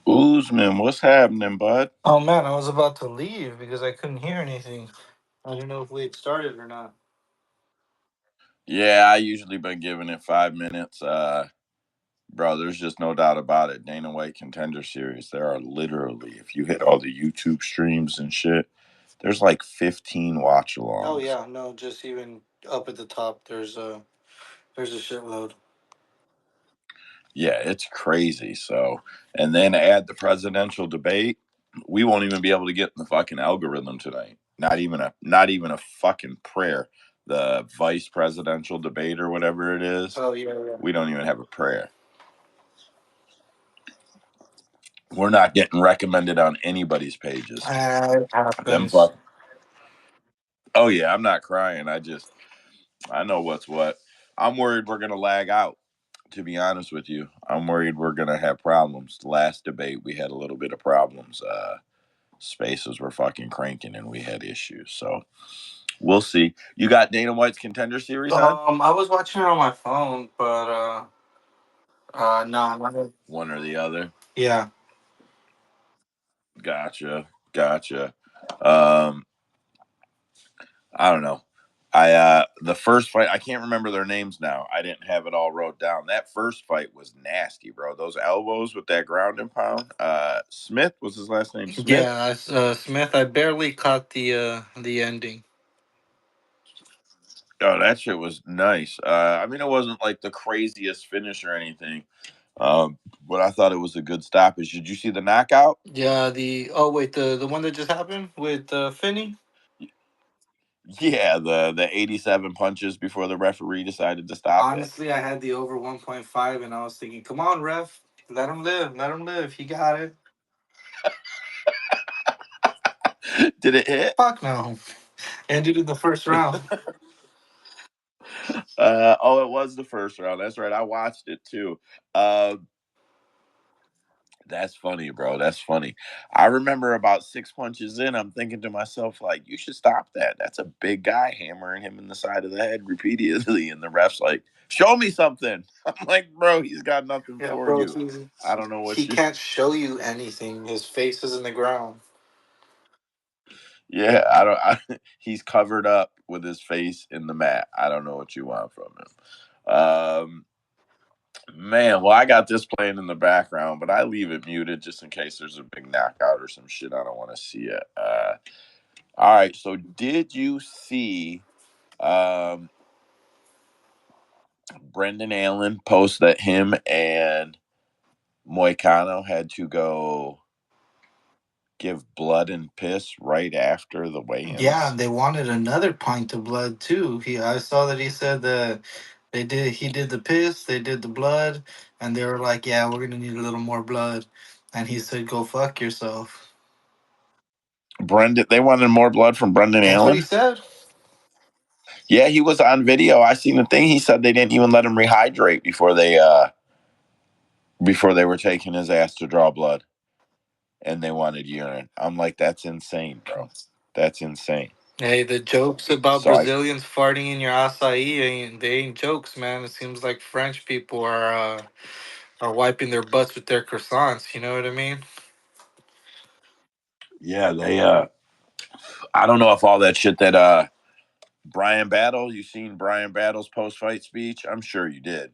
Usman, what's happening, bud? Oh man, I was about to leave because I couldn't hear anything. I didn't know if we had started or not. Yeah, I usually been giving it 5 minutes. Bro, there's just no doubt about it. Dana White Contender Series. There are literally, if you hit all the YouTube streams and shit, there's like 15 watch Oh alongs. yeah, no, just even up at the top, there's a shitload. Yeah, it's crazy. So, and then add the presidential debate. We won't even be able to get in the fucking algorithm tonight. Not even a fucking prayer. The vice presidential debate or whatever it is. Oh yeah, yeah. We don't even have a prayer. We're not getting recommended on anybody's pages. It Them happens. fuck. Oh yeah, I'm not crying. I know what's what. I'm worried we're gonna lag out. To be honest with you, I'm worried we're gonna have problems. The last debate we had a little bit of problems. Spaces were fucking cranking and we had issues. So we'll see. You got Dana White's Contender Series on? I was watching it on my phone, but no. One or the other. Yeah. Gotcha. Um, I don't know. The first fight, I can't remember their names now. I didn't have it all wrote down. That first fight was nasty, bro. Those elbows with that ground and pound. Smith was his last name. Smith. Yeah, Smith. I barely caught the ending. Oh, that shit was nice. I mean, it wasn't like the craziest finish or anything, but I thought it was a good stoppage. Did you see the knockout? Yeah, the one that just happened with Finney. Yeah, the 87 punches before the referee decided to stop it. Honestly, I had the over 1.5, and I was thinking, come on, ref, let him live, let him live. He got it. Did it hit? Fuck no. Ended in the first round. Oh, it was the first round. That's right. I watched it too. Uh, that's funny, bro. That's funny. I remember about 6 punches in, I'm thinking to myself, like, you should stop that. That's a big guy hammering him in the side of the head repeatedly. And the ref's like, show me something. I'm like, bro, he's got nothing Yeah, for bro, you. I don't know he what you. can't show you anything. His face is in the ground. Yeah, I don't. He's covered up with his face in the mat. I don't know what you want from him. Man, well, I got this playing in the background, but I leave it muted just in case there's a big knockout or some shit. I don't want to see it. All right. So, did you see um, Brendan Allen post that him and Moicano had to go give blood and piss right after the Yeah, weigh-ins? they wanted another pint of blood too. I saw that he said that he did the piss, they did the blood, and they were like, yeah, we're gonna need a little more blood. And he said, go fuck yourself. Brendan, they wanted more blood from Brendan That's what he Allen. said. Yeah, he was on video. I seen the thing. He said they didn't even let him rehydrate before they were taking his ass to draw blood, and they wanted urine. I'm like, that's insane, bro. That's insane. Hey, the jokes about So I, Brazilians farting in your acai they ain't jokes, man. It seems like French people are wiping their butts with their croissants. You know what I mean? yeah, I don't know if all that shit that Brian Battle, you seen Brian Battle's post fight speech? I'm sure you did.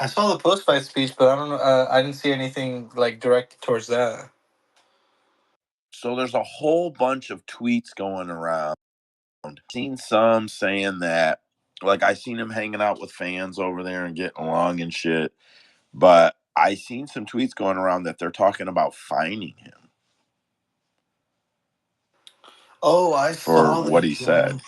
I saw the post fight speech, but I don't know. I didn't see anything like directed towards that. So there's a whole bunch of tweets going around. Seen some saying that, like, I seen him hanging out with fans over there and getting along and shit. But I seen some tweets going around that they're talking about fining him Oh, I for saw what that. he Yeah. said.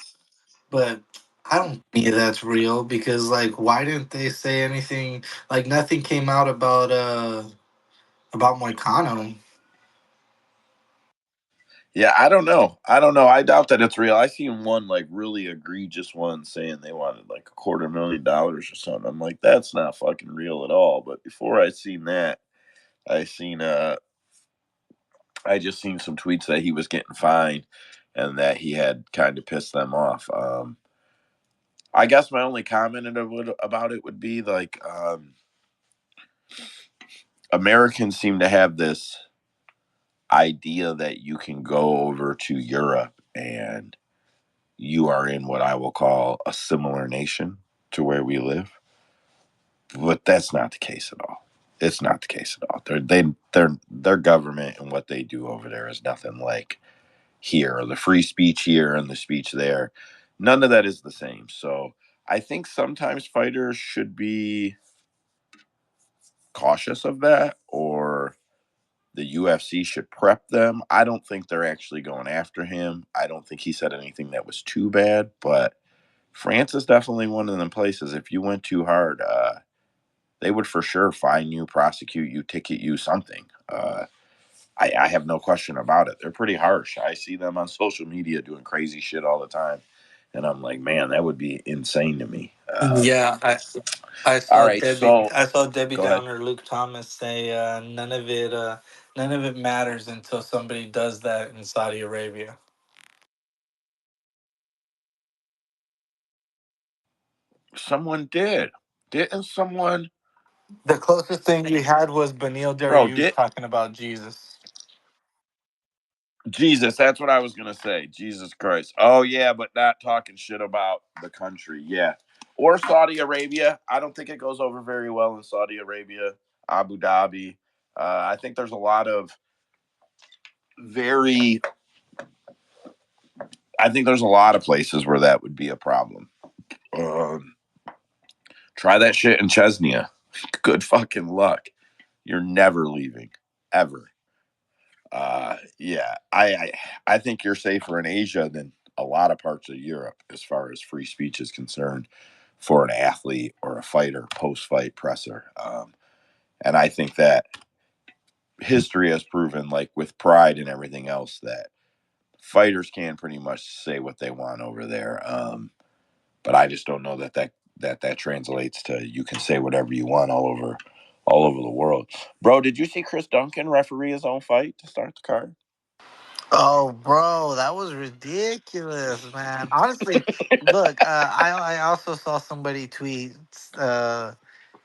But I don't think that's real because like why didn't they say anything like nothing came out about Moicano. Yeah, I don't know. I don't know. I doubt that it's real. I seen one like really egregious one saying they wanted like $250,000 or something. I'm like, that's not fucking real at all. But before I seen that, I seen I just seen some tweets that he was getting fined and that he had kind of pissed them off. I guess my only comment about it would be like Americans seem to have this. idea that you can go over to Europe and you are in what I will call a similar nation to where we live, but that's not the case at all. It's not the case at all. Their government and what they do over there is nothing like here, or the free speech here and the speech there. None of that is the same. So I think sometimes fighters should be cautious of that, or the UFC should prep them. I don't think they're actually going after him. I don't think he said anything that was too bad, but France is definitely one of them places. If you went too hard, they would for sure fine you, prosecute you, ticket you, something. I have no question about it. They're pretty harsh. I see them on social media doing crazy shit all the time. And I'm like, man, that would be insane to me. Yeah, I All saw right, so Debbie go ahead. Downer, Luke Thomas say none of it matters until somebody does that in Saudi Arabia. Someone did. Didn't someone? The closest thing we had was Benil Bro, Dariush did talking about Jesus. Jesus, that's what I was gonna say. Jesus Christ. Oh yeah, but not talking shit about the country. Yeah. Or Saudi Arabia. I don't think it goes over very well in Saudi Arabia, Abu Dhabi. I think there's a lot of very I think there's a lot of places where that would be a problem. Um, Try that shit in Chechnya. Good fucking luck. You're never leaving. Ever. Yeah, I think you're safer in Asia than a lot of parts of Europe as far as free speech is concerned for an athlete or a fighter, post fight presser. And I think that history has proven, like with Pride and everything else, that fighters can pretty much say what they want over there. But I just don't know that translates to you can say whatever you want all over the world. Bro, did you see Chris Duncan referee his own fight to start the card? Oh, bro, that was ridiculous, man. Honestly, look, I also saw somebody tweet. Uh,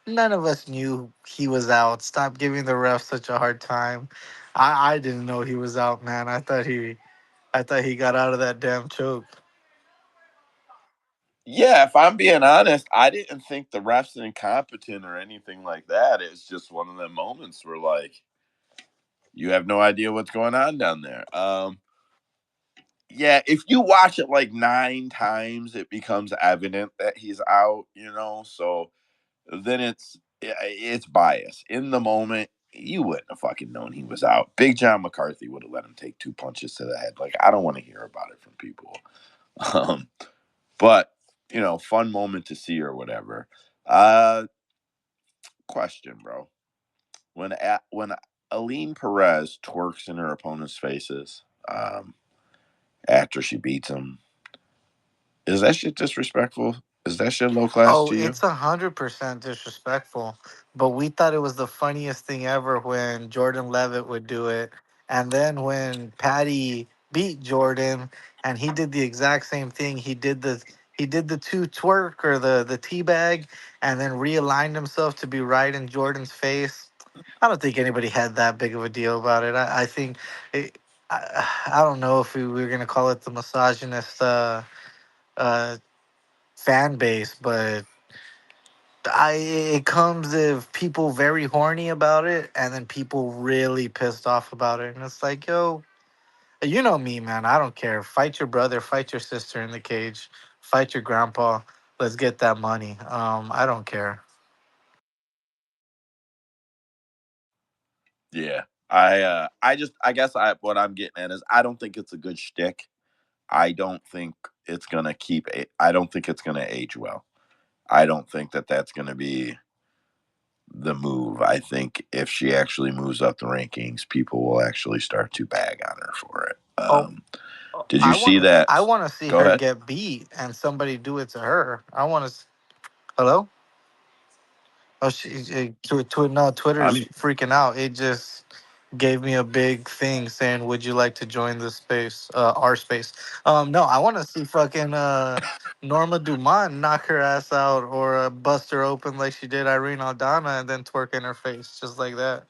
None of us knew he was out. Stop giving the ref such a hard time. I didn't know he was out, man. I thought he got out of that damn choke. Yeah, if I'm being honest, I didn't think the ref's incompetent or anything like that. It's just one of them moments where like you have no idea what's going on down there. Yeah, if you watch it like 9 times, it becomes evident that he's out. So then it's bias. In the moment, you wouldn't have fucking known he was out. Big John McCarthy would have let him take 2 punches to the head. Like I don't want to hear about it from people. Um, but fun moment to see or whatever. Uh, Question, bro. When Aline Perez twerks in her opponent's faces after she beats him, is that shit disrespectful? Is that shit low class Oh, to you? it's 100% disrespectful. But we thought it was the funniest thing ever when Jordan Levitt would do it. And then when Patty beat Jordan and he did the exact same thing, he did the two twerk or the tea bag and then realigned himself to be right in Jordan's face. I don't think anybody had that big of a deal about it. I think it, I don't know if we were gonna call it the misogynist uh, fan base, but it comes if people very horny about it, and then people really pissed off about it, and it's like, yo, you know me, man. I don't care. Fight your brother, fight your sister in the cage, fight your grandpa. Let's get that money. I don't care. Yeah. I guess what I'm getting at is I don't think it's a good shtick. I don't think I don't think it's gonna age well. I don't think that that's gonna be the move. I think if she actually moves up the rankings, people will actually start to bag on her for it. Oh, Did you see that? I want to see Go her ahead. get beat and somebody do it to her. I want to. Hello. Oh, no, Twitter's I'm freaking out. It just gave me a big thing saying, "Would you like to join the space, our space?" No, I want to see fucking Norma Dumont knock her ass out or bust her open like she did Irene Aldana and then twerk in her face just like that.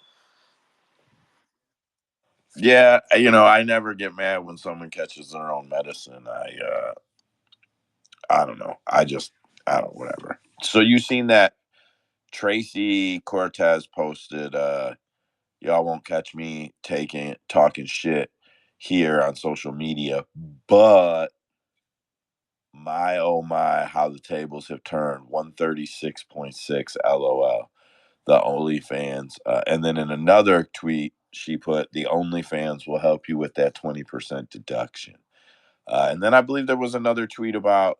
Yeah, I never get mad when someone catches their own medicine. I don't know. I don't whatever. So you seen that Tracy Cortez posted y'all won't catch me talking shit here on social media, but my oh my how the tables have turned 136.6 LOL the OnlyFans. And then in another tweet, she put, the OnlyFans will help you with that 20% deduction. And then I believe there was another tweet about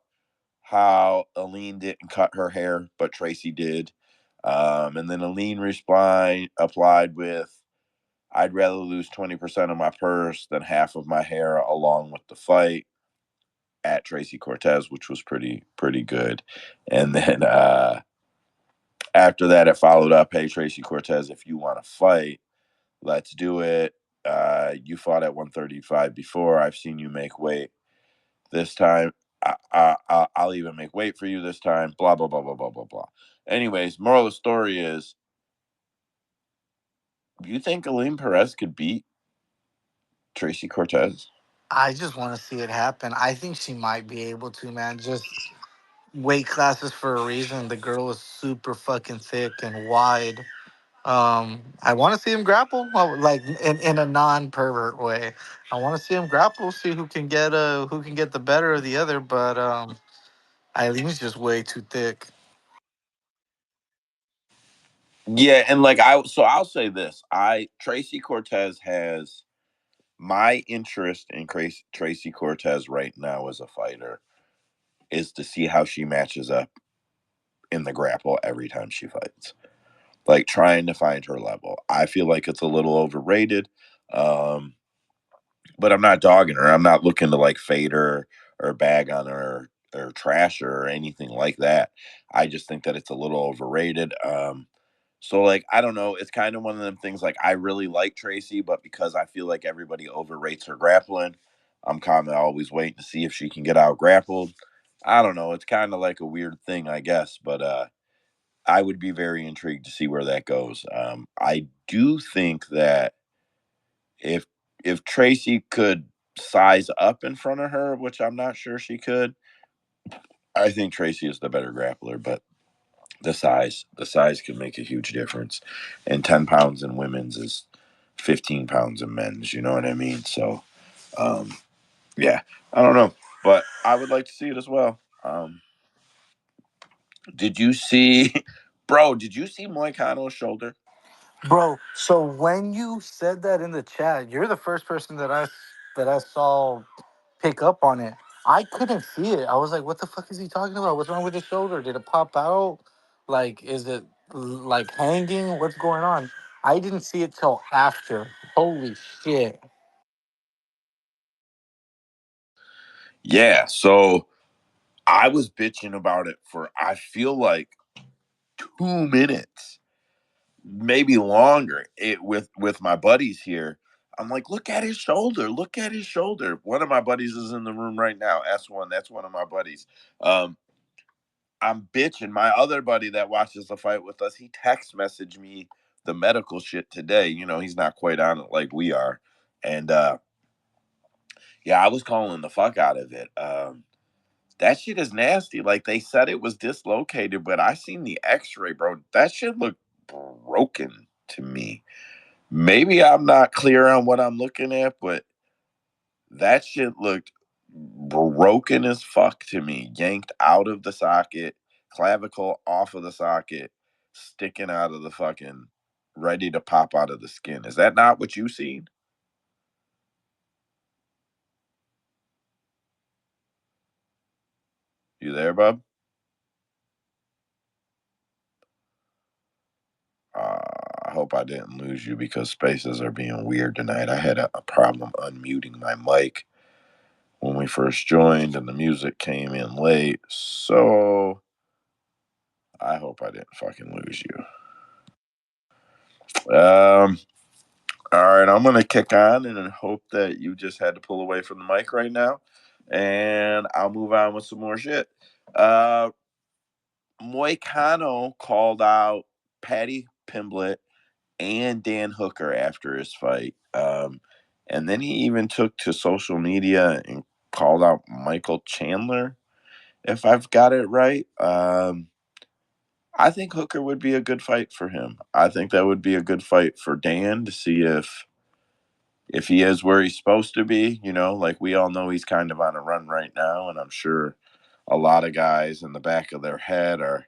how Aline didn't cut her hair, but Tracy did. And then Aline applied with, I'd rather lose 20% of my purse than half of my hair along with the fight at Tracy Cortez, which was pretty good. And then after that, it followed up, hey, Tracy Cortez, if you want to fight, let's do it. You fought at 135 before. I've seen you make weight this time. I'll even make weight for you this time. Blah, blah, blah, blah, blah, blah, blah. Anyways, moral of the story is, you think Aline Perez could beat Tracy Cortez? I just want to see it happen. I think she might be able to, man. Just weight classes for a reason. The girl is super fucking thick and wide. I want to see him grapple, like in a non-pervert way. I want to see him grapple, see who can get the better of the other. But Eileen's just way too thick. Yeah, and I'll say this. Tracy Cortez has my interest in Tracy Cortez right now as a fighter is to see how she matches up in the grapple every time she fights. Like trying to find her level. I feel like it's a little overrated. Um, but I'm not dogging her. I'm not looking to like fade her or bag on her or trash her or anything like that. I just think that it's a little overrated. So like I don't know, it's kind of one of them things like I really like Tracy, but because I feel like everybody overrates her grappling, I'm kind of always waiting to see if she can get out grappled. I don't know, it's kind of like a weird thing, I guess, but I would be very intrigued to see where that goes. I do think that if if Tracy could size up in front of her, which I'm not sure she could, I think Tracy is the better grappler, but the size could make a huge difference. And 10 pounds in women's is 15 pounds in men's, you know what I mean? So um yeah, I don't know. But I would like to see it as well. Did you see bro, did you see Moicano's shoulder? Bro, so when you said that in the chat, you're the first person that I saw pick up on it. I couldn't see it. I was like, "What the fuck is he talking about? What's wrong with his shoulder? Did it pop out? Like, is it like hanging? What's going on?" I didn't see it till after. Holy shit! Yeah, so I was bitching about it for I feel like 2 minutes, maybe longer. It with my buddies here. I'm like, look at his shoulder. Look at his shoulder. One of my buddies is in the room right now. S1. That's one of my buddies. Um, I'm bitching. My other buddy that watches the fight with us, he text messaged me the medical shit today. He's not quite on it like we are. And yeah, I was calling the fuck out of it. That shit is nasty. Like they said it was dislocated, but I seen the x-ray, bro. That shit looked broken to me. Maybe I'm not clear on what I'm looking at, but that shit looked broken as fuck to me. Yanked out of the socket, clavicle off of the socket, sticking out of the fucking, ready to pop out of the skin. Is that not what you seen? You there, bub? I hope I didn't lose you because spaces are being weird tonight. I had a problem unmuting my mic when we first joined, and the music came in late. So I hope I didn't fucking lose you. All right, I'm gonna kick on and hope that you just had to pull away from the mic right now, and I'll move on with some more shit. Uh, Moicano called out Patty Pimblett and Dan Hooker after his fight. And then he even took to social media and called out Michael Chandler, if I've got it right. I think Hooker would be a good fight for him. I think that would be a good fight for Dan to see if he is where he's supposed to be. Like we all know he's kind of on a run right now, and I'm sure a lot of guys in the back of their head are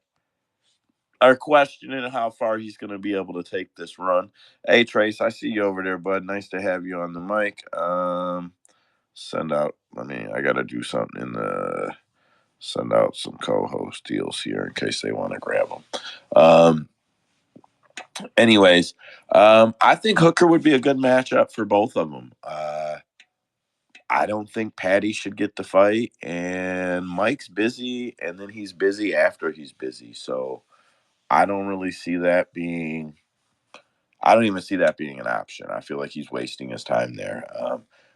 questioning how far he's going to be able to take this run. Hey Trace, I see you over there, bud. Nice to have you on the mic. Send out. I got to do something in the send out some co-host deals here in case they want to grab them. Anyways, I think Hooker would be a good matchup for both of them. I don't think Patty should get the fight, and Mike's busy, and then he's busy after he's busy. So I don't really see that being. I don't even see that being an option. I feel like he's wasting his time there.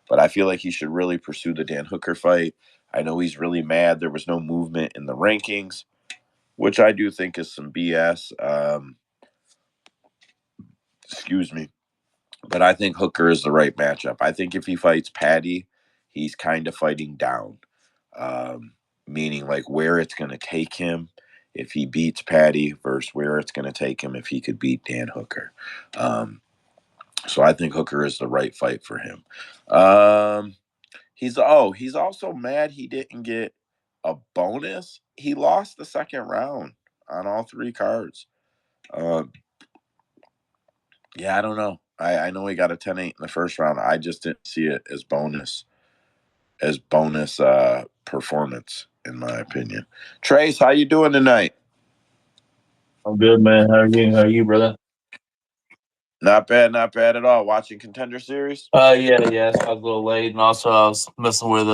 But I feel like he should really pursue the Dan Hooker fight. I know he's really mad there was no movement in the rankings, which I do think is some BS. Excuse me. But I think Hooker is the right matchup. I think if he fights Patty, he's kind of fighting down, meaning like where it's going to take him if he beats Patty versus where it's going to take him if he could beat Dan Hooker. So I think Hooker is the right fight for him. He's also mad he didn't get a bonus. He lost the second round on all three cards. Yeah, I don't know. I know he got a 10-8 in the first round. I just didn't see it as bonus performance, in my opinion. Trace, how you doing tonight? I'm good, man. How are you? How are you, brother? Not bad, not bad at all. Watching Contender Series? Yeah. So I was a little late, and also I was messing with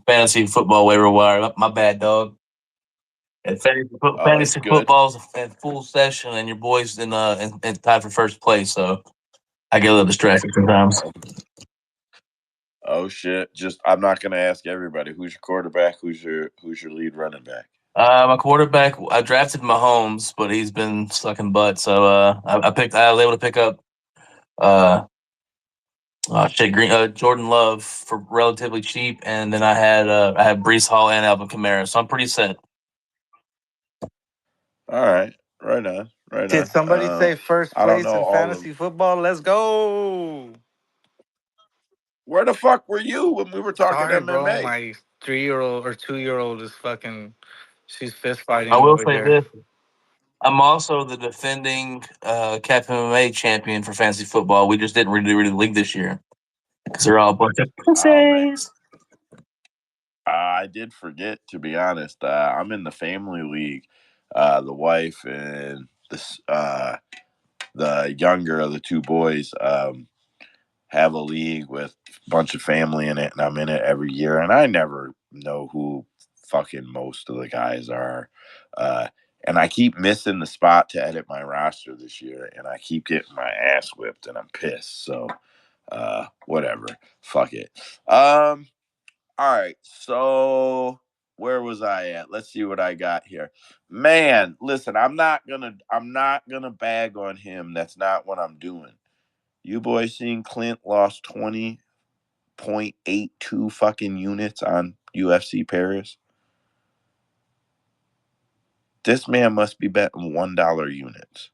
fantasy football waiver wire. My bad, dog. And Oh, it's fantasy good. football's in full session, and your boys in tied for first place. So I get a little distracted sometimes. Oh shit! Just I'm not gonna ask everybody. Who's your quarterback? Who's your lead running back? My quarterback, I drafted Mahomes, but he's been sucking butt. So I was able to pick up Jordan Love for relatively cheap, and then I had Brees Hall and Alvin Kamara, so I'm pretty set. All right, right on, right Did on. somebody say first I don't place know in all of. fantasy football? Let's go. Where the fuck were you when we were talking Sorry, bro. MMA? My 3-year-old or 2-year-old is fucking. She's fist I fighting will over say here. this: I'm also the defending Cap MMA champion for fantasy football. We just didn't really league this year because they're all a bunch of Oh man, pussies. I did forget, to be honest. I'm in the family league. The wife and the younger of the two boys have a league with a bunch of family in it, and I'm in it every year. And I never know who fucking most of the guys are. Uh, and I keep missing the spot to edit my roster this year, and I keep getting my ass whipped, and I'm pissed. So, whatever. Fuck it. All right. So where was I at? Let's see what I got here. Man, listen, I'm not gonna bag on him. That's not what I'm doing. You boys seen Clint lost 20.82 fucking units on UFC Paris? This man must be betting $1 units.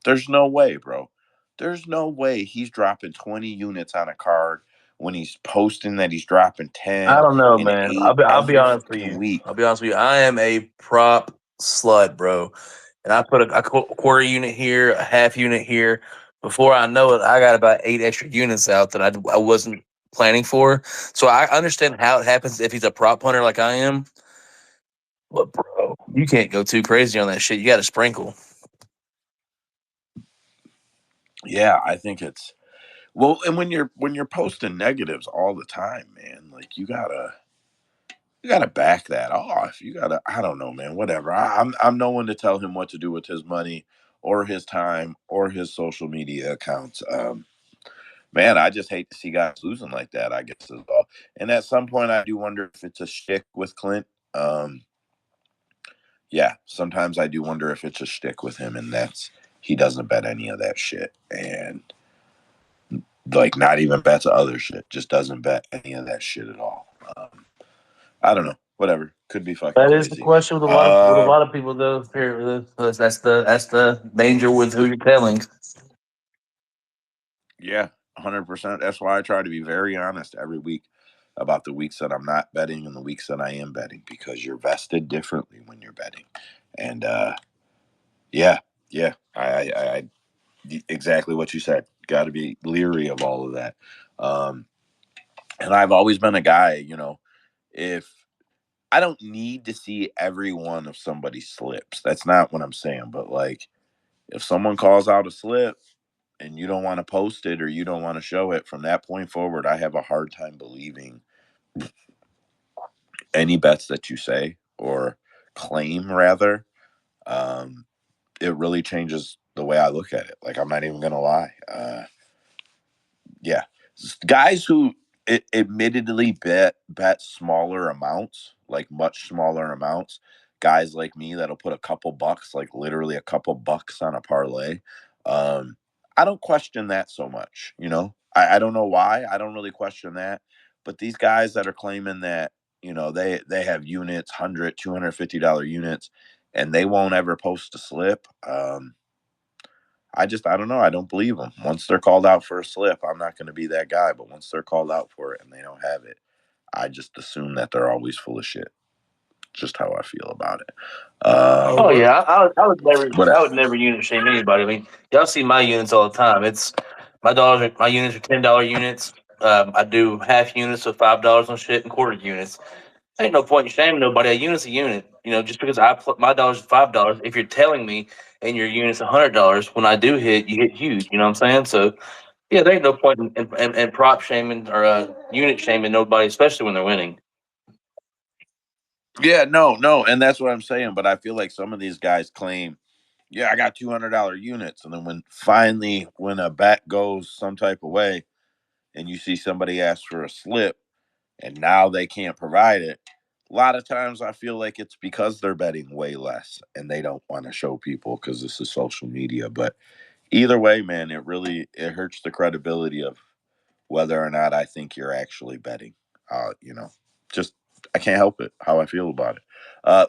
There's no way, bro. There's no way he's dropping 20 units on a card when he's posting that he's dropping I 10 don't know, and man. 8 I'll be every honest with fucking you. week. I'll be honest with you. I am a prop slut, bro. And I put a quarter unit here, a half unit here. Before I know it, I got about 8 extra units out that I wasn't planning for. So I understand how it happens if he's a prop hunter like I am. But bro, you can't go too crazy on that shit. You got to sprinkle. Yeah, I think it's well, and when you're posting negatives all the time, man, like you gotta back that off. You gotta, I don't know, man, whatever. I'm no one to tell him what to do with his money or his time or his social media accounts. Man, I just hate to see guys losing like that, I guess as well. And at some point I do wonder if it's a shtick with Clint. Yeah, sometimes I do wonder if it's a shtick with him, and that's he doesn't bet any of that shit. And Like not even bets other shit. Just doesn't bet any of that shit at all. I don't know. Whatever. Could be fucking That is the crazy. question with a lot of people though. Here, that's the danger with who you're telling. Yeah, 100%. That's why I try to be very honest every week about the weeks that I'm not betting and the weeks that I am betting, because you're vested differently when you're betting. And yeah, yeah, exactly what you said. Got to be leery of all of that. Um, and I've always been a guy, if I don't need to see every one of somebody's slips, that's not what I'm saying. But like, if someone calls out a slip and you don't want to post it or you don't want to show it, from that point forward, I have a hard time believing any bets that you say or claim, rather. Um, it really changes the way I look at it. Like, I'm not even going to lie. Yeah, guys who admittedly bet smaller amounts, like much smaller amounts. Guys like me that'll put a couple bucks, like literally a couple bucks on a parlay. Um, I don't question that so much. I don't know why. I don't really question that. But these guys that are claiming that they have units, $100, $250 units, and they won't ever post a slip. I don't know. I don't believe them. Once they're called out for a slip, I'm not going to be that guy. But once they're called out for it and they don't have it, I just assume that they're always full of shit. Just how I feel about it. Oh, Oh what? yeah, I Whatever. would never unit shame anybody. I mean, y'all see my units all the time. It's my units are $10 units. I do half units of $5 on shit and quarter units. Ain't no point in shaming nobody. A unit's a unit. Just because my dollars is $5. If you're telling me and your unit's $100, when I do hit, you hit huge. You know what I'm saying? So yeah, there ain't no point in prop shaming or unit shaming nobody, especially when they're winning. Yeah, no, no, and that's what I'm saying. But I feel like some of these guys claim, yeah, I got $200 units, and then when a bet goes some type of way, and you see somebody ask for a slip, and now they can't provide it. A lot of times I feel like it's because they're betting way less and they don't want to show people because this is social media. But either way, man, it hurts the credibility of whether or not I think you're actually betting. Just I can't help it how I feel about it.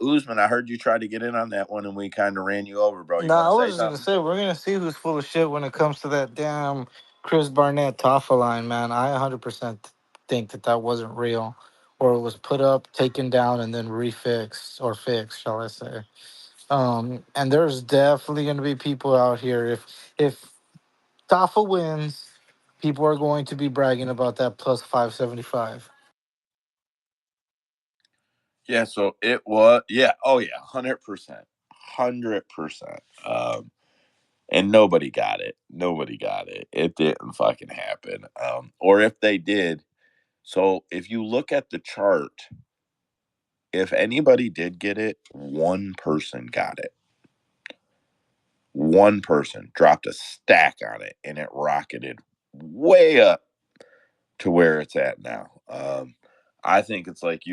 Usman, I heard you try to get in on that one and we kind of ran you over, bro. You want Nah, to I say was just gonna something? say we're gonna see who's full of shit when it comes to that damn Chris Barnett Toffa line, man. I 100% think that wasn't real, or it was put up, taken down, and then refixed or fixed, shall I say? And there's definitely gonna be people out here. If Toffa wins, people are going to be bragging about that plus 575. Yeah, so it was, yeah, oh yeah, 100%. 100%. And nobody got it. Nobody got it. It didn't fucking happen. Or if they did, so if you look at the chart, if anybody did get it, one person got it. One person dropped a stack on it and it rocketed way up to where it's at now. I think it's like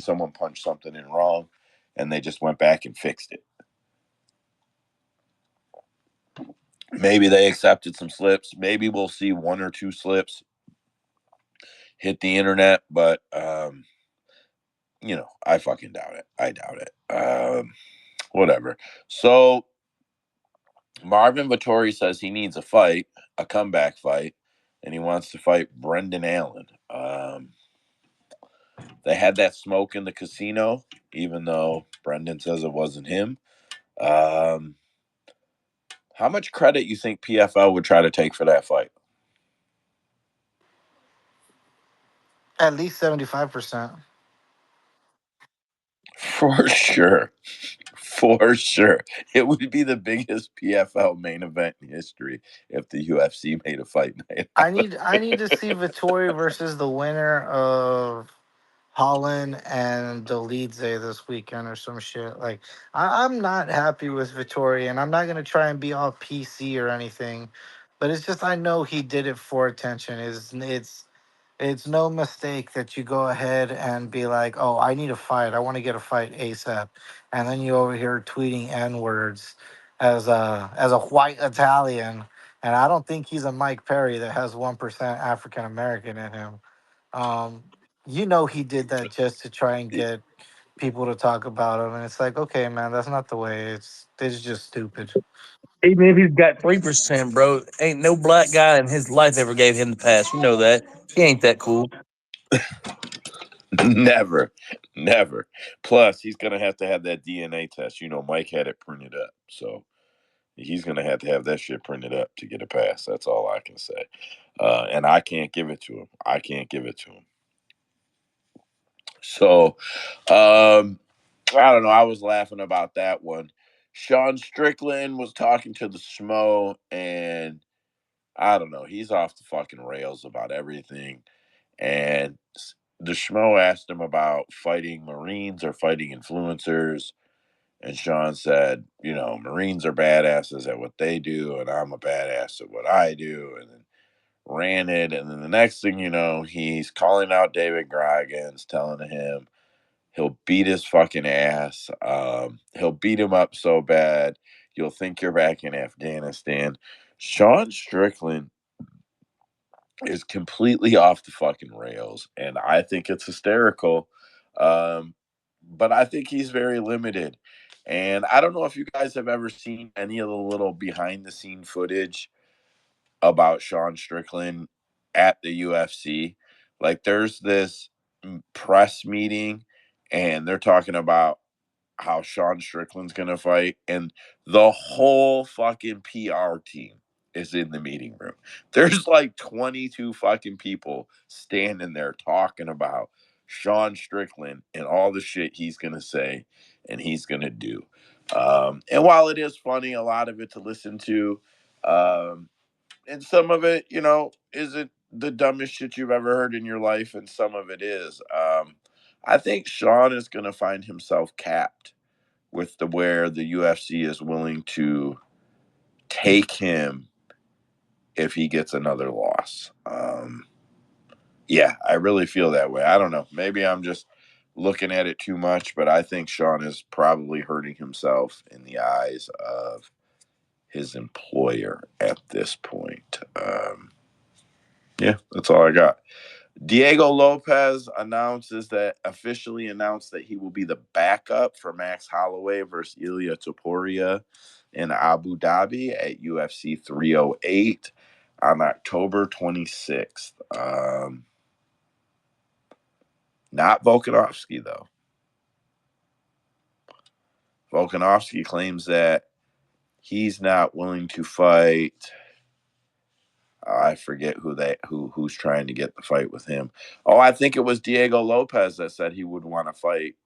someone punched something in wrong and they just went back and fixed it. Maybe they accepted some slips. Maybe we'll see one or two slips hit the internet, but I fucking doubt it. I doubt it. Whatever. So Marvin Vittori says he needs a fight, a comeback fight, and he wants to fight Brendan Allen. They had that smoke in the casino, even though Brendan says it wasn't him. Um, how much credit you think PFL would try to take for that fight? At least 75%. For sure. For sure. It would be the biggest PFL main event in history if the UFC made a fight night I out of need I need to it. see Vittori versus the winner of Holland and Dolidze this weekend or some shit. Like I'm not happy with Vittori, and I'm not gonna try and be all PC or anything, but it's just I know he did it for attention. It's no mistake that you go ahead and be like, oh, I need a fight. I want to get a fight ASAP, and then you over here tweeting n words as a white Italian and I don't think he's a Mike Perry that has 1% African American in him. Um, he did that just to try and get people to talk about him, and it's like, okay, man, that's not the way. It's just stupid. Even if he's got 3%, bro, ain't no black guy in his life ever gave him the pass. You know that. He ain't that cool. Never, never. Plus, he's gonna have to have that DNA test. Mike had it printed up, so he's gonna have to have that shit printed up to get a pass. That's all I can say. And I can't give it to him. I can't give it to him. So, I don't know. I was laughing about that one. Sean Strickland was talking to the Schmo, and I don't know. He's off the fucking rails about everything. And the Schmo asked him about fighting Marines or fighting influencers. And Sean said, Marines are badasses at what they do, and I'm a badass at what I do. And then ran it. And then the next thing you know, he's calling out David Goggins, telling him he'll beat his fucking ass. He'll beat him up so bad, you'll think you're back in Afghanistan. Sean Strickland is completely off the fucking rails, and I think it's hysterical. But I think he's very limited. And I don't know if you guys have ever seen any of the little behind the scene footage about Sean Strickland at the UFC. Like, there's this press meeting, and they're talking about how Sean Strickland's gonna fight, and the whole fucking PR team is in the meeting room. There's like 22 fucking people standing there talking about Sean Strickland and all the shit he's gonna say and he's gonna do. And while it is funny, a lot of it to listen to, um, and some of it, isn't the dumbest shit you've ever heard in your life, and some of it is. I think Sean is going to find himself capped with the where the UFC is willing to take him if he gets another loss. Yeah, I really feel that way. I don't know. Maybe I'm just looking at it too much, but I think Sean is probably hurting himself in the eyes of his employer at this point. Yeah, that's all I got. Diego Lopez officially announced that he will be the backup for Max Holloway versus Ilia Topuria in Abu Dhabi at UFC 308 on October 26th. Not Volkanovski, though. Volkanovski claims that he's not willing to fight. I forget who's trying to get the fight with him. Oh, I think it was Diego Lopez that said he would want to fight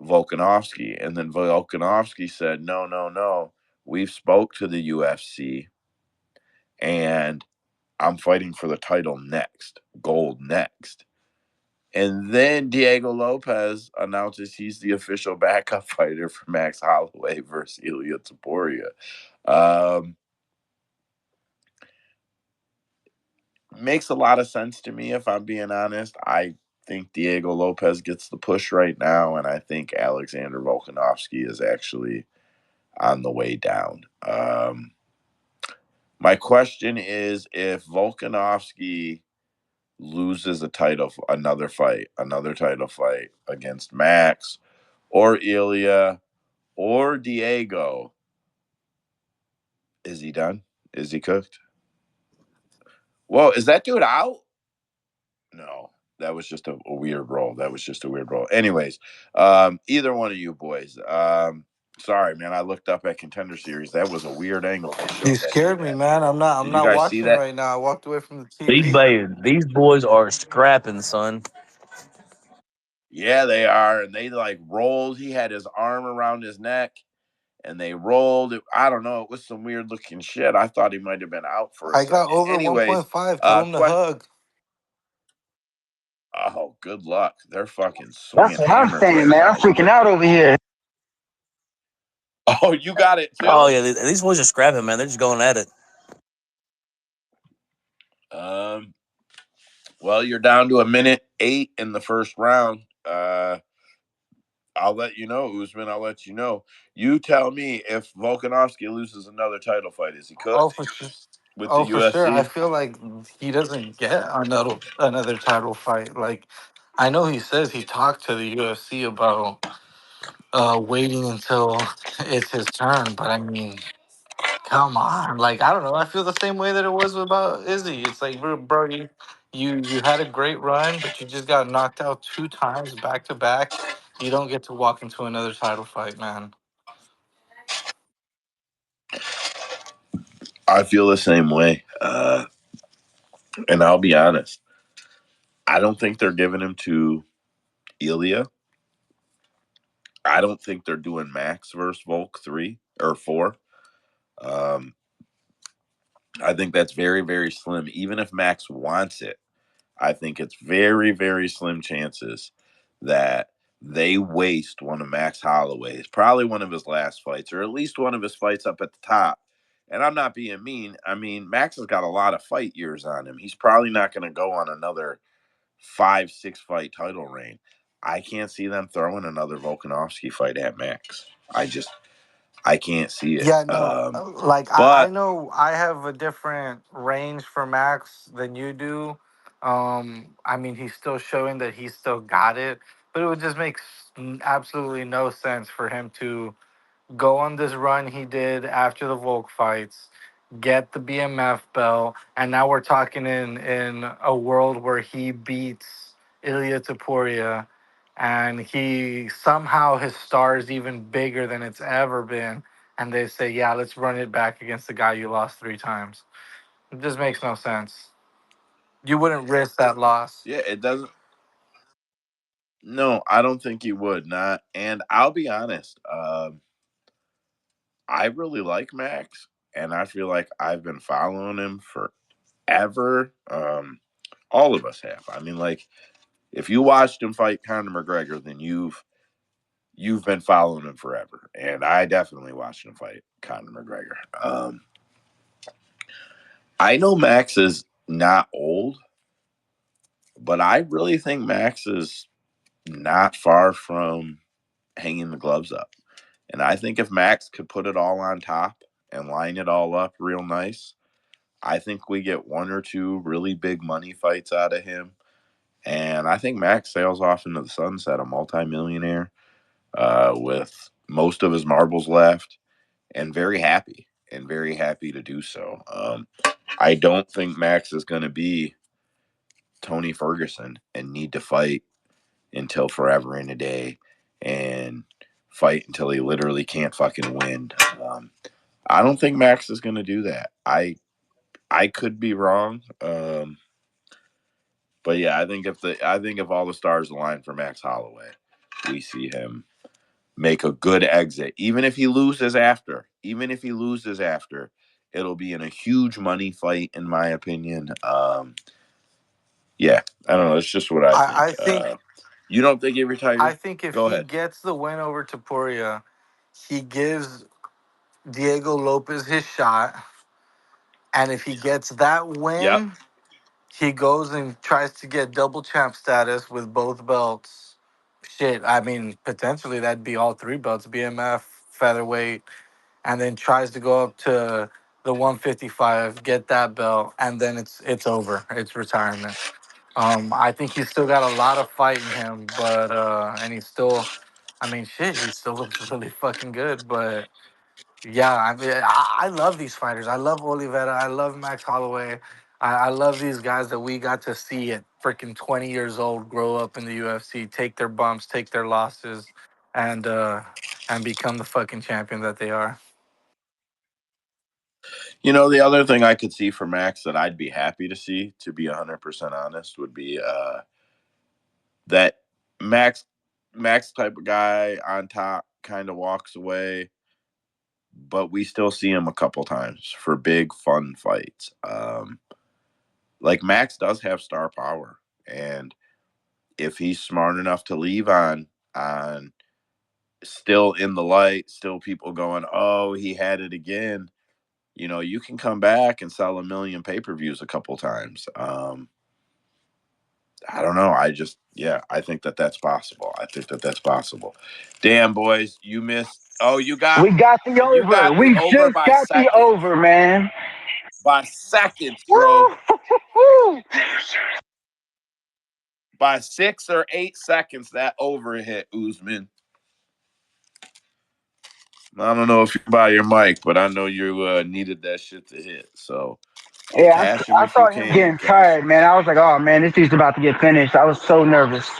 Volkanovski, and then Volkanovski said, "No, no, no. We've spoke to the UFC, and I'm fighting for the title next, gold next." And then Diego Lopez announces he's the official backup fighter for Max Holloway versus Ilia Topuria. Makes a lot of sense to me, if I'm being honest. I think Diego Lopez gets the push right now, and I think Alexander Volkanovski is actually on the way down. My question is, if Volkanovski loses another title fight against Max or Ilya or Diego, is he done? Is he cooked? Whoa, is that dude out? No, that was just a weird roll. That was just a weird roll. Anyways, either one of you boys. Sorry, man. I looked up at Contender Series. That was a weird angle they You showed that scared shit me, at. man. I'm not. I'm Did you not guys see watching that? right now. I walked away from the These TV. boys, these boys are scrapping, son. Yeah, they are. And they like rolled. He had his arm around his neck and they rolled it. I don't know. It was some weird looking shit. I thought he might have been out for a I got second. over Anyways, 1.5. Tell him to hug. oh, good luck. They're fucking That's swinging what I'm hammers saying, right man. I'm now. freaking out over here. Oh, you got it Oh too? yeah, these boys are scrapping, man. They're just going at it. Um, well, you're down to a minute 8 in the first round. I'll let you know, Usman. I'll let you know. You tell me if Volkanovski loses another title fight, is he Oh, cooked? for sure. with the Oh, for sure. I UFC. feel like he doesn't get another title fight. Like, I know he says he talked to the UFC about waiting until it's his turn, but I mean, come on. Like, I don't know. I feel the same way that it was about Izzy. It's like, bro, you had a great run, but you just got knocked out 2 times back to back. You don't get to walk into another title fight, man. I feel the same way. And I'll be honest, I don't think they're giving him to Ilya. I don't think they're doing Max versus Volk 3 or 4. Um, I think that's very, very slim. Even if Max wants it, I think it's very, very slim chances that they waste one of Max Holloway's, probably one of his last fights, or at least one of his fights up at the top. And I'm not being mean. I mean, Max has got a lot of fight years on him. He's probably not going to go on another 5, 6 fight title reign. I can't see them throwing another Volkanovski fight at Max. I can't see it. Yeah, no. Like I But know I have a different range for Max than you do. I mean he's still showing that he's still got it, but it would just make absolutely no sense for him to go on this run he did after the Volk fights, get the BMF belt, and now we're talking in a world where he beats Ilia Topuria, and he somehow his star is even bigger than it's ever been, and they say, yeah, let's run it back against the guy you lost 3 times. It just makes no sense. You wouldn't risk that loss. yeah, it doesn't. No, I don't think he would not. And I'll be honest. I really like Max, and I feel like I've been following him forever. All of us have. I mean, like if you watched him fight Conor McGregor, then you've been following him forever. And I definitely watched him fight Conor McGregor. I know Max is not old, but I really think Max is not far from hanging the gloves up. And I think if Max could put it all on top and line it all up real nice, I think we get 1 or 2 really big money fights out of him. And I think Max sails off into the sunset, a multimillionaire with most of his marbles left, and very happy to do so. I don't think Max is going to be Tony Ferguson and need to fight until forever and a day and fight until he literally can't fucking win. I don't think Max is going to do that. I could be wrong. But yeah, I think if all the stars align for Max Holloway, we see him make a good exit. Even if he loses after, it'll be in a huge money fight, in my opinion. Yeah, I don't know. It's just what I I, think. I think You don't think he I retires? think if Go he ahead. gets the win over Topuria, he gives Diego Lopez his shot. And if he gets that Yep. win, he goes and tries to get double champ status with both belts. Shit, I mean, potentially that'd be all 3 belts, BMF, featherweight, and then tries to go up to the 155, get that belt, and then it's over. It's retirement. I think he's still got a lot of fight in him, but and he's still, I mean, shit, he still looks really fucking good, but yeah, I mean, I love these fighters. I love Oliveira. I love Max Holloway. I love these guys that we got to see at freaking 20 years old grow up in the UFC, take their bumps, take their losses, and uh, and become the fucking champion that they are. You know, the other thing I could see for Max that I'd be happy to see, to be 100% honest, would be that Max Max type of guy on top kind of walks away, but we still see him a couple times for big fun fights. Like Max does have star power, and if he's smart enough to leave on still in the light, still people going, oh, he had it again. You know, you can come back and sell 1 million pay-per-views a couple times. I don't know. Yeah, I think that that's possible. I think that that's possible. Damn, boys, you missed. Oh, We got the you over. got the We over just by got the seconds. over, man. by seconds, bro. By 6 or 8 seconds, that over hit Usman. I don't know if you buy your mic, but I know you needed that shit to hit. So Yeah, cash him I if you thought he was can. getting tired, man. I was like, oh man, this dude's about to get finished. I was so nervous.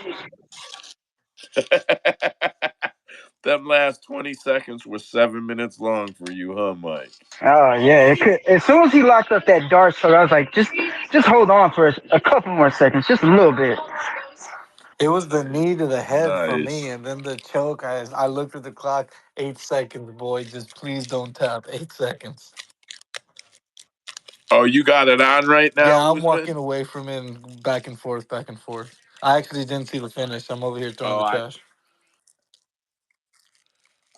Them last 20 seconds were 7 minutes long for you, huh, Mike? Oh yeah, it could. As soon as he locked up that dart stroke, I was like, just hold on for a couple more seconds, just a little bit. It was the knee to the head for me, Nice. and then the choke. I looked at the clock. 8 seconds, boy. Just please don't tap. 8 seconds. Oh, you got it on right now, Yeah, I'm Usman? walking away from it and back and forth, back and forth. I actually didn't see the finish. I'm over here throwing Oh, the trash.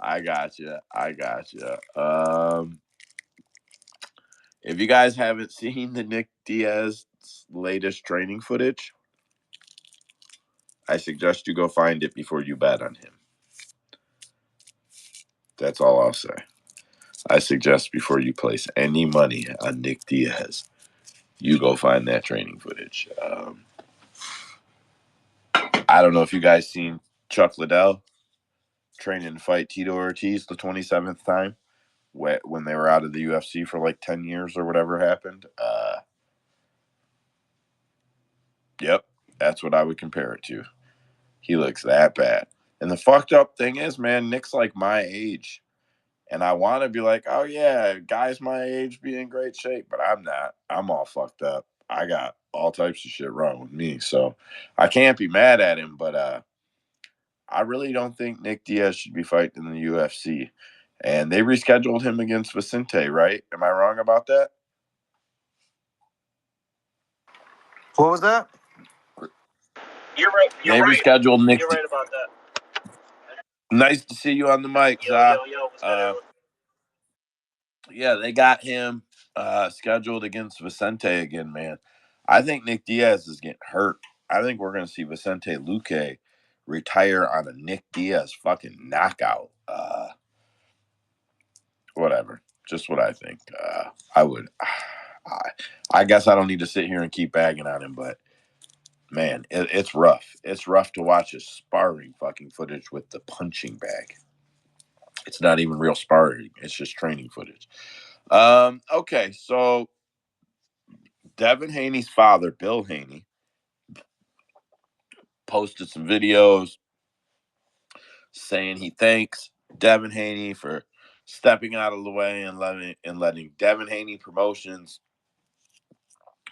I got you. I got you. If you guys haven't seen the Nick Diaz latest training footage, I suggest you go find it before you bet on him. That's all I'll say. I suggest before you place any money on Nick Diaz, you go find that training footage. I don't know if you guys seen Chuck Liddell training to fight Tito Ortiz the 27th time when they were out of the UFC for like 10 years or whatever happened. Yep, that's what I would compare it to. He looks that bad. And the fucked up thing is, man, Nick's like my age. And I want to be like, oh, yeah, guys my age be in great shape. But I'm not. I'm all fucked up. I got all types of shit wrong with me. So I can't be mad at him. But I really don't think Nick Diaz should be fighting in the UFC. And they rescheduled him against Vicente, right? Am I wrong about that? What was that? You're right. They rescheduled Nick. You're right about that. Nice to see you on the mic, Yo, Za. yo, yo. What's good? Yeah, they got him scheduled against Vicente again, man. I think Nick Diaz is getting hurt. I think we're going to see Vicente Luque retire on a Nick Diaz fucking knockout. Whatever. Just what I think. I would. I guess I don't need to sit here and keep bagging on him, but man, it's rough. It's rough to watch his sparring fucking footage with the punching bag. It's not even real sparring. It's just training footage. Okay, so Devin Haney's father, Bill Haney, posted some videos saying he thanks Devin Haney for stepping out of the way and letting Devin Haney Promotions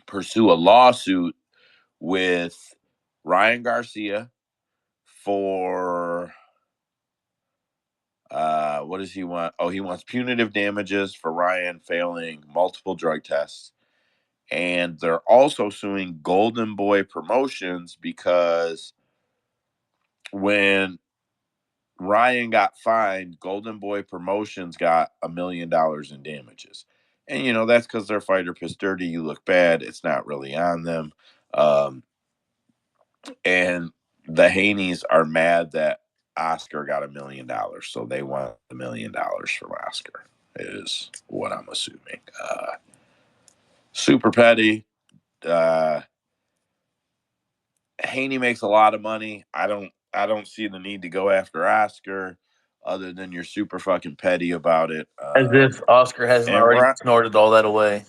pursue a lawsuit with Ryan Garcia for what does he want? Oh, he wants punitive damages for Ryan failing multiple drug tests. And they're also suing Golden Boy Promotions because when Ryan got fined, Golden Boy Promotions got $1 million in damages. And, that's because their fighter pissed dirty. You look bad. It's not really on them. And the Haneys are mad that Oscar got $1 million. So they want $1 million from Oscar, is what I'm assuming. Super petty. Haney makes a lot of money. I don't see the need to go after Oscar other than you're super fucking petty about it. As if Oscar hasn't And already snorted all that away.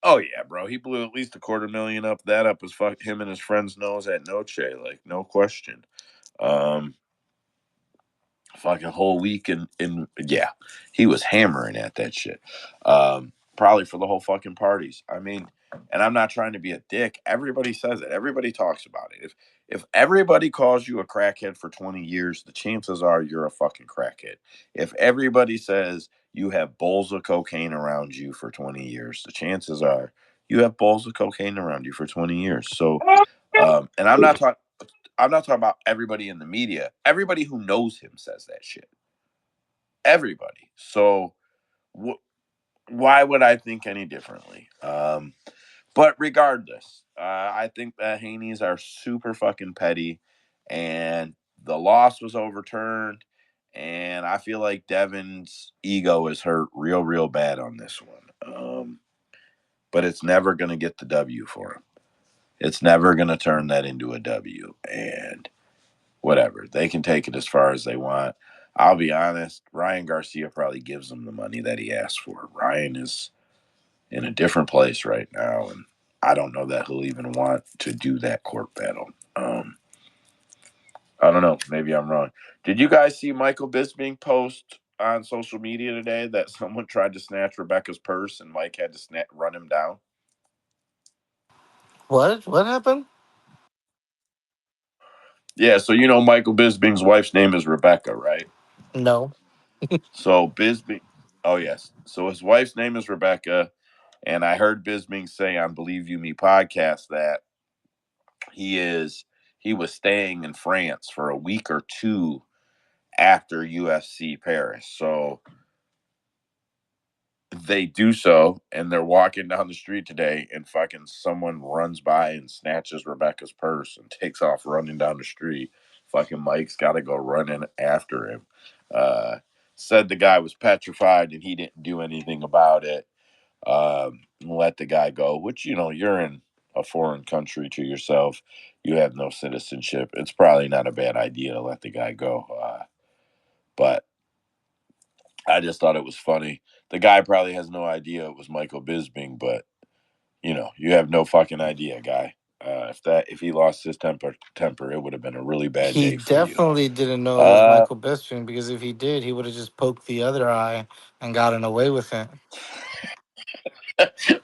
oh yeah, bro. He blew at least $250,000 up that up his him and his friend's nose at Noche, like no question. Um Fucking whole week and yeah, he was hammering at that shit. Probably for the whole fucking parties. I mean, and I'm not trying to be a dick. Everybody says it. Everybody talks about it. If everybody calls you a crackhead for 20 years, the chances are you're a fucking crackhead. If everybody says you have bowls of cocaine around you for 20 years, the chances are you have bowls of cocaine around you for 20 years. So and I'm not talking about everybody in the media. Everybody who knows him says that shit. Everybody. So why would I think any differently? But regardless, I think that Haney's are super fucking petty, and the loss was overturned. And I feel like Devin's ego is hurt real, real bad on this one. But it's never going to get the W for him. It's never going to turn that into a W. And whatever. They can take it as far as they want. I'll be honest, Ryan Garcia probably gives him the money that he asked for. Ryan is in a different place right now, and I don't know that he'll even want to do that court battle. I don't know. Maybe I'm wrong. Did you guys see Michael Bisping post on social media today that someone tried to snatch Rebecca's purse and Mike had to run him down? What? What happened? Yeah, so you know Michael Bisping's wife's name is Rebecca, right? No. So Bisping, oh yes, so his wife's name is Rebecca, and I heard Bisping say on Believe You Me podcast that he was staying in France for a week or two after UFC Paris. So they do so, and they're walking down the street today, and fucking someone runs by and snatches Rebecca's purse and takes off running down the street. Fucking Mike's got to go running after him. Uh, Said the guy was petrified and he didn't do anything about it. Let the guy go, which, you know, you're in a foreign country to yourself. You have no citizenship. It's probably not a bad idea to let the guy go. But I just thought it was funny. The guy probably has no idea it was Michael Bisping, but you know, you have no fucking idea, guy. If he lost his temper, it would have been a really bad He day for you. definitely didn't know it was Uh, Michael Bisping, because if he did, he would have just poked the other eye and gotten away with it.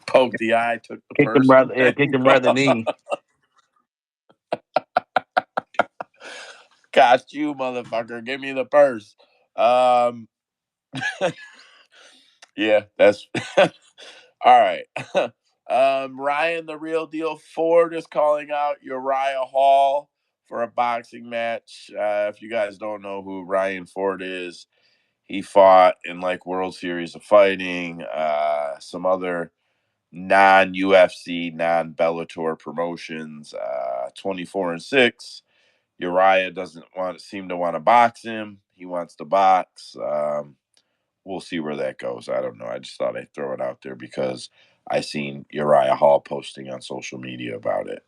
Poked the eye, took the Kicked him purse, right, and yeah, then kicked him right in the knee. got you, motherfucker. Give me the purse. Um, yeah, that's all right. Ryan, the real deal Ford is calling out Uriah Hall for a boxing match. If you guys don't know who Ryan Ford is, he fought in like World Series of Fighting, some other non UFC, non Bellator promotions. 24-6. Uriah doesn't seem to want to box him. He wants to box. We'll see where that goes. I don't know. I just thought I'd throw it out there because I seen Uriah Hall posting on social media about it.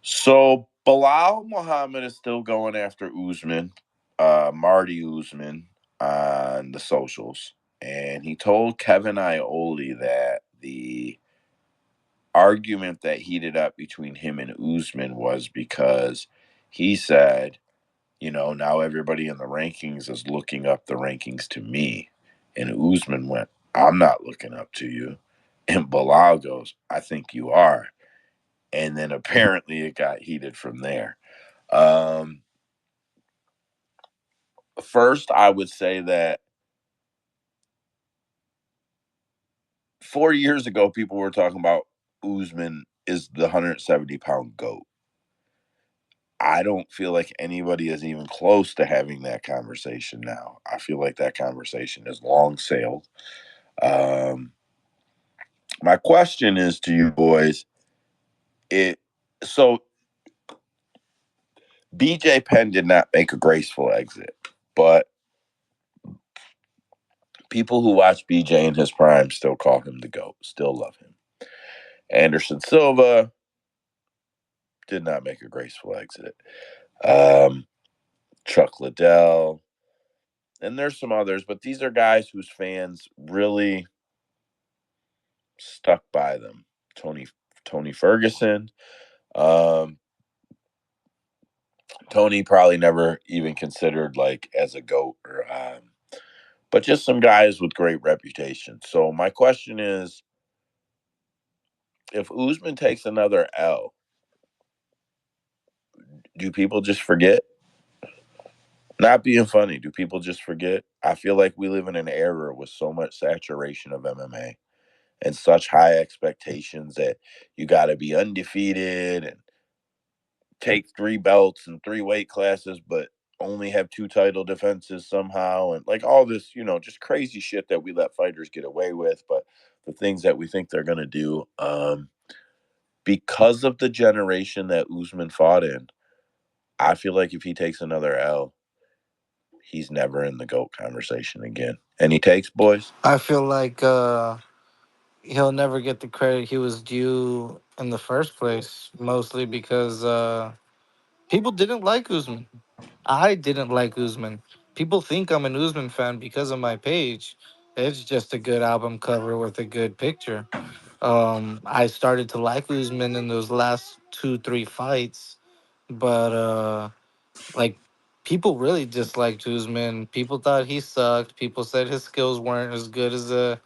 So Bilal Muhammad is still going after Usman, Marty Usman, on the socials, and he told Kevin Iole that the argument that heated up between him and Usman was because he said, you know, now everybody in the rankings is looking up the rankings to me. And Usman went, I'm not looking up to you. And Bilal goes, I think you are. And then apparently it got heated from there. Um, First, I would say that 4 years ago, people were talking about Usman is the 170-pound GOAT. I don't feel like anybody is even close to having that conversation now. I feel like that conversation is long sailed. Um, my question is to you boys: it so BJ Penn did not make a graceful exit, but people who watch BJ in his prime still call him the GOAT, still love him. Anderson Silva did not make a graceful exit. Um, Chuck Liddell, and there's some others, but these are guys whose fans really stuck by them. Tony Ferguson. Um, Tony probably never even considered like as a GOAT, or but just some guys with great reputation. So my question is, if Usman takes another L, do people just forget? Not being funny, do people just forget? I feel like we live in an era with so much saturation of MMA and such high expectations that you got to be undefeated and take 3 belts and 3 weight classes, but only have 2 title defenses somehow. And like all this, you know, just crazy shit that we let fighters get away with. But the things that we think they're going to do, because of the generation that Usman fought in, I feel like if he takes another L, he's never in the GOAT conversation again. Any takes, boys? I feel like he'll never get the credit he was due in the first place, mostly because people didn't like Usman. I didn't like Usman. People think I'm an Usman fan because of my page. It's just a good album cover with a good picture. I started to like Usman in those last 2, 3 fights, but like people really disliked Usman. People thought he sucked. People said his skills weren't as good as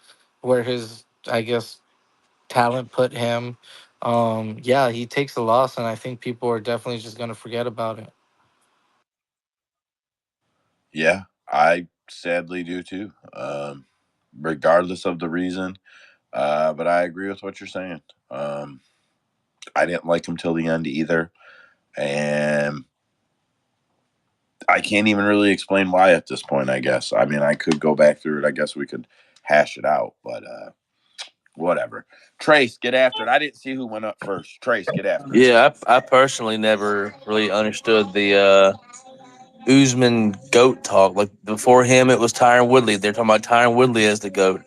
where his, I guess, talent put him. Yeah, he takes a loss, and I think people are definitely just gonna forget about it. Yeah, I sadly do too. Regardless of the reason, but I agree with what you're saying. I didn't like him till the end either, and I can't even really explain why at this point. I guess. I mean, I could go back through it. I guess we could hash it out, but whatever. Trace, get after it. I didn't see who went up first. Trace, get after it. Yeah, I personally never really understood the Usman goat talk. Like before him, it was Tyron Woodley. They're talking about Tyron Woodley as the goat.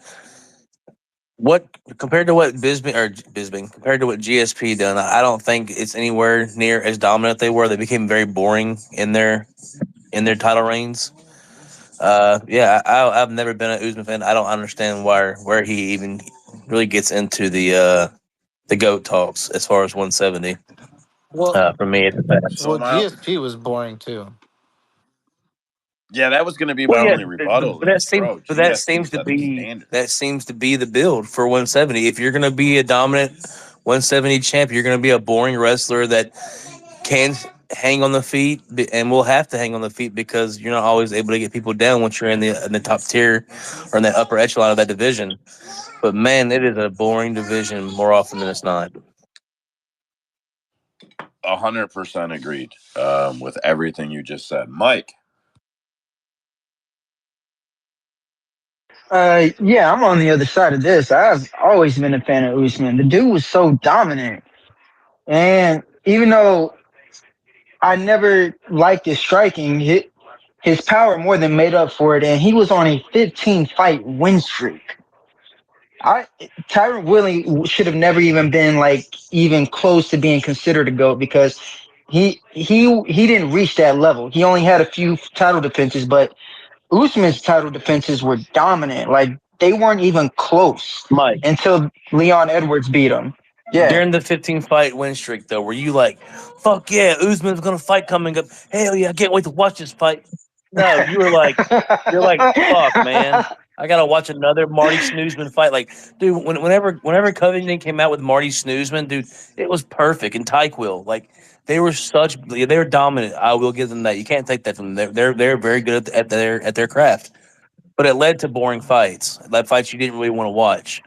What compared to what Bisbing compared to what GSP done? I don't think it's anywhere near as dominant they were. They became very boring in their title reigns. Yeah, I've never been an Usman fan. I don't understand where he even really gets into the goat talks as far as 170. Well, For me, it's a pass. So well, now, GSP was boring too. yeah, that was going to be Well, my yeah, only rebuttal. but Is bro, that GSP seems to set the be standard. the build for 170. If you're going to be a dominant 170 champ, you're going to be a boring wrestler that can hang on the feet, and will have to hang on the feet because you're not always able to get people down once you're in the top tier or in that upper echelon of that division. But man, it is a boring division more often than it's not. 100% agreed with everything you just said, Mike. Yeah, I'm on the other side of this. I've always been a fan of Usman. The dude was so dominant, and even though I never liked his striking, his power more than made up for it, and he was on a 15 fight win streak. I Tyron Woodley should have never even been like even close to being considered a goat because he didn't reach that level. He only had a few title defenses, but Usman's title defenses were dominant. Like they weren't even close Mike, until Leon Edwards beat him. Yeah. during the 15 fight win streak, though, were you like, fuck yeah, Usman's going to fight coming up? Hell yeah, I can't wait to watch this fight. No, you're like, fuck, man. I gotta watch another Marty Snoozman fight. Like, dude, whenever Covington came out with Marty Snoozman, dude, it was perfect. And Tyquill, like, they were dominant. I will give them that. You can't take that from them. They're very good at their craft. But it led to boring fights. Like fights you didn't really want to watch.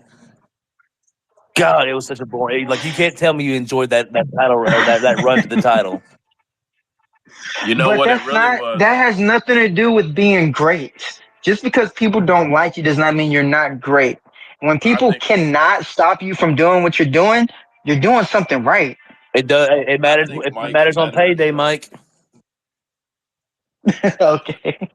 God, it was such a boring. Like you can't tell me you enjoyed that title or that run to the title. You know But what it that's really not that was? has nothing to do with being great. Just because people don't like you does not mean you're not great. When I people think cannot stop you from doing what you're doing something right. It does. It I matters. think It Mike's matters on better at payday, showing. Mike. Okay.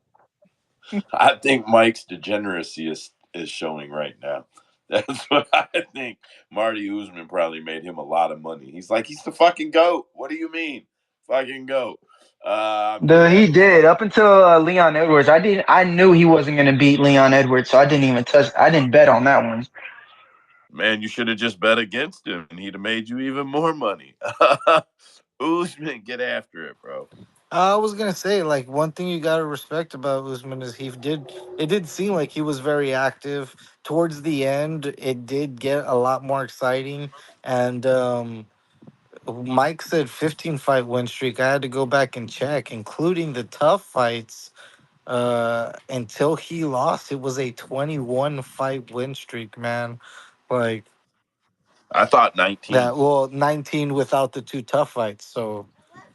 I think Mike's degeneracy is showing right now. That's what I think. Marty Usman probably made him a lot of money. He's like, he's the fucking goat. What do you mean, fucking goat? Yeah, He did up until Leon Edwards. I knew he wasn't going to beat Leon Edwards, so I didn't even touch. I didn't bet on that one. man, you should have just bet against him, and he'd have made you even more money. Usman, get after it, bro. I was gonna say, like, one thing you gotta respect about Usman is it did seem like he was very active towards the end. It did get a lot more exciting, and Mike said 15 fight win streak. I had to go back and check, including the tough fights. Until he lost, it was a 21 fight win streak, man. Like I thought 19. that. Well, 19 without the two tough fights, so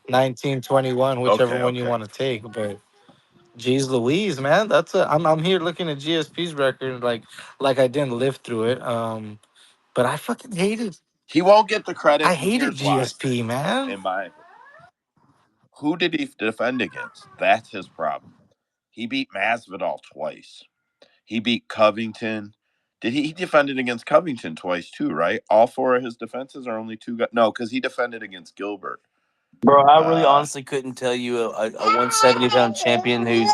19, 21, whichever Okay, one you okay. want to take, but. Jeez Louise, man. I'm here looking at GSP's record like I didn't live through it. But He won't get the credit, I and hated here's why. GSP, man. In my Who did he defend against? That's his problem. He beat Masvidal twice. He beat Covington. He defended against Covington twice too, right? All four of his defenses are only two. No, because he defended against Gilbert. Bro, I really honestly couldn't tell you a 170-pound champion whose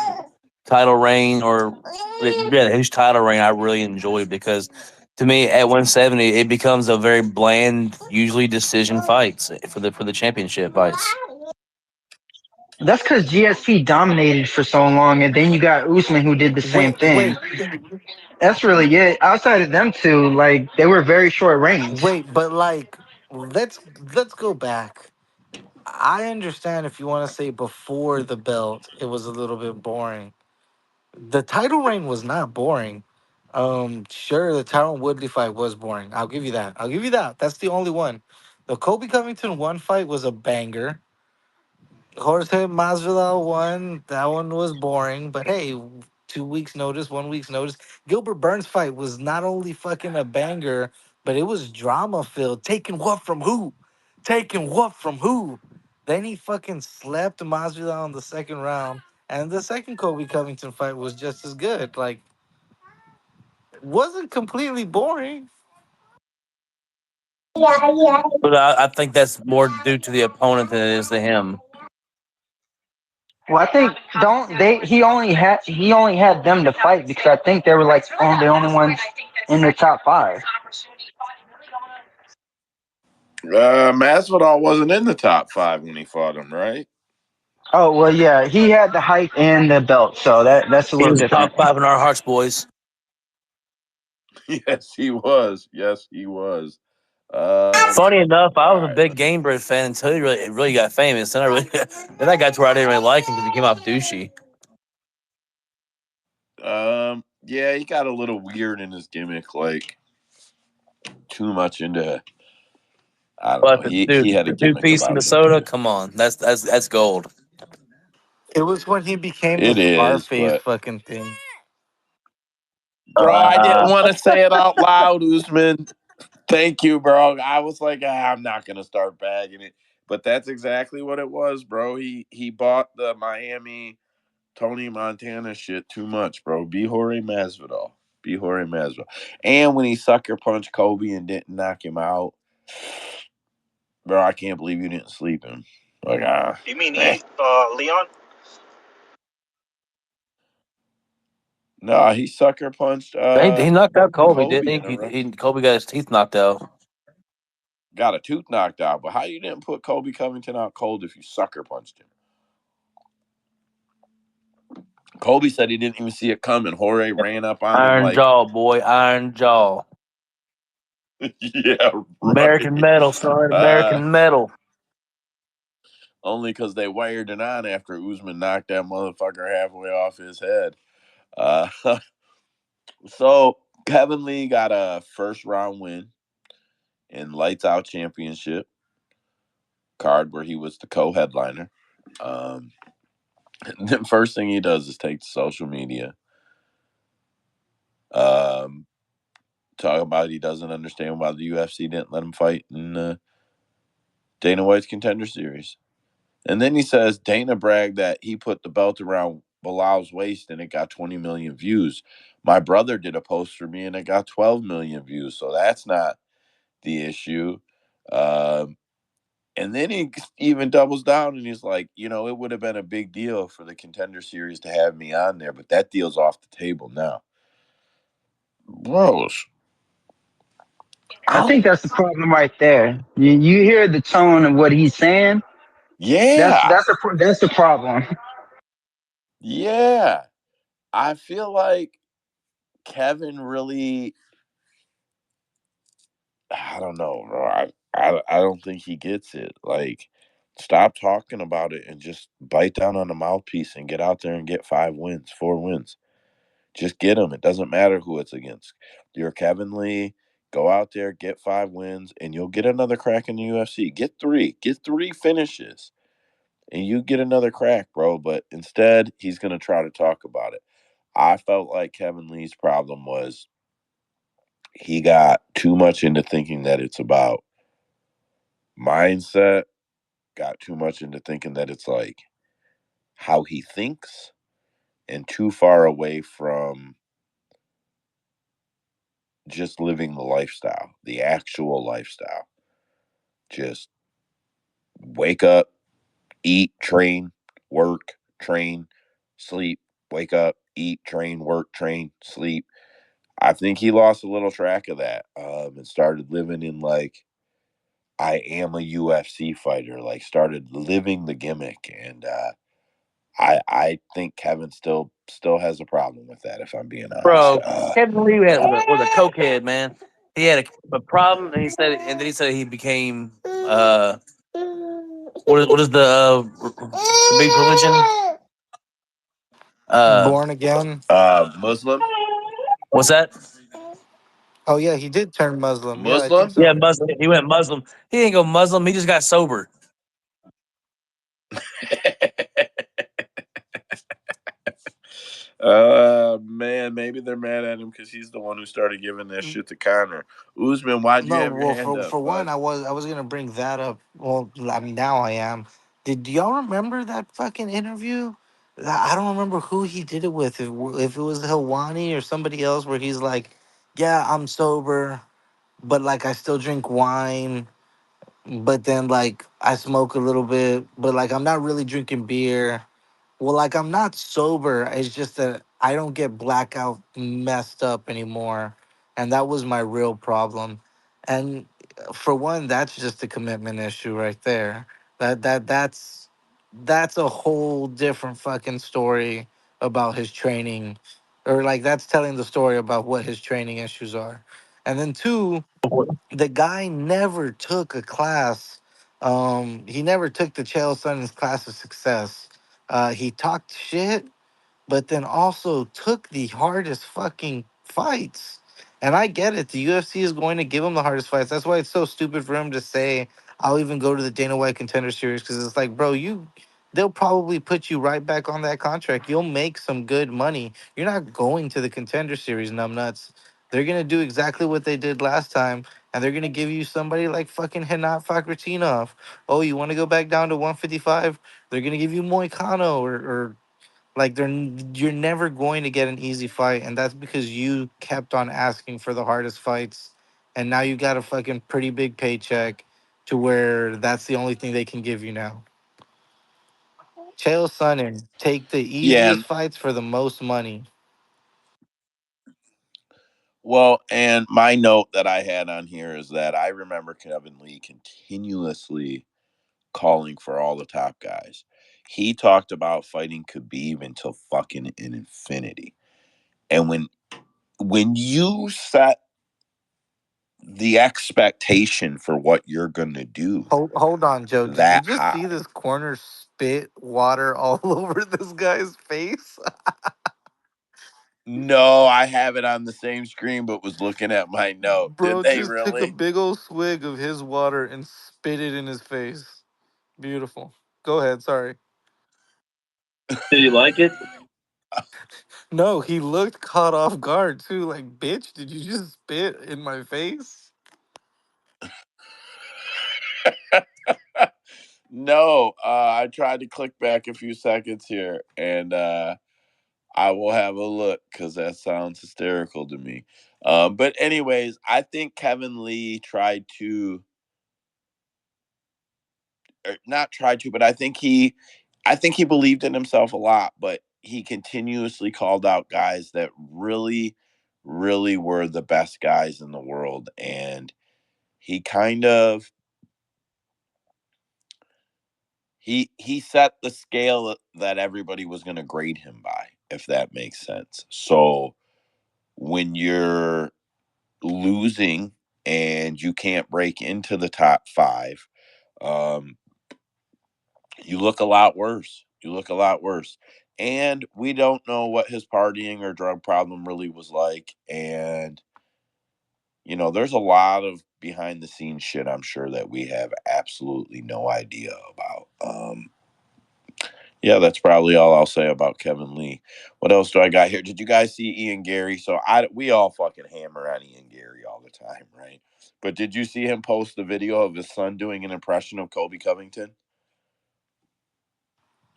title reign whose title reign I really enjoyed because to me at 170 it becomes a very bland, usually decision fights for the championship fights. That's because GSP dominated for so long, and then you got Usman who did the same thing. Wait, That's really it. Outside of them two, like they were very short range. but like, let's go back. I understand if you want to say before the belt, it was a little bit boring. The title reign was not boring. Sure, the Tyron Woodley fight was boring. I'll give you that. I'll give you that. That's the only one. The Kobe Covington one fight was a banger. Jorge Masvidal won. That one was boring, but hey, 2 weeks notice, 1 week's notice. Gilbert Burns fight was not only fucking a banger, but it was drama filled. Taking what from who? Taking what from who? Then he fucking slept Masvidal in the second round, and the second Kobe Covington fight was just as good. Like, wasn't completely boring. But I think that's more due to the opponent than it is to him. Well, I think don't they? He only had them to fight because I think they were like the only ones in the top five. Masvidal wasn't in the top five when he fought him, right? Oh well, yeah, he had the height and the belt, so that's a He little was different. top 5 in our hearts, boys. Yes, he was. Yes, he was. Funny enough, I All was a right. big Gamebred fan until he really got famous. Then I got to where I didn't really like him because he came off douchey. Yeah, he got a little weird in his gimmick, like too much into. I don't know. But He had a the two gimmick piece about him. Minnesota, come on, that's gold. It was when he became the It is, Scarface but fucking thing. bro, I didn't Uh, want to say it out loud, Usman. Thank you, bro. I was like, I'm not gonna start bagging it, but that's exactly what it was, bro. He bought the Miami Tony Montana shit too much, bro. Ihor Masvidal. Ihor Masvidal. And when he sucker punched Kobe and didn't knock him out, bro, I can't believe you didn't sleep him. Like, You mean eh. Leon? No, he sucker punched he knocked out Kobe, Kobe didn't in a he? Kobe got his teeth knocked out. got a tooth knocked out. But how you didn't put Kobe Covington out cold if you sucker punched him? Kobe said he didn't even see it coming. Jorge ran up on him Iron like, jaw, boy, iron jaw. yeah, American right. metal, son, American metal. Only because they wired it on after Usman knocked that motherfucker halfway off his head. Uh, so Kevin Lee got a first round win in Lights Out Championship card where he was the co-headliner. The first thing he does is take to social media, um, talk about he doesn't understand why the UFC didn't let him fight in Dana White's Contender Series. And then he says Dana bragged that he put the belt around Bilal's waist and it got 20 million views. My brother did a post for me and it got 12 million views. So that's not the issue. Um, and then he even doubles down and he's like, it would have been a big deal for the Contender Series to have me on there, but that deal's off the table now. Bros. I think that's the problem right there. You hear the tone of what he's saying. Yeah. That's the problem. Yeah. I feel like Kevin really, I don't know, bro. I don't think he gets it. Like, stop talking about it and just bite down on the mouthpiece and get out there and get 5 wins, 4 wins. Just get them. It doesn't matter who it's against. You're Kevin Lee. Go out there, get 5 wins, and you'll get another crack in the UFC. Get three finishes, and you get another crack, bro. But instead, he's gonna try to talk about it. I felt like Kevin Lee's problem was he got too much into thinking that it's about mindset, got too much into thinking that it's like how he thinks, and too far away from just living the lifestyle, the actual lifestyle. Just wake up, eat, train, work, train, sleep, wake up, eat, train, work, train, sleep. I think he lost a little track of that, and started living in like, I am a UFC fighter, like started living the gimmick. And I think Kevin still has a problem with that, if I'm being honest. Bro, Kevin Lee was a cokehead, man. He had a problem, and then he said he became what is the big religion? Uh, Born again. Muslim. what's that? Oh yeah, he did turn Muslim. Yeah, I think Muslim. Yeah, so. Muslim. He went Muslim. He didn't go Muslim. He just got sober. Man, maybe they're mad at him because he's the one who started giving that shit to Connor. Usman, why'd you No, have your well, hand for up, one, bud? I was gonna bring that up. Well, I mean, now I am. Did y'all remember that fucking interview? I don't remember who he did it with. If it was Helwani or somebody else, where he's like, "Yeah, I'm sober, but like I still drink wine, but then like I smoke a little bit, but like I'm not really drinking beer." Well, like I'm not sober. It's just that I don't get blackout messed up anymore, and that was my real problem. And for one, that's just a commitment issue right there. That's a whole different fucking story about his training, or like that's telling the story about what his training issues are. And then two, the guy never took a class. He never took the Chael Sonnen's class of success. He talked shit, but then also took the hardest fucking fights. And I get it. The UFC is going to give him the hardest fights. That's why it's so stupid for him to say, I'll even go to the Dana White Contender Series, because it's like, bro, they'll probably put you right back on that contract. You'll make some good money. You're not going to the Contender Series, numbnuts. They're gonna do exactly what they did last time, and they're gonna give you somebody like fucking Henat Fakhratinov. Oh, you want to go back down to 155? They're gonna give you Moicano or like you're never going to get an easy fight, and that's because you kept on asking for the hardest fights, and now you got a fucking pretty big paycheck to where that's the only thing they can give you now. Chael Sonnen, take the Yeah. easiest fights for the most money. Well, and my note that I had on here is that I remember Kevin Lee continuously calling for all the top guys. He talked about fighting Khabib until fucking an infinity. And when you set the expectation for what you're gonna do Hold on, Joe. Did you that just see high. this corner spit water all over this guy's face? No, I have it on the same screen, but was looking at my note. Did Bro they just took a really? big old swig of his water and spit it in his face. Beautiful. Go ahead. Sorry. Did you like it? No, he looked caught off guard too. Like, bitch, did you just spit in my face? No, I tried to click back a few seconds here, and I will have a look because that sounds hysterical to me. But anyways, I think Kevin Lee tried to, or not tried to, but I think he believed in himself a lot. But he continuously called out guys that really, really were the best guys in the world, and he kind of he set the scale that everybody was going to grade him by, if that makes sense. So when you're losing and you can't break into the top five, um, you look a lot worse. You look a lot worse. And we don't know what his partying or drug problem really was like. And, there's a lot of behind the scenes shit, I'm sure, that we have absolutely no idea about. Yeah, that's probably all I'll say about Kevin Lee. What else do I got here? Did you guys see Ian Gary? So we all fucking hammer on Ian Gary all the time, right? But did you see him post the video of his son doing an impression of Kobe Covington?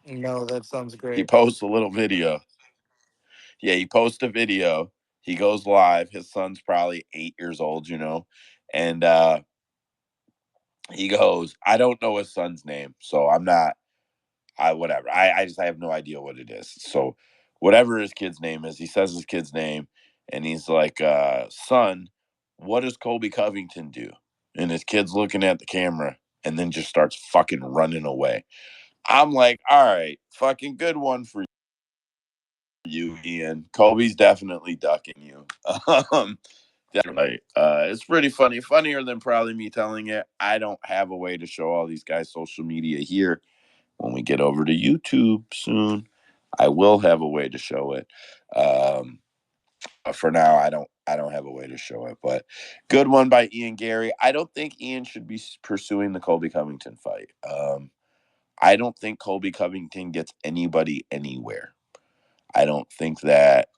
No, that sounds He great. posts a little video. Yeah, he posts a video. He goes live. His son's probably 8 years old, and he goes, I don't know his son's name, so I'm not. Whatever. I have no idea what it is. So whatever his kid's name is, he says his kid's name, and he's like, son, what does Colby Covington do? And his kid's looking at the camera and then just starts fucking running away. I'm like, all right, fucking good one for you, Ian. Colby's definitely ducking you. Definitely. It's pretty funny. Funnier than probably me telling it. I don't have a way to show all these guys social media here. When we get over to YouTube soon, I will have a way to show it. For now, I don't have a way to show it. But good one by Ian Gary. I don't think Ian should be pursuing the Colby Covington fight. I don't think Colby Covington gets anybody anywhere. I don't think that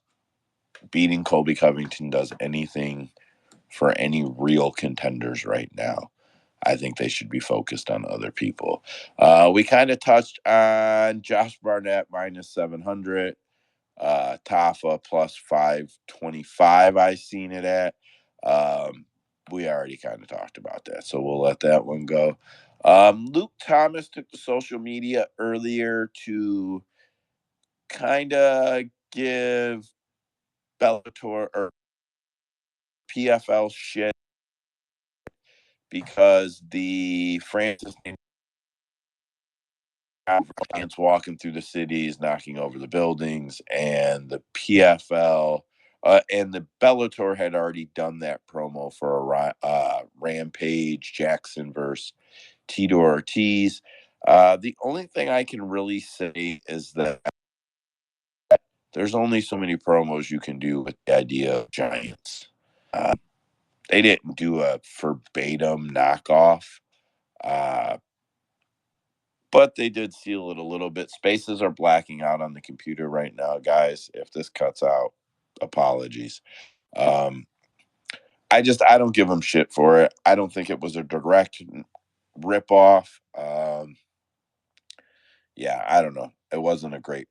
beating Colby Covington does anything for any real contenders right now. I think they should be focused on other people. We kind of touched on Josh Barnett minus 700, Tafa plus 525. I seen it at. We already kind of talked about that, so we'll let that one go. Luke Thomas took to social media earlier to kind of give Bellator or PFL shit because the Francis fans walking through the cities, knocking over the buildings, and the PFL and the Bellator had already done that promo for a Rampage Jackson versus Tito Ortiz. The only thing I can really say is that there's only so many promos you can do with the idea of giants. They didn't do a verbatim knockoff. But they did seal it a little bit. Spaces are blacking out on the computer right now, guys. If this cuts out, apologies. I don't give them shit for it. I don't think it was a direct ripoff. Yeah, I don't know. It wasn't a great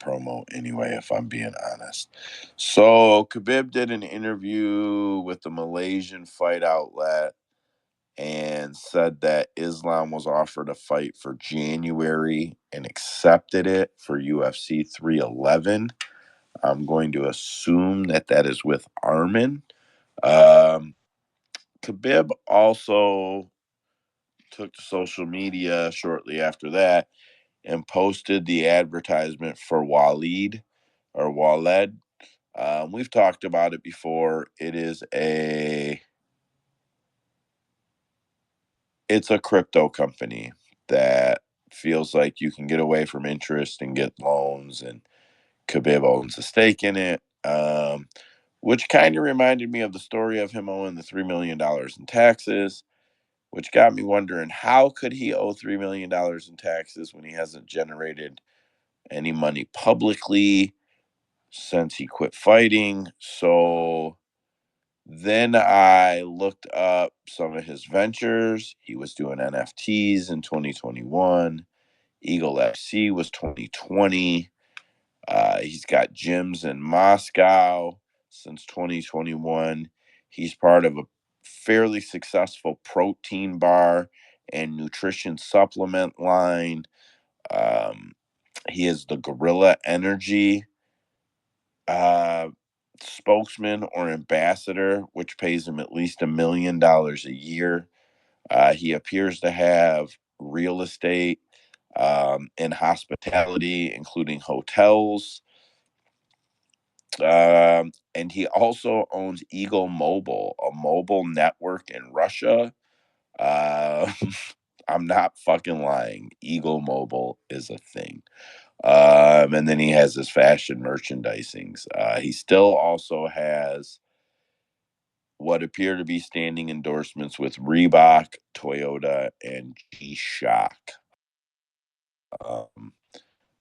promo anyway, if I'm being honest. So Khabib did an interview with the Malaysian fight outlet and said that Islam was offered a fight for January and accepted it for UFC 311. I'm going to assume that is with Armin. Khabib also took to social media shortly after that and posted the advertisement for Walid. We've talked about it before. It's a crypto company that feels like you can get away from interest and get loans, and Khabib owns a stake in it, which kind of reminded me of the story of him owing the $3 million in taxes, which got me wondering, how could he owe $3 million in taxes when he hasn't generated any money publicly since he quit fighting? So then I looked up some of his ventures. He was doing NFTs in 2021. Eagle FC was 2020. He's got gyms in Moscow since 2021. He's part of a fairly successful protein bar and nutrition supplement line. He is the Gorilla Energy spokesman or ambassador, which pays him at least $1 million a year. He appears to have real estate and hospitality, including hotels. And he also owns Eagle Mobile, a mobile network in Russia. Uh, I'm not fucking lying. Eagle Mobile is a thing. And then he has his fashion merchandisings. He still also has what appear to be standing endorsements with Reebok, Toyota, and G-Shock.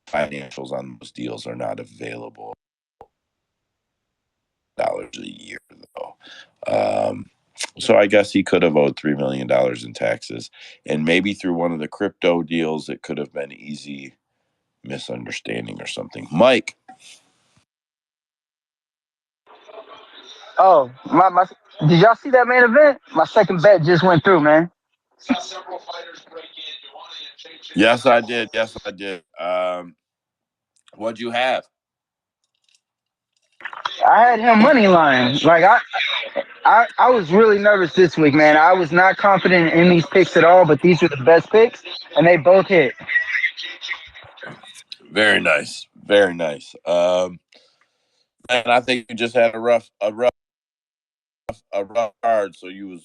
Financials on those deals are not available. Dollars a year, though. So I guess he could have owed $3 million in taxes. And maybe through one of the crypto deals, it could have been easy misunderstanding or something. Mike. Oh, my did y'all see that main event? My second bet just went through, man. Yes, I did. Yes, I did. What'd you have? I had him money line. Like I was really nervous this week, man. I was not confident in these picks at all, but these were the best picks, and they both hit. Very nice. Very nice. And I think you just had a rough card, so you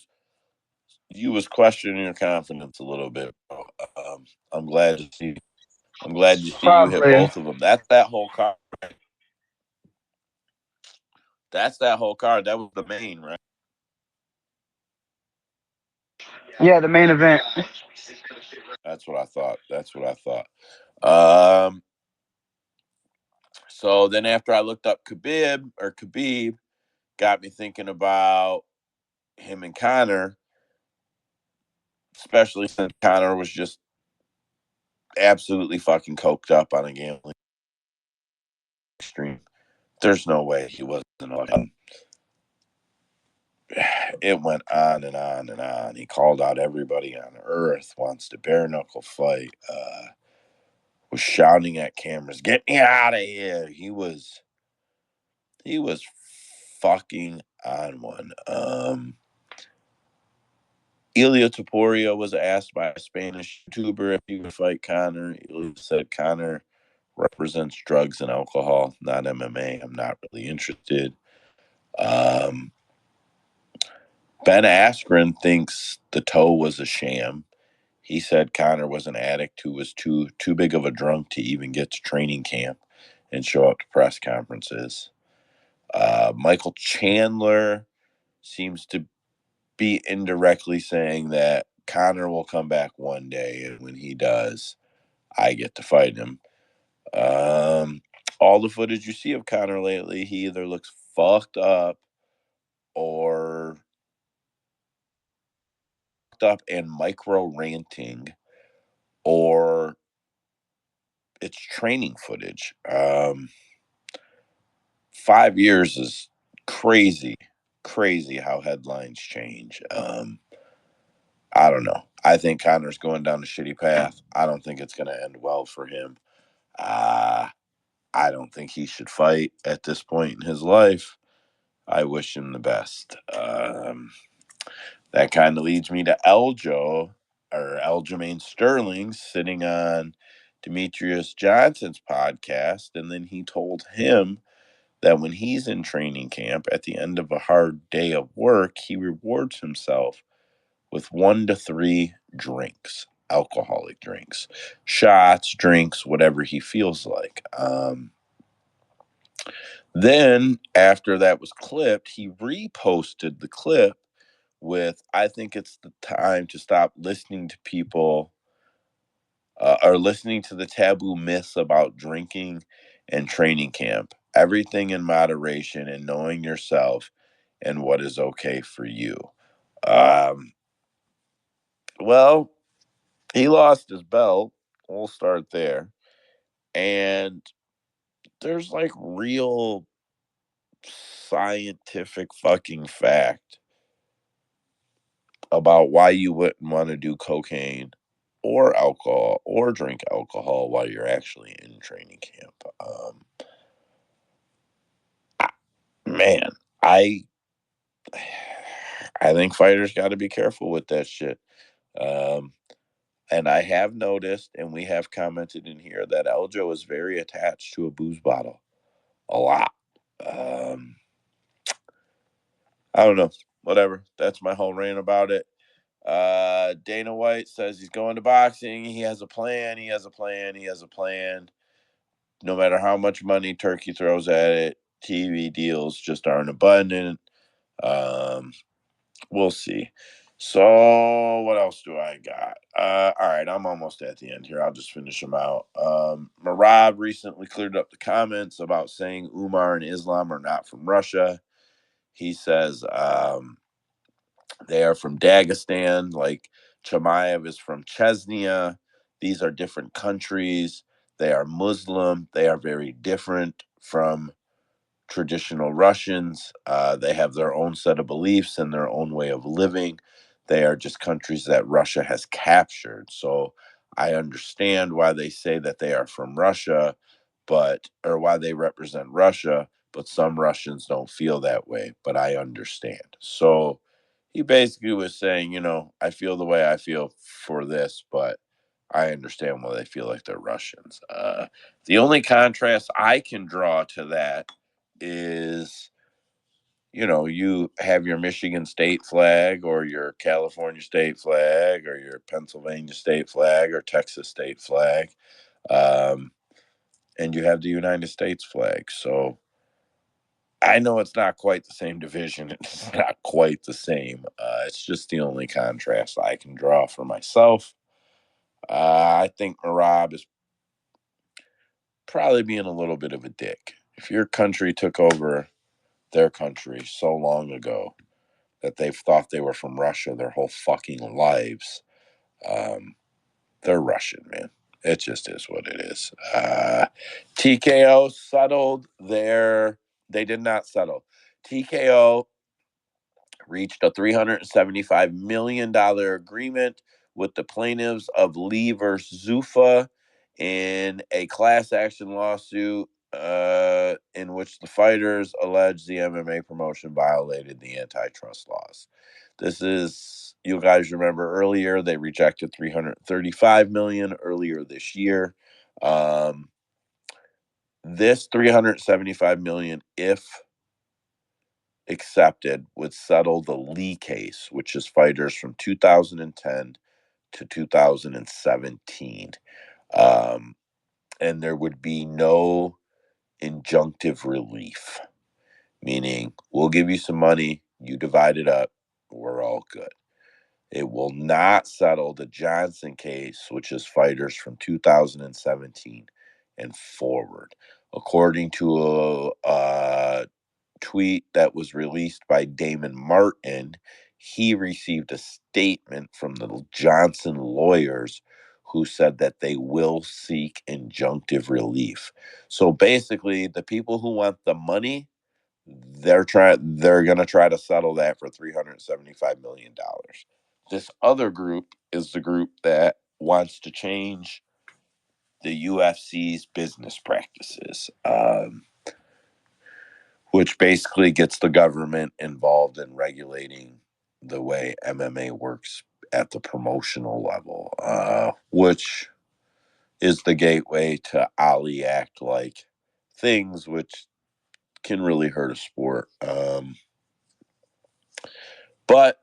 was questioning your confidence a little bit. I'm glad to see. I'm glad to see you hit Probably. both of them. That's that whole card. That's that whole card. That was the main, right? Yeah, the main event. That's what I thought. That's what I thought. So then after I looked up Khabib, got me thinking about him and Connor, especially since Connor was just absolutely fucking coked up on a gambling stream. There's no way he wasn't. It went on and on and on. He called out everybody on earth, wants to bare knuckle fight, was shouting at cameras, "Get me out of here!" He was fucking on one. Ilya Taporia was asked by a Spanish YouTuber if he would fight Connor. Ilya said Connor represents drugs and alcohol, not MMA. I'm not really interested. Um, Ben Askren thinks the toe was a sham. He said Connor was an addict who was too big of a drunk to even get to training camp and show up to press conferences. Michael Chandler seems to be indirectly saying that Connor will come back one day, and when he does, I get to fight him. All the footage you see of Connor lately, he either looks fucked up or fucked up and micro ranting, or it's training footage. 5 years is crazy, crazy how headlines change. I don't know. I think Connor's going down a shitty path. I don't think it's going to end well for him. Uh, I don't think he should fight at this point in his life. I wish him the best. That kind of leads me to Eljo or Aljamain Sterling sitting on Demetrius Johnson's podcast. And then he told him that when he's in training camp at the end of a hard day of work, he rewards himself with 1 to 3 drinks, alcoholic drinks, shots, drinks, whatever he feels like. Then, after that was clipped, he reposted the clip with, "I think it's the time to stop listening to people or listening to the taboo myths about drinking and training camp. Everything in moderation and knowing yourself and what is okay for you." Um, well, he lost his belt. We'll start there. And there's like real scientific fucking fact about why you wouldn't want to do cocaine or alcohol or drink alcohol while you're actually in training camp. Man, I I think fighters got to be careful with that shit. Um, and I have noticed, and we have commented in here that Eljo is very attached to a booze bottle, a lot. Um, I don't know. Whatever. That's my whole rant about it. Dana White says he's going to boxing. He has a plan. He has a plan. He has a plan. No matter how much money Turkey throws at it, TV deals just aren't abundant. Um, we'll see. So what else do I got? All right, I'm almost at the end here. I'll just finish them out. Marab recently cleared up the comments about saying Umar and Islam are not from Russia. He says they are from Dagestan, like Chimaev is from Chechnya. These are different countries. They are Muslim. They are very different from traditional Russians. They have their own set of beliefs and their own way of living. They are just countries that Russia has captured. So I understand why they say that they are from Russia, or why they represent Russia, but some Russians don't feel that way, but I understand. So he basically was saying, I feel the way I feel for this, but I understand why they feel like they're Russians. The only contrast I can draw to that is, you have your Michigan state flag or your California state flag or your Pennsylvania state flag or Texas state flag. And you have the United States flag. So I know it's not quite the same division. It's not quite the same. It's just the only contrast I can draw for myself. I think Marab is probably being a little bit of a dick. If your country took over their country so long ago that they've thought they were from Russia their whole fucking lives, they're Russian, man. It just is what it is. TKO settled their. They did not settle. TKO reached a $375 million agreement with the plaintiffs of Lee versus Zufa in a class action lawsuit in which the fighters allege the MMA promotion violated the antitrust laws. This is, you guys remember earlier, they rejected $335 million earlier this year. This $375 million, if accepted, would settle the Lee case, which is fighters from 2010 to 2017. And there would be no injunctive relief, meaning we'll give you some money, you divide it up, we're all good. It will not settle the Johnson case, which is fighters from 2017 and forward. According to a tweet that was released by Damon Martin, he received a statement from the Johnson lawyers who said that they will seek injunctive relief. So basically, the people who want the money, they're going to try to settle that for $375 million. This other group is the group that wants to change the UFC's business practices. Which basically gets the government involved in regulating the way MMA works at the promotional level, which is the gateway to Ali Act like things, which can really hurt a sport. But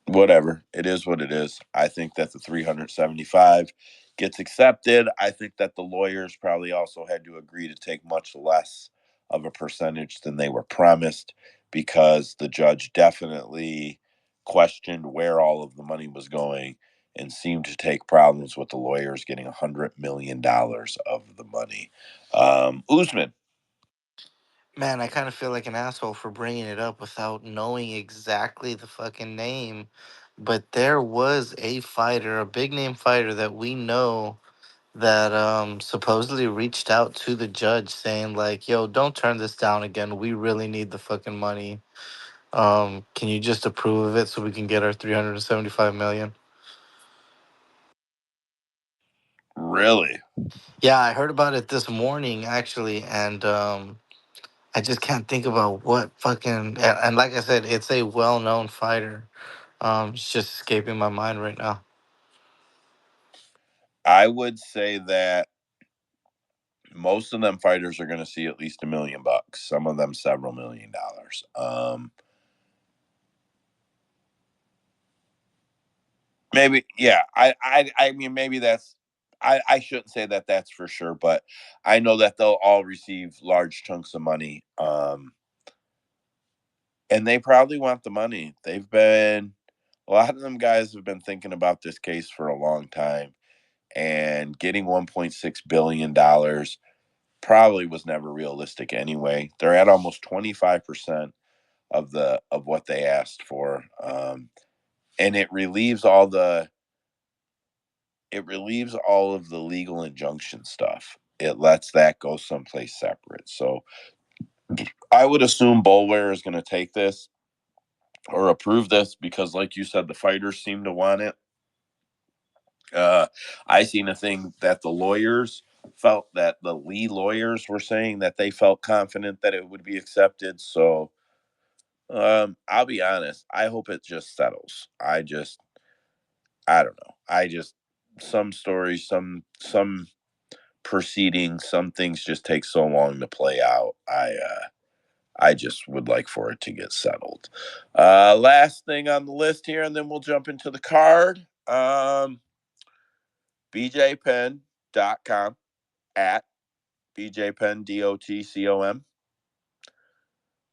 whatever, it is what it is. I think that the 375 gets accepted. I think that the lawyers probably also had to agree to take much less of a percentage than they were promised, because the judge definitely questioned where all of the money was going and seemed to take problems with the lawyers getting $100 million of the money. Usman. Man, I kind of feel like an asshole for bringing it up without knowing exactly the fucking name. But there was a fighter, a big name fighter that we know that supposedly reached out to the judge saying like, "Yo, don't turn this down again. We really need the fucking money. Can you just approve of it so we can get our 375 million?" Really? Yeah, I heard about it this morning actually, and I just can't think about what fucking and like I said, it's a well-known fighter. It's just escaping my mind right now. I would say that most of them fighters are going to see at least $1 million. Some of them several $1 million. Maybe, yeah. I mean, maybe that's. I shouldn't say that that's for sure, but I know that they'll all receive large chunks of money. And they probably want the money. A lot of them guys have been thinking about this case for a long time, and getting $1.6 billion probably was never realistic anyway. They're at almost 25% of what they asked for, and it relieves all of the legal injunction stuff. It lets that go someplace separate. So I would assume Boulware is going to take this or approve this because, like you said, the fighters seem to want it. I seen a thing that the lawyers felt that the Lee lawyers were saying that they felt confident that it would be accepted. So I'll be honest. I hope it just settles. I don't know. Some stories, some proceedings, some things just take so long to play out. I just would like for it to get settled. Last thing on the list here, and then we'll jump into the card. BJPenn.com at BJPenn.com.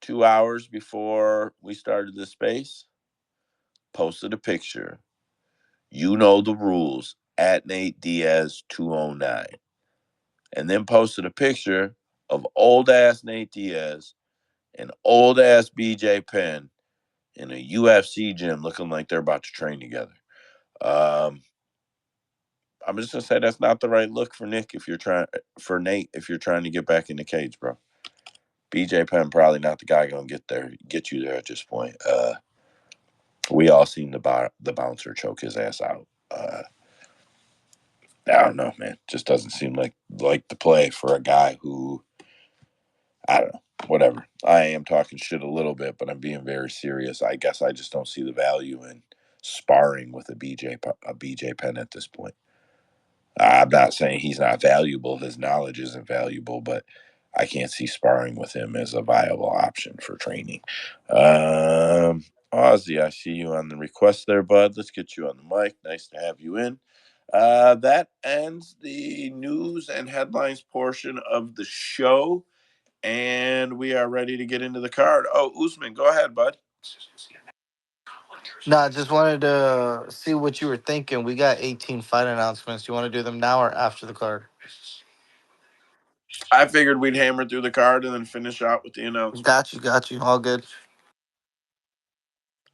2 hours before we started this space, posted a picture. You know the rules at Nate Diaz 209. And then posted a picture of old ass Nate Diaz and old ass BJ Penn in a UFC gym looking like they're about to train together. I'm just gonna say that's not the right look for Nate if you're trying to get back in the cage, bro. BJ Penn probably not the guy gonna get you there at this point. We all seen the bouncer choke his ass out. I don't know, man. Just doesn't seem like the play for a guy who, I don't know. Whatever. I am talking shit a little bit, but I'm being very serious. I guess I just don't see the value in sparring with a BJ Penn at this point. I'm not saying he's not valuable. His knowledge isn't valuable, but I can't see sparring with him as a viable option for training. Ozzy, I see you on the request there, bud. Let's get you on the mic. Nice to have you in. That ends the news and headlines portion of the show, and we are ready to get into the card. Oh, Usman, go ahead, bud. No, I just wanted to see what you were thinking. We got 18 fight announcements. You want to do them now or after the card? I figured we'd hammer through the card and then finish out with the announcement. Got you. All good.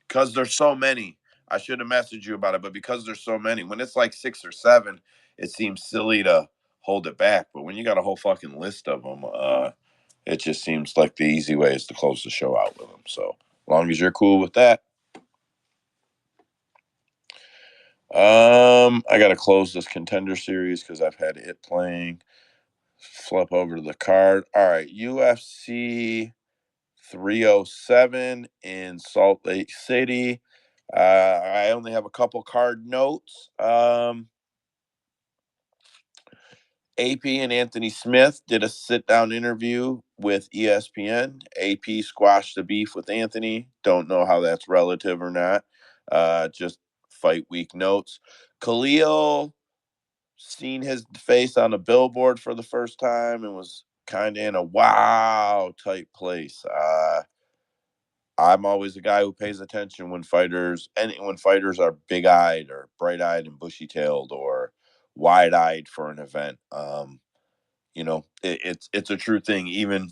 Because there's so many. I should have messaged you about it, but because there's so many, when it's like 6 or 7, it seems silly to hold it back. But when you got a whole fucking list of them, it just seems like the easy way is to close the show out with them. So as long as you're cool with that. I gotta close this contender series because I've had it playing. Flip over to the card. All right, UFC 307 in Salt Lake City. I only have a couple card notes. AP and Anthony Smith did a sit-down interview with ESPN. AP squashed the beef with Anthony. Don't know how that's relative or not. Just fight week notes. Khalil seen his face on a billboard for the first time and was kind of in a wow type place. I'm always a guy who pays attention when fighters are big-eyed or bright-eyed and bushy-tailed or wide-eyed for an event. It's a true thing. Even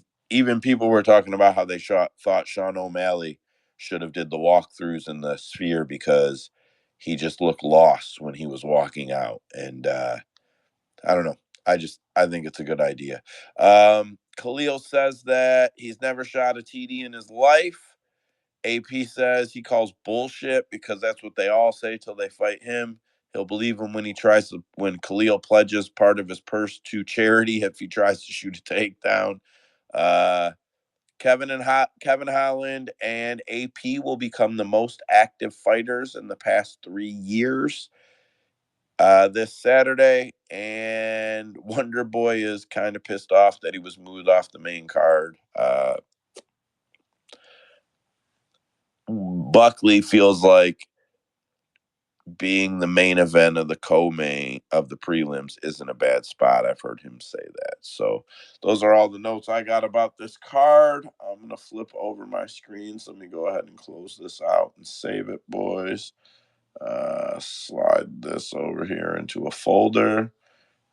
people were talking about how they thought Sean O'Malley should have did the walkthroughs in the Sphere because he just looked lost when he was walking out. And I don't know. I think it's a good idea. Khalil says that he's never shot a TD in his life. AP says he calls bullshit because that's what they all say till they fight him. He'll believe him when Khalil pledges part of his purse to charity if he tries to shoot a takedown. Kevin Holland and AP will become the most active fighters in the past 3 years this Saturday. And Wonder Boy is kind of pissed off that he was moved off the main card. Buckley feels like being the main event of the co-main of the prelims isn't a bad spot. I've heard him say that. So those are all the notes I got about this card. I'm going to flip over my screen. So let me go ahead and close this out and save it, boys. Slide this over here into a folder.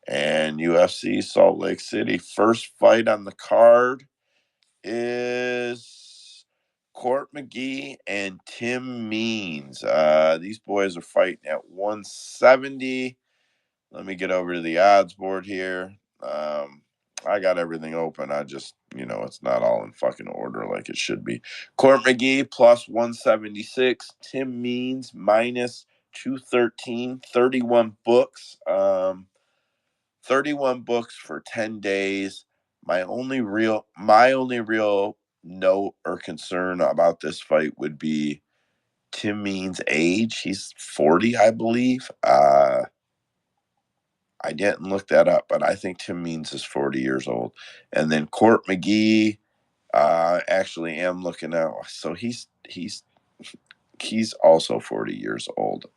And UFC Salt Lake City. First fight on the card is Court McGee and Tim Means. These boys are fighting at 170. Let me get over to the odds board here. I I got everything open. I just, it's not all in fucking order like it should be. Court McGee plus 176. Tim Means minus 213. 31 books. 31 books for 10 days. My only real note or concern about this fight would be Tim Means' age. He's 40, I believe. I didn't look that up, but I think Tim Means is 40 years old. And then Court McGee, actually am looking at. So he's also 40 years old.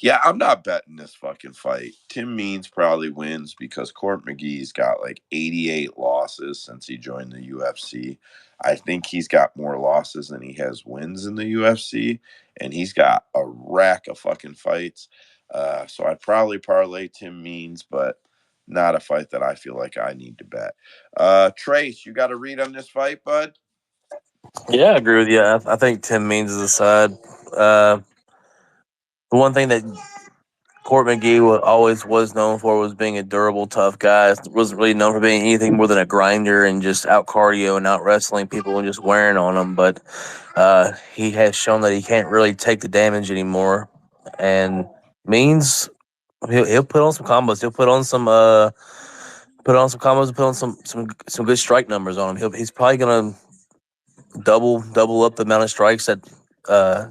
Yeah, I'm not betting this fucking fight. Tim Means probably wins because Court McGee's got like 88 losses since he joined the UFC. I think he's got more losses than he has wins in the UFC, and he's got a rack of fucking fights. So I'd probably parlay Tim Means, but not a fight that I feel like I need to bet. Trace, you got a read on this fight, bud? Yeah, I agree with you. I think Tim Means is the side. Uh, the one thing that Court McGee always was known for was being a durable, tough guy. Wasn't really known for being anything more than a grinder and just out cardio and out wrestling people and just wearing on them. But he has shown that he can't really take the damage anymore. And Means he'll put on some combos. He'll put on some combos. Put on some good strike numbers on him. He's probably gonna double up the amount of strikes that uh,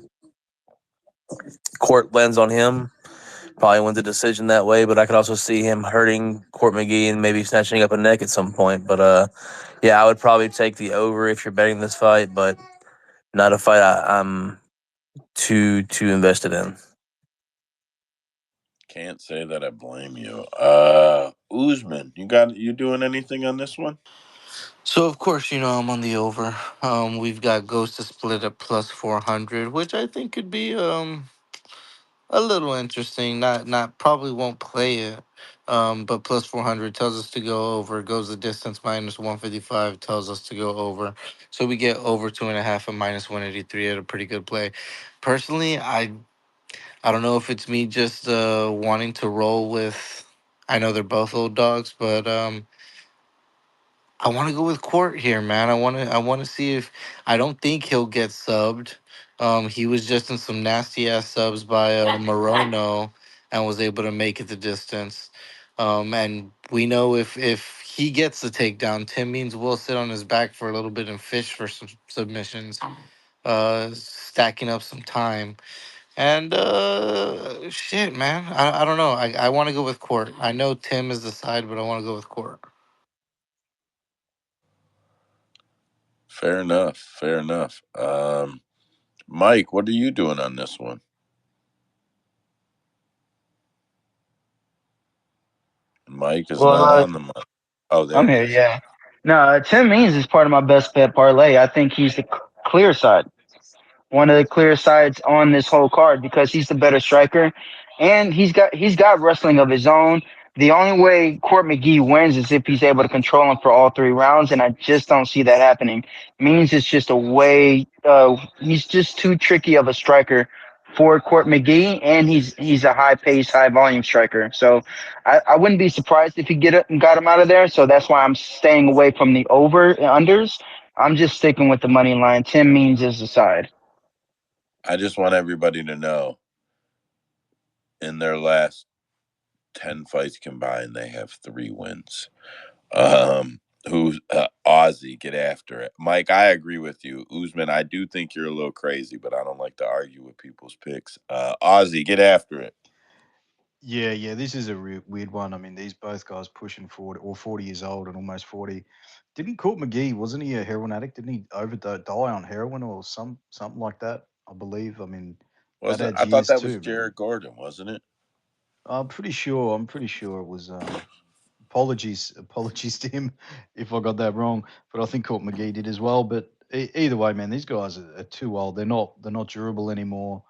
Court lands on him. Probably wins a decision that way, but I could also see him hurting Court McGee and maybe snatching up a neck at some point. But yeah, I would probably take the over if you're betting this fight, but not a fight I'm too invested in. Can't say that I blame you. Usman, you doing anything on this one? So of course, I'm on the over. We've got Ghost to split at plus 400, which I think could be a little interesting. Not probably won't play it. But plus 400 tells us to go over. Goes the distance minus 155 tells us to go over. So we get over 2.5 and minus 183 at a pretty good play. Personally, I don't know if it's me just wanting to roll with. I know they're both old dogs, but I want to go with Court here, man. I want to see if I don't think he'll get subbed. He was just in some nasty ass subs by Morono and was able to make it the distance. And we know if he gets the takedown, Tim Means will sit on his back for a little bit and fish for some submissions, stacking up some time. And shit, man, I don't know. I want to go with Court. I know Tim is the side, but I want to go with Court. Fair enough. Fair enough. Mike, what are you doing on this one? Mike is Well, not on the mic. Oh, I'm there he here. is. Yeah. No, Tim Means is part of my best bet parlay. I think he's the clear side. One of the clear sides on this whole card because he's the better striker, and he's got wrestling of his own. The only way Court McGee wins is if he's able to control him for all 3 rounds, and I just don't see that happening. Means it's just a way. He's just too tricky of a striker for Court McGee, and he's a high pace, high volume striker. So I wouldn't be surprised if he got him out of there. So that's why I'm staying away from the over unders. I'm just sticking with the money line. Tim Means is the side. I just want everybody to know in their last 10 fights combined, they have 3 wins. Who's Aussie, get after it. Mike, I agree with you. Usman, I do think you're a little crazy, but I don't like to argue with people's picks. Aussie, get after it. Yeah, this is a weird one. I mean, these both guys pushing 40 or 40 years old and almost 40. Didn't Court McGee, wasn't he a heroin addict? Didn't he die on heroin or something like that? I believe. I mean, that Was it? adds I thought years that was too, man. Jared Gordon, wasn't it? I'm pretty sure it was apologies to him if I got that wrong, but I think Court McGee did as well. But either way, man, these guys are too old. They're not durable anymore.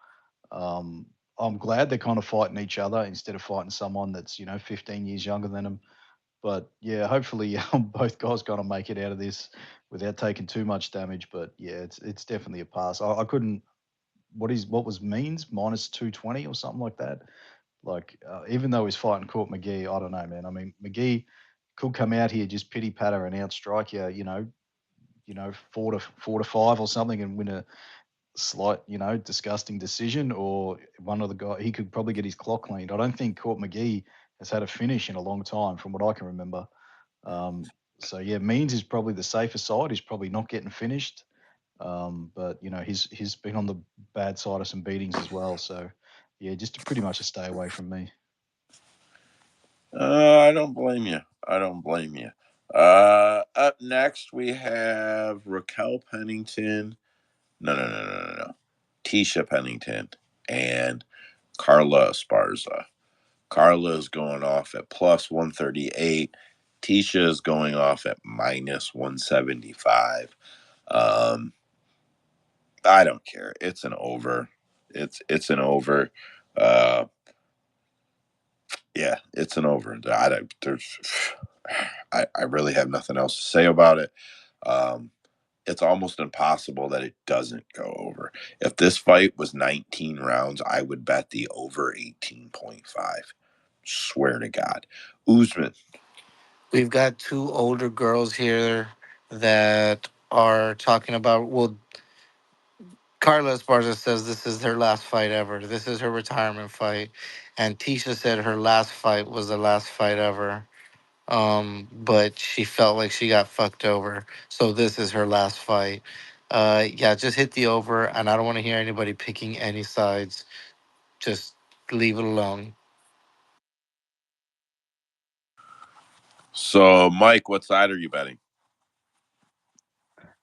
Um, I'm glad they're kind of fighting each other instead of fighting someone that's 15 years younger than them. But yeah, hopefully both guys gonna make it out of this without taking too much damage. But yeah, it's definitely a pass. I couldn't. What was Means minus 220 or something like that. Like even though he's fighting Court McGee, I don't know, man. I mean McGee could come out here just pity patter and outstrike you, four to five or something, and win a slight, disgusting decision, or one of the guy he could probably get his clock cleaned. I don't think Court McGee has had a finish in a long time, from what I can remember. So yeah, Means is probably the safer side. He's probably not getting finished, but he's been on the bad side of some beatings as well. So yeah, just pretty much a stay away from me. I don't blame you. I don't blame you. Up next we have Raquel Pennington. No. Tecia Pennington and Carla Esparza. Carla is going off at plus 138. Tecia is going off at minus 175. Um, I don't care. It's an over. It's an over. Uh, yeah, it's an over. I really have nothing else to say about it. Um, it's almost impossible that it doesn't go over. If this fight was 19 rounds, I would bet the over 18.5. Swear to God. Usman. We've got two older girls here that are talking about. Well, Carla Esparza says this is her last fight ever. This is her retirement fight, and Tisha said her last fight was the last fight ever. But she felt like she got fucked over, so this is her last fight. Yeah, just hit the over, and I don't want to hear anybody picking any sides. Just leave it alone. So, Mike, what side are you betting?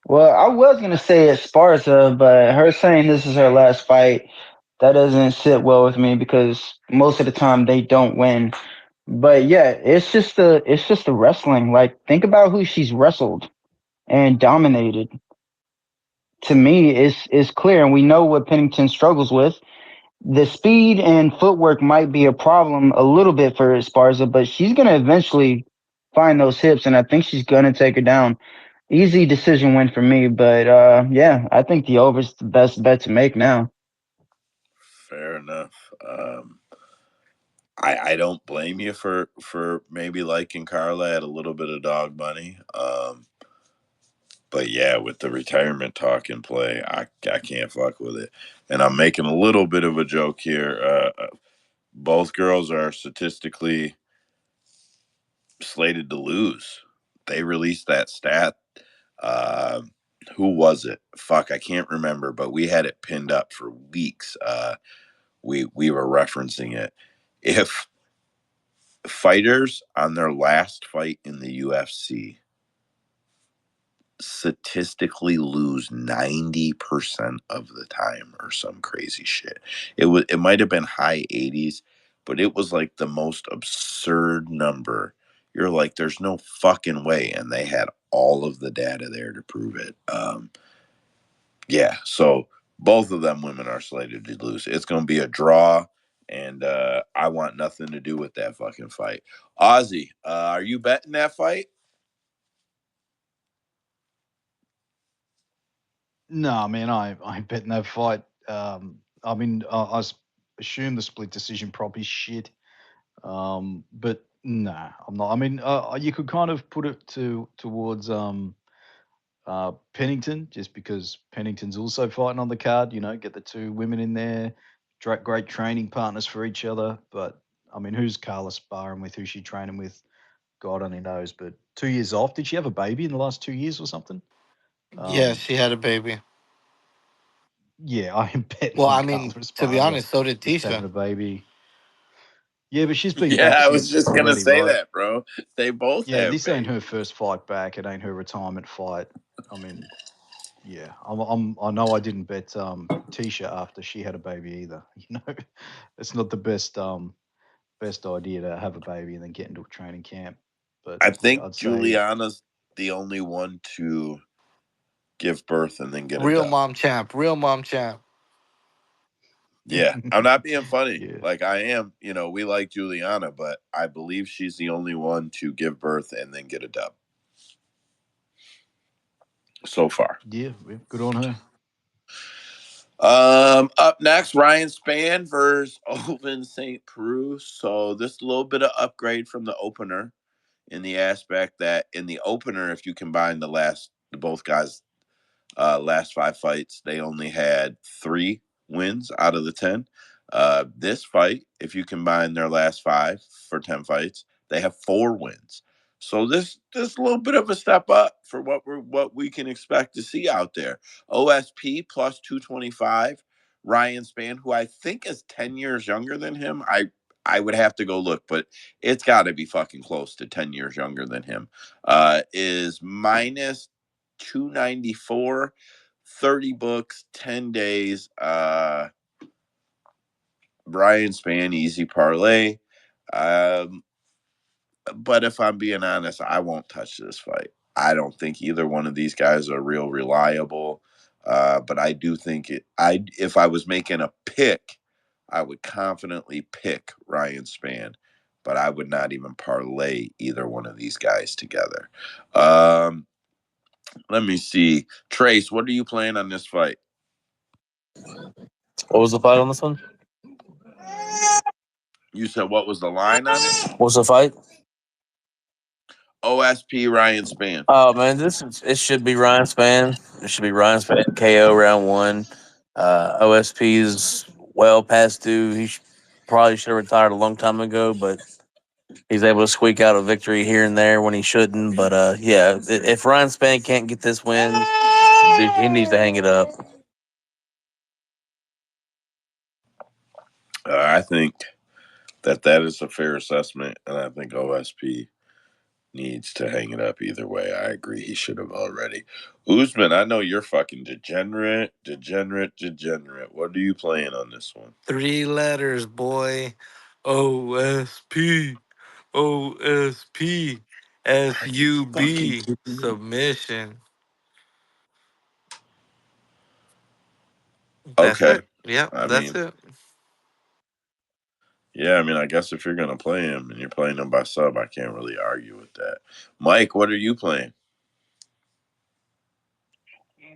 Well, I was gonna say Esparza, but her saying this is her last fight, that doesn't sit well with me because most of the time they don't win. But yeah, it's just the wrestling. Like, think about who she's wrestled and dominated. To me, is clear, and we know what Pennington struggles with. The speed and footwork might be a problem a little bit for Esparza, but she's gonna eventually find those hips, and I think she's gonna take her down. Easy decision win for me, but yeah, I think the over's the best bet to make now. Fair enough. I don't blame you for maybe liking Carla at a little bit of dog money. But yeah, with the retirement talk in play, I can't fuck with it. And I'm making a little bit of a joke here. Both girls are statistically slated to lose. They released that stat. Uh, who was it? Fuck, I can't remember, but we had it pinned up for weeks. We were referencing it. If fighters on their last fight in the UFC statistically lose 90% of the time or some crazy shit. It might have been high 80s, but it was like the most absurd number. You're like, there's no fucking way. And they had all of the data there to prove it. Yeah, so both of them women are slated to lose. It's going to be a draw, and I want nothing to do with that fucking fight. Ozzy, are you betting that fight? No, man, I ain't betting that fight. Assume the split decision prop is shit. But nah, I'm not. I mean, you could kind of put it towards Pennington, just because Pennington's also fighting on the card. Get the two women in there, great training partners for each other. But I mean, who's Carla sparring with? Who's she training with? God only knows. But 2 years off. Did she have a baby in the last 2 years or something? Yeah, Um, she had a baby. yeah, I am betting Well, on I Carla mean, to be Esparza honest, so did just having Tisha. a baby. Yeah, but she's been Yeah, back I was since just going to already, say right? that, bro. They both Yeah, have this ain't her babies. first fight back. It ain't her retirement fight. I mean, yeah, I know I didn't bet Tisha after she had a baby either. It's not the best idea to have a baby and then get into a training camp. But I yeah, think I'd say Julianna's the only one to give birth and then get a Real dub. mom champ. Real mom champ. Yeah, I'm not being funny. yeah, Like I am, we like Julianna, but I believe she's the only one to give birth and then get a dub so far. yeah, good on her. Up next, Ryan Spann versus Ovince St. Preux. So this is a little bit of upgrade from the opener in the aspect that in the opener, if you combine both guys' last 5 fights, they only had 3 wins out of the 10. This fight, if you combine their last 5 for 10 fights, they have 4 wins. So this a little bit of a step up for what we can expect to see out there. OSP plus 225. Ryan Spann, who I think is 10 years younger than him. I would have to go look, but it's got to be fucking close to 10 years younger than him. Is minus 294, 30 books, 10 days. Brian Spann, easy parlay. But if I'm being honest, I won't touch this fight. I don't think either one of these guys are real reliable. But I do think if I was making a pick, I would confidently pick Ryan Spann, but I would not even parlay either one of these guys together. Let me see. Trace, what are you playing on this fight? What was the fight on this one? You said what was the line on it? What's the fight? OSP Ryan Spann. Oh man, it should be Ryan Spann. It should be Ryan Spann KO round 1. OSP is well past due. Probably should have retired a long time ago, but he's able to squeak out a victory here and there when he shouldn't. But yeah, if Ryan Spann can't get this win, dude, he needs to hang it up. I think that is a fair assessment, and I think OSP needs to hang it up either way. I agree. He should have already. Usman, I know you're fucking degenerate. What are you playing on this one? 3 letters, boy. OSP. OSP. SUB. Submission. That's Okay. it. Yep, I that's mean, it. yeah, I mean, I guess if you're going to play him and you're playing him by sub, I can't really argue with that. Mike, what are you playing?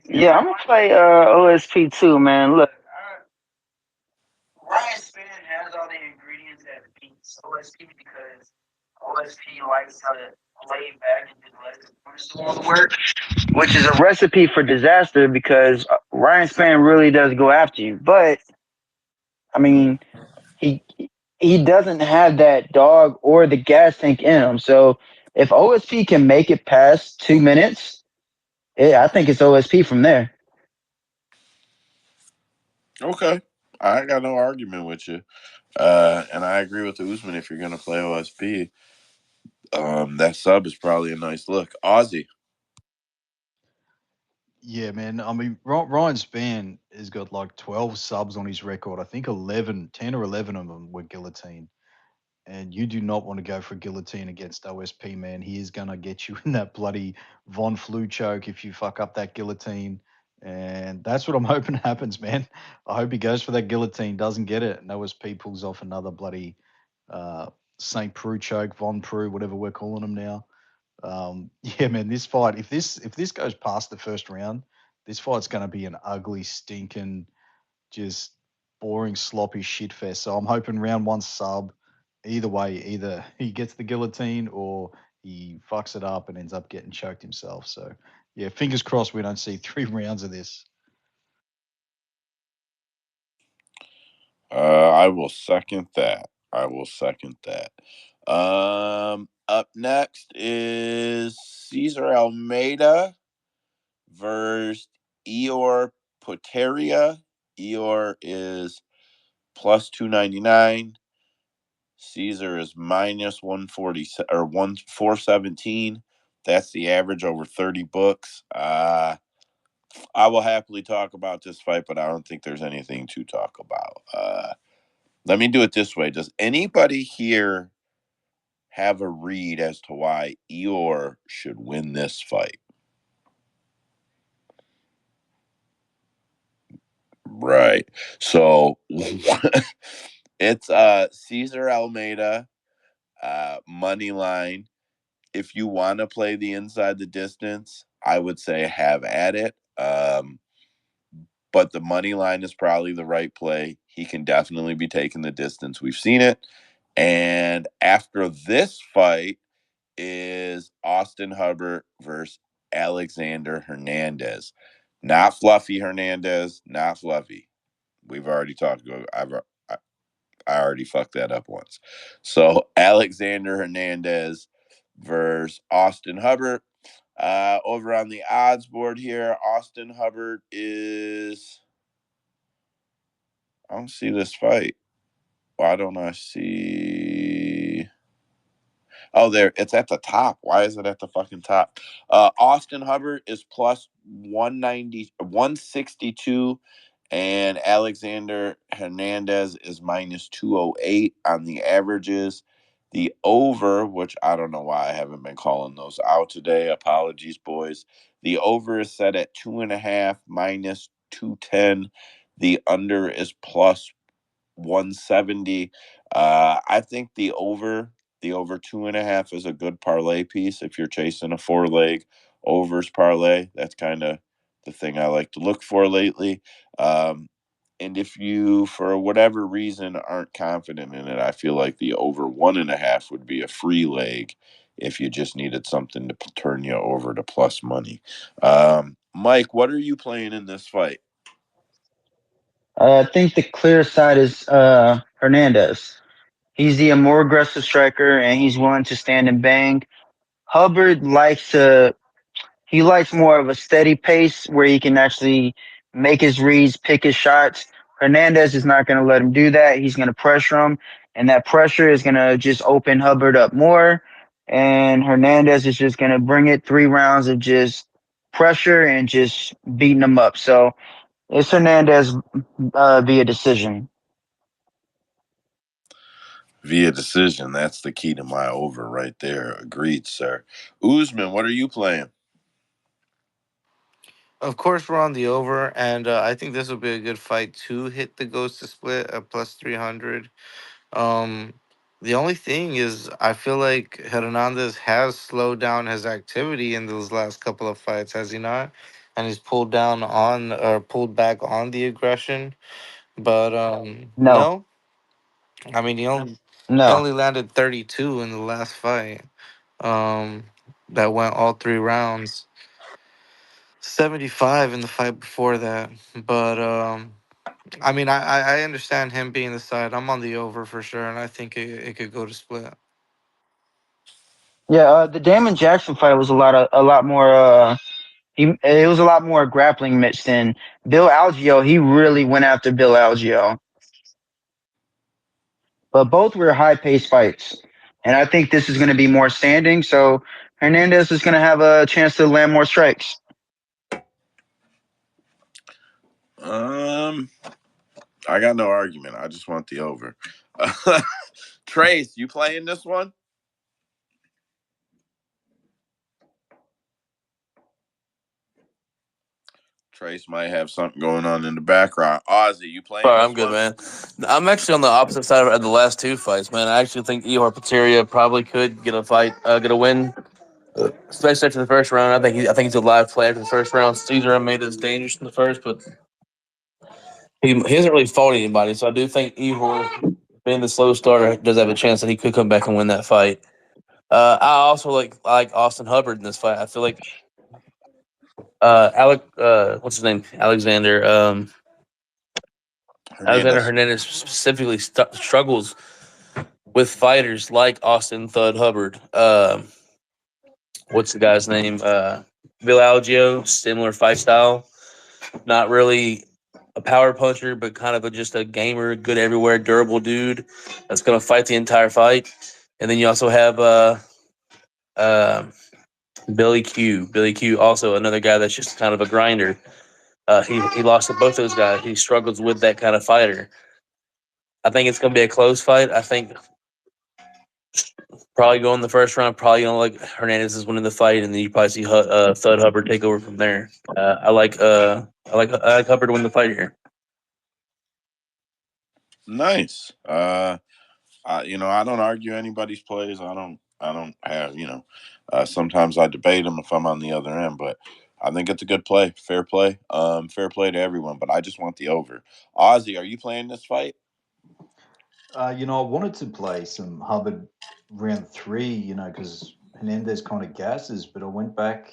Yeah, I'm gonna play OSP too, man. Look, Ryan Spann has all the ingredients that beats OSP because OSP likes to lay back and just let his opponents do all the work, which is a recipe for disaster because Ryan Spann really does go after you. But I mean, he he doesn't have that dog or the gas tank in him. So if OSP can make it past 2 minutes, I think it's OSP from there. Okay. I got no argument with you. And I agree with Usman if you're going to play OSP. That sub is probably a nice look. Aussie. Yeah, man. I mean, Ryan Spann has got like 12 subs on his record. I think 10 or 11 of them were guillotine. And you do not want to go for guillotine against OSP, man. He is going to get you in that bloody Von Flu choke if you fuck up that guillotine. And that's what I'm hoping happens, man. I hope he goes for that guillotine, doesn't get it, and OSP pulls off another bloody St. Preux choke, Von Preux, whatever we're calling him now. Yeah, man, this fight, if this goes past the first round, this fight's going to be an ugly, stinking, just boring, sloppy shit fest. So I'm hoping round 1 sub. Either way, either he gets the guillotine or he fucks it up and ends up getting choked himself. So yeah, fingers crossed we don't see 3 rounds of this. I will second that. Up next is Cesar Almeida versus Ihor Potieria. Ihor is plus 299. Caesar is minus 140 or 417. That's the average over 30 books. I will happily talk about this fight, but I don't think there's anything to talk about. Let me do it this way. Does anybody here have a read as to why Ihor should win this fight? Right. So it's Cesar Almeida money line. If you want to play the inside the distance, I would say have at it. But the money line is probably the right play. He can definitely be taking the distance. We've seen it. And after this fight, is Austin Hubbard versus Alexander Hernandez. Not Fluffy Hernandez, not Fluffy. We've already talked about. I already fucked that up once. So Alexander Hernandez versus Austin Hubbard. Over on the odds board here, Austin Hubbard is. I don't see this fight. Why don't I see? Oh, there. It's at the top. Why is it at the fucking top? Austin Hubbard is plus 190, 162, and Alexander Hernandez is minus 208 on the averages. The over, which I don't know why I haven't been calling those out today. Apologies, boys. The over is set at 2.5 minus 210. The under is plus 170. I think the over 2.5 is a good parlay piece if you're chasing a 4 leg overs parlay. That's kind of the thing I like to look for lately. And if you, for whatever reason, aren't confident in it, I feel like the over 1.5 would be a free leg if you just needed something to turn you over to plus money. Mike, what are you playing in this fight? I think the clear side is Hernandez. He's the more aggressive striker, and he's willing to stand and bang. Hubbard likes more of a steady pace where he can actually make his reads, pick his shots. Hernandez is not going to let him do that. He's going to pressure him, and that pressure is going to just open Hubbard up more. And Hernandez is just going to bring it 3 rounds of just pressure and just beating him up. So it's Hernandez via decision. Via decision. That's the key to my over right there. Agreed, sir. Usman, what are you playing? Of course, we're on the over, and I think this will be a good fight to hit the ghost to split at plus 300. Um, the only thing is, I feel like Hernandez has slowed down his activity in those last couple of fights, has he not? And he's pulled down on or pulled back on the aggression. But No, no, I mean he no. only landed 32 in the last fight. Um, that went all 3 rounds. 75 in the fight before that. But I mean, I understand him being the side. I'm on the over for sure, and I think it could go to split. Yeah, the Damon Jackson fight was a lot more. It was a lot more grappling mixed in. Bill Algeo, he really went after Bill Algeo, but both were high paced fights, and I think this is going to be more standing. So Hernandez is going to have a chance to land more strikes. Um, I got no argument. I just want the over. Trace, you playing this one? Trace might have something going on in the background. Ozzy, you playing Sorry, this I'm good, one? man. I'm actually on the opposite side of the last two fights, man. I actually think Ihor Potieria probably could get a win, especially after the first round. I think he's a live play after the first round. Cesar Almeida is dangerous in the first, but he hasn't really fought anybody. So I do think Ihor, being the slow starter, does have a chance that he could come back and win that fight. I also like Austin Hubbard in this fight. I feel like what's his name, Alexander Hernandez. Hernandez specifically struggles with fighters like Austin Thud Hubbard. What's the guy's name? Bill Algeo, similar fight style. Not really a power puncher, but kind of just a gamer, good everywhere, durable dude that's going to fight the entire fight. And then you also have uh, Billy Q. Billy Q, also another guy that's just kind of a grinder. He lost to both those guys. He struggles with that kind of fighter. I think it's going to be a close fight. I think probably go in the first round. Probably gonna like Hernandez is winning the fight, and then you probably see Thud Hubbard take over from there. I like Hubbard to win the fight here. Nice. I don't argue anybody's plays. I don't have, sometimes I debate them if I'm on the other end, but I think it's a good play, fair play. Fair play to everyone, but I just want the over. Ozzy, are you playing this fight? I wanted to play some Hubbard round 3, because Hernandez kind of gasses, but I went back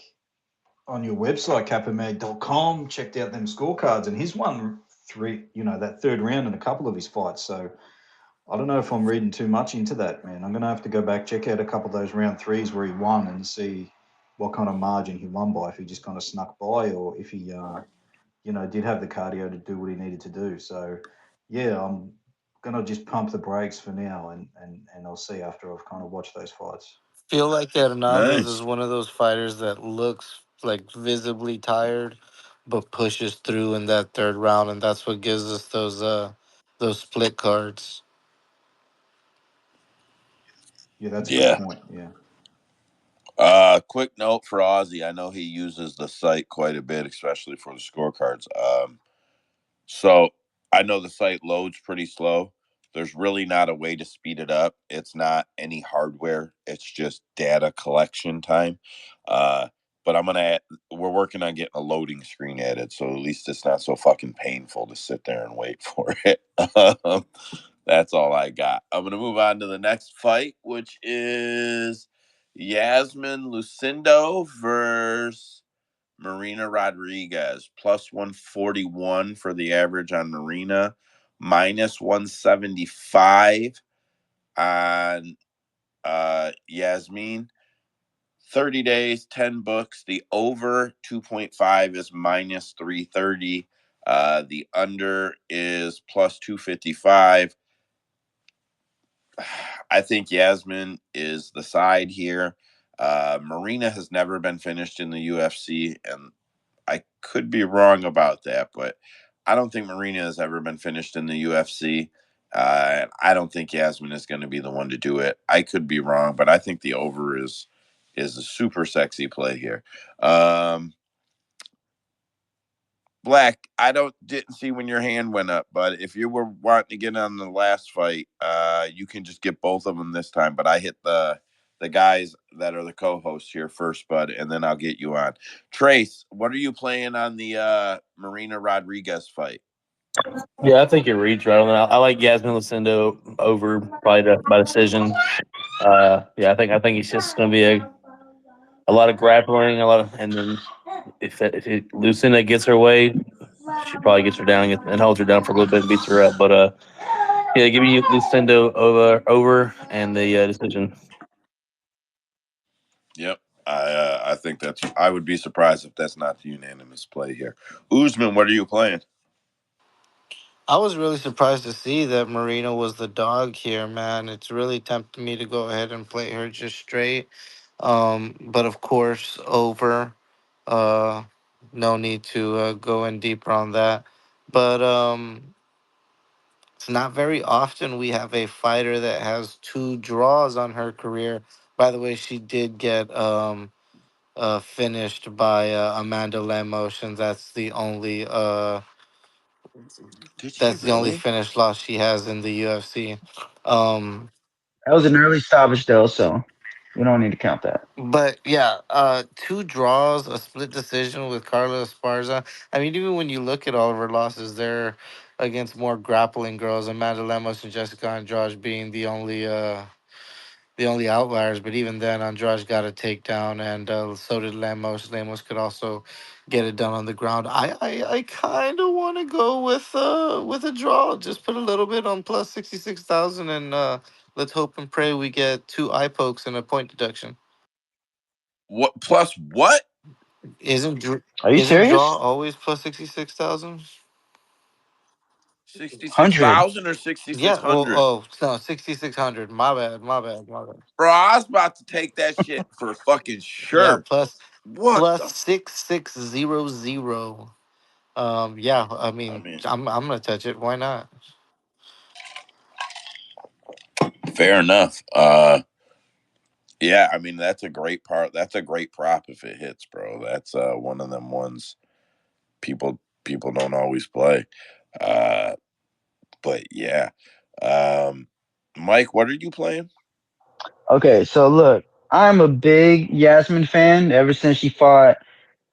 on your website, capamag.com, checked out them scorecards, and he's won that third round in a couple of his fights. So I don't know if I'm reading too much into that, man. I'm going to have to go back, check out a couple of those round threes where he won and see what kind of margin he won by, if he just kind of snuck by or if he, did have the cardio to do what he needed to do. So, yeah, I'm going to just pump the brakes for now and I'll see after I've kind of watched those fights. Feel like Hernandez is Nice. one of those fighters that looks like visibly tired, but pushes through in that third round, and that's what gives us those split cards. Yeah, that's a good Yeah. point. Yeah. Quick note for Ozzy. I know he uses the site quite a bit, especially for the scorecards. So I know the site loads pretty slow. There's really not a way to speed it up. It's not any hardware. It's just data collection time. Uh, but we're working on getting a loading screen added, so at least it's not so fucking painful to sit there and wait for it. That's all I got. I'm gonna move on to the next fight, which is Iasmin Lucindo versus Marina Rodriguez. Plus 141 for the average on Marina, minus 175 on Iasmin. 30 days, 10 books. The over 2.5 is minus 330. The under is plus 255. I think Iasmin is the side here. Marina has never been finished in the UFC, and I could be wrong about that, but I don't think Marina has ever been finished in the UFC. I don't think Iasmin is going to be the one to do it. I could be wrong, but I think the over is a super sexy play here. Black, I didn't see when your hand went up, but if you were wanting to get on the last fight, you can just get both of them this time. But I hit the guys that are the co-hosts here first, bud, and then I'll get you on. Trace, what are you playing on the Marina Rodriguez fight? Yeah, I think it reads right on that. I like Yasmin Lucindo over probably by decision. Yeah, I think it's just going to be a lot of grappling, and then if Lucinda gets her way, she probably gets her down and holds her down for a little bit and beats her up. But yeah, give me Lucindo over and the decision. Yep. I think that's. I would be surprised if that's not the unanimous play here. Usman, what are you playing? I was really surprised to see that Marina was the dog here, man. It's really tempted me to go ahead and play her just straight. But of course, over. Uh, no need to go in deeper on that. But it's not very often we have a fighter that has two draws on her career. By the way, she did get finished by Amanda Lemos, and Did she that's the only really? finish loss she has in the UFC. Um, That was an early stoppage though, so we don't need to count that. but yeah, two draws, a split decision with Carla Esparza. I mean, even when you look at all of her losses, they're against more grappling girls, Amanda Lemos and Jessica Andrade being the only outliers. But even then, Andrade got a takedown, and so did Lemos. Lemos could also get it done on the ground. I kind of want to go with a draw. Just put a little bit on plus 66,000, and let's hope and pray we get two eye pokes and a point deduction. What plus what? Isn't dr- Are you isn't draw serious? always plus 66,000? 100. 66,000 or Yeah. Well, 6,600? oh no, 6,600. My bad. My bad. My bad. Bro, I was about to take that shit for fucking Yeah. sure. Plus What plus the? 6,600. Yeah, I I mean, mean, I'm gonna touch it. Why not? fair enough. Yeah, I mean that's a great part. That's a great prop if it hits, bro. That's one of them ones people don't always play. Uh, but yeah, um, Mike, what are you playing? Okay, so look, I'm a big Yasmin fan ever since she fought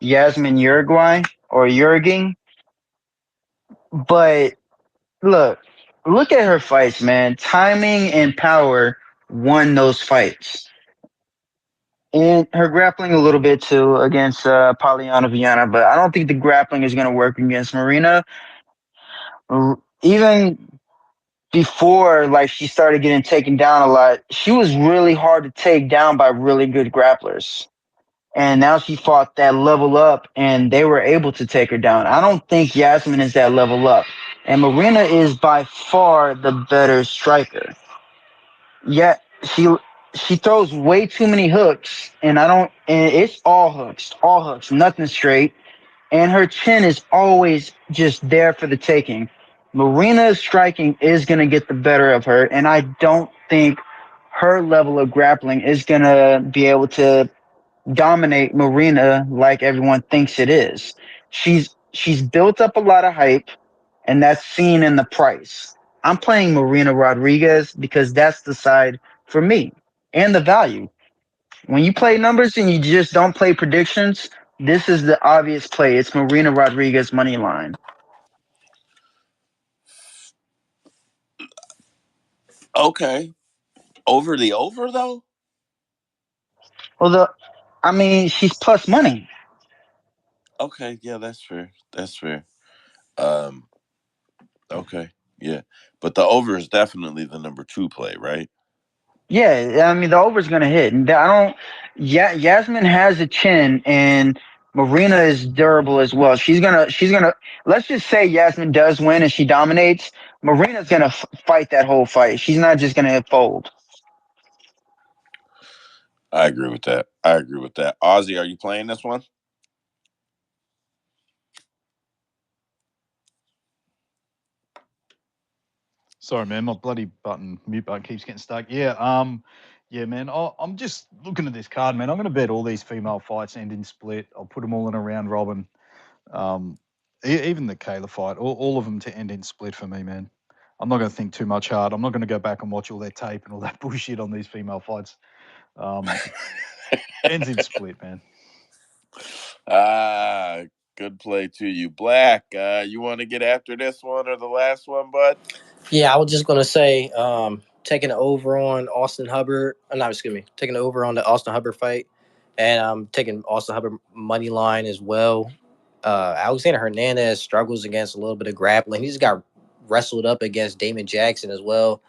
Yasmin Uruguay or Jurgen. But look at her fights, man. Timing and power won those fights. And her grappling a little bit too against Polyana Viana, but I don't think the grappling is going to work against Marina. Even before, like, she started getting taken down a lot, she was really hard to take down by really good grapplers. And now she fought that level up, and they were able to take her down. I don't think Iasmin is that level up, and Marina is by far the better striker. Yet she throws way too many hooks, and I don't. And it's all hooks, nothing straight. And her chin is always just there for the taking. Marina's striking is gonna get the better of her, and I don't think her level of grappling is gonna be able to dominate Marina like everyone thinks it is. She's built up a lot of hype, and that's seen in the price. I'm playing Marina Rodriguez because that's the side for me and the value. When you play numbers and you just don't play predictions, this is the obvious play. It's Marina Rodriguez money line. Okay. Over the over though? Well, I mean, she's plus money. Okay, yeah, that's fair. That's fair. Um, okay, yeah. But the over is definitely the number two play, right? Yeah, I mean the over's gonna hit, and I don't. Yeah, Yasmin has a chin, and Marina is durable as well. She's gonna. Let's just say Yasmin does win and she dominates. Marina's gonna fight that whole fight. She's not just gonna fold. I agree with that. I agree with that. Ozzy, are you playing this one? Sorry, man, my bloody mute button keeps getting stuck. Yeah, man. I'm just looking at this card, man. I'm going to bet all these female fights end in split. I'll put them all in a round robin. Even the Kayla fight, all of them to end in split for me, man. I'm not going to think too much hard. I'm not going to go back and watch all their tape and all that bullshit on these female fights. Ends in split, man. Ah, good play to you. Black, you want to get after this one or the last one, bud? Yeah, I was just gonna say, taking over on Austin Hubbard. No, excuse me, taking over on the Austin Hubbard fight, and taking Austin Hubbard money line as well. Alexander Hernandez struggles against a little bit of grappling. He just got wrestled up against Damon Jackson as well.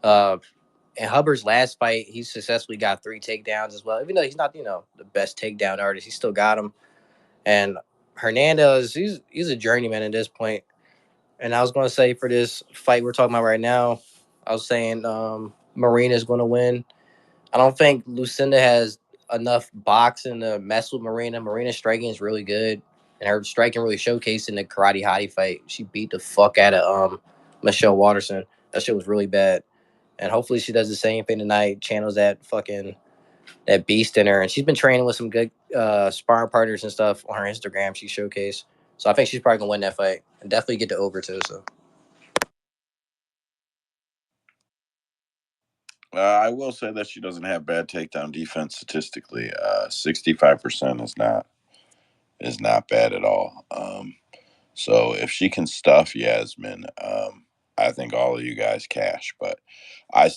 Uh, in Hubbard's last fight, he successfully got 3 takedowns as well. Even though he's not, the best takedown artist, he still got him. And Hernandez, he's a journeyman at this point. And I was going to say for this fight we're talking about right now, I was saying Marina is going to win. I don't think Lucinda has enough boxing to mess with Marina. Marina's striking is really good, and her striking really showcased in the Karate Hottie fight. She beat the fuck out of Michelle Watterson. That shit was really bad. And hopefully she does the same thing tonight. Channels that beast in her, and she's been training with some good sparring partners and stuff on her Instagram. She showcased, so I think she's probably gonna win that fight and definitely get the over too. So. I will say that she doesn't have bad takedown defense statistically. 65% is not bad at all. So if she can stuff Yasmin, I think all of you guys cash. But I'm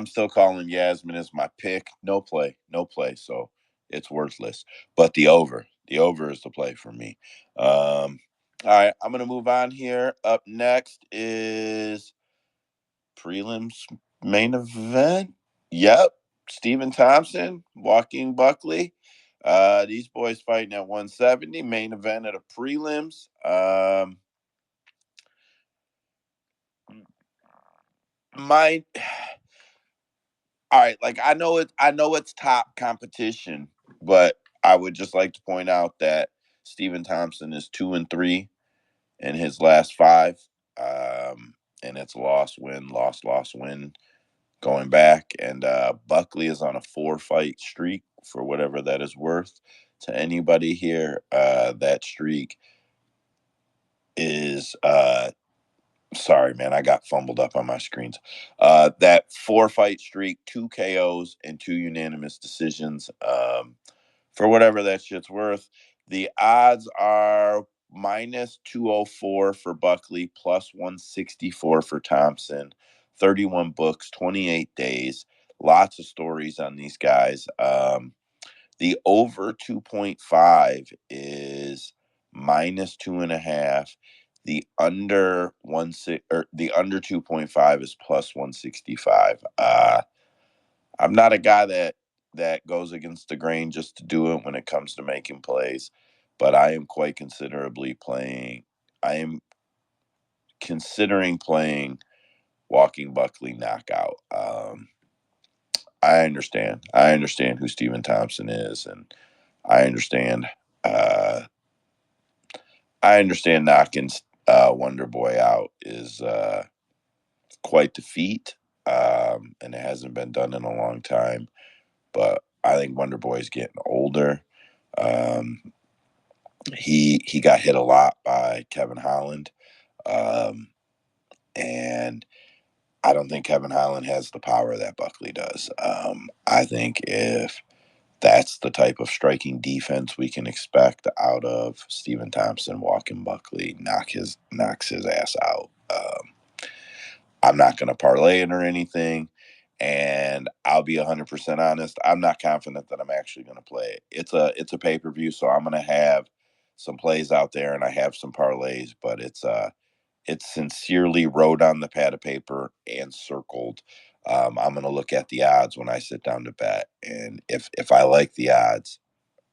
still calling Yasmin as my pick. No play, no play. So it's worthless. But the over is the play for me. All right, I'm gonna move on here. Up next is prelims main event. Yep, Stephen Thompson, Joaquin Buckley. These boys fighting at 170, main event at a prelims. My all right, like I know it's top competition, but I would just like to point out that Stephen Thompson is 2-3 in his last 5. And it's loss, win, loss, win going back. And Buckley is on a 4-fight streak for whatever that is worth to anybody here. That streak is sorry, man, I got fumbled up on my screens. That 4-fight streak, 2 KOs and 2 unanimous decisions. For whatever that shit's worth, the odds are minus 204 for Buckley, plus 164 for Thompson. 31 books, 28 days. Lots of stories on these guys. The over 2.5 is minus 2.5. The under the under 2.5 is plus 165. I'm not a guy that goes against the grain just to do it when it comes to making plays, but I am quite considerably playing. I am considering playing Walking Buckley knockout. I understand. I understand who Stephen Thompson is, and I understand. Uh, I understand knocking Wonder Boy out is quite the feat, and it hasn't been done in a long time. But I think Wonder Boy's getting older. Um, he got hit a lot by Kevin Holland, and I don't think Kevin Holland has the power that Buckley does. I think if that's the type of striking defense we can expect out of Stephen Thompson, Walking Buckley knocks his ass out. I'm not going to parlay it or anything. And I'll be 100% honest. I'm not confident that I'm actually going to play it. It's a pay-per-view, so I'm going to have some plays out there and I have some parlays, but it's sincerely wrote on the pad of paper and circled. I'm going to look at the odds when I sit down to bet, and if I like the odds,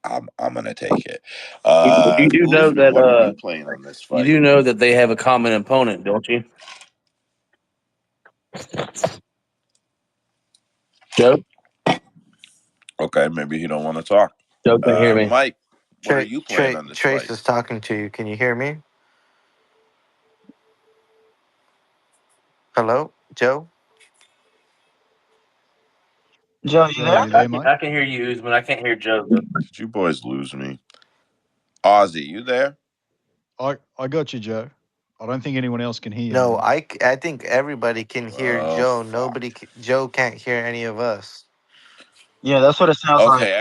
I'm going to take it. You do know Usman, what are you that playing on this you fight? do know that they have a common opponent, don't you, Joe? Okay, maybe he don't want to talk. Joe can hear me. Mike, what are you playing on this Trace fight? is talking to you. Can you hear me? Hello, Joe? Joe, you Joe, are there? you there, mate? I can hear you, Usman. I can't hear Joe. Though. Did you boys lose me? Ozzy, you there? I got you, Joe. I don't think anyone else can hear you, No, mate. I think everybody can hear Oh, Joe. fuck. Joe can't hear any of us. Yeah, that's what it sounds like. Okay,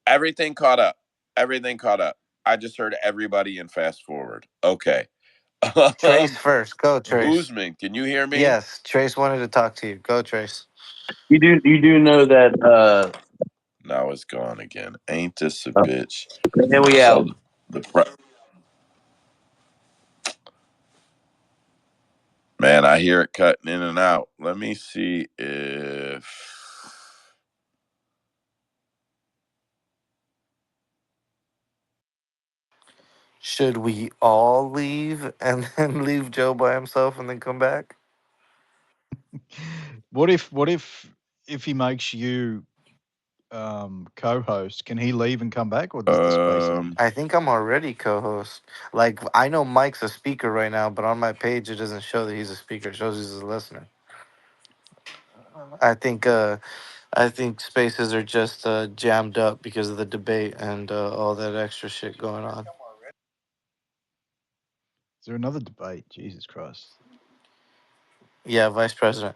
everything caught up. Everything caught up. I just heard everybody in fast forward. Okay. Trace first. Go, Trace. Usman, can you hear me? Yes, Trace wanted to talk to you. Go, Trace. You do know that Now it's gone again. Ain't this a bitch? here we out. So the man, I hear it cutting in and out. Let me see if Should we all leave and then leave Joe by himself and then come back? What if he makes you co-host? Can he leave and come back, or does the space end? I think I'm already co-host. Like I know Mike's a speaker right now, but on my page it doesn't show that he's a speaker. It shows he's a listener. I think I think spaces are just jammed up because of the debate and all that extra shit going on. Is there another debate? Jesus Christ. Yeah, Vice President.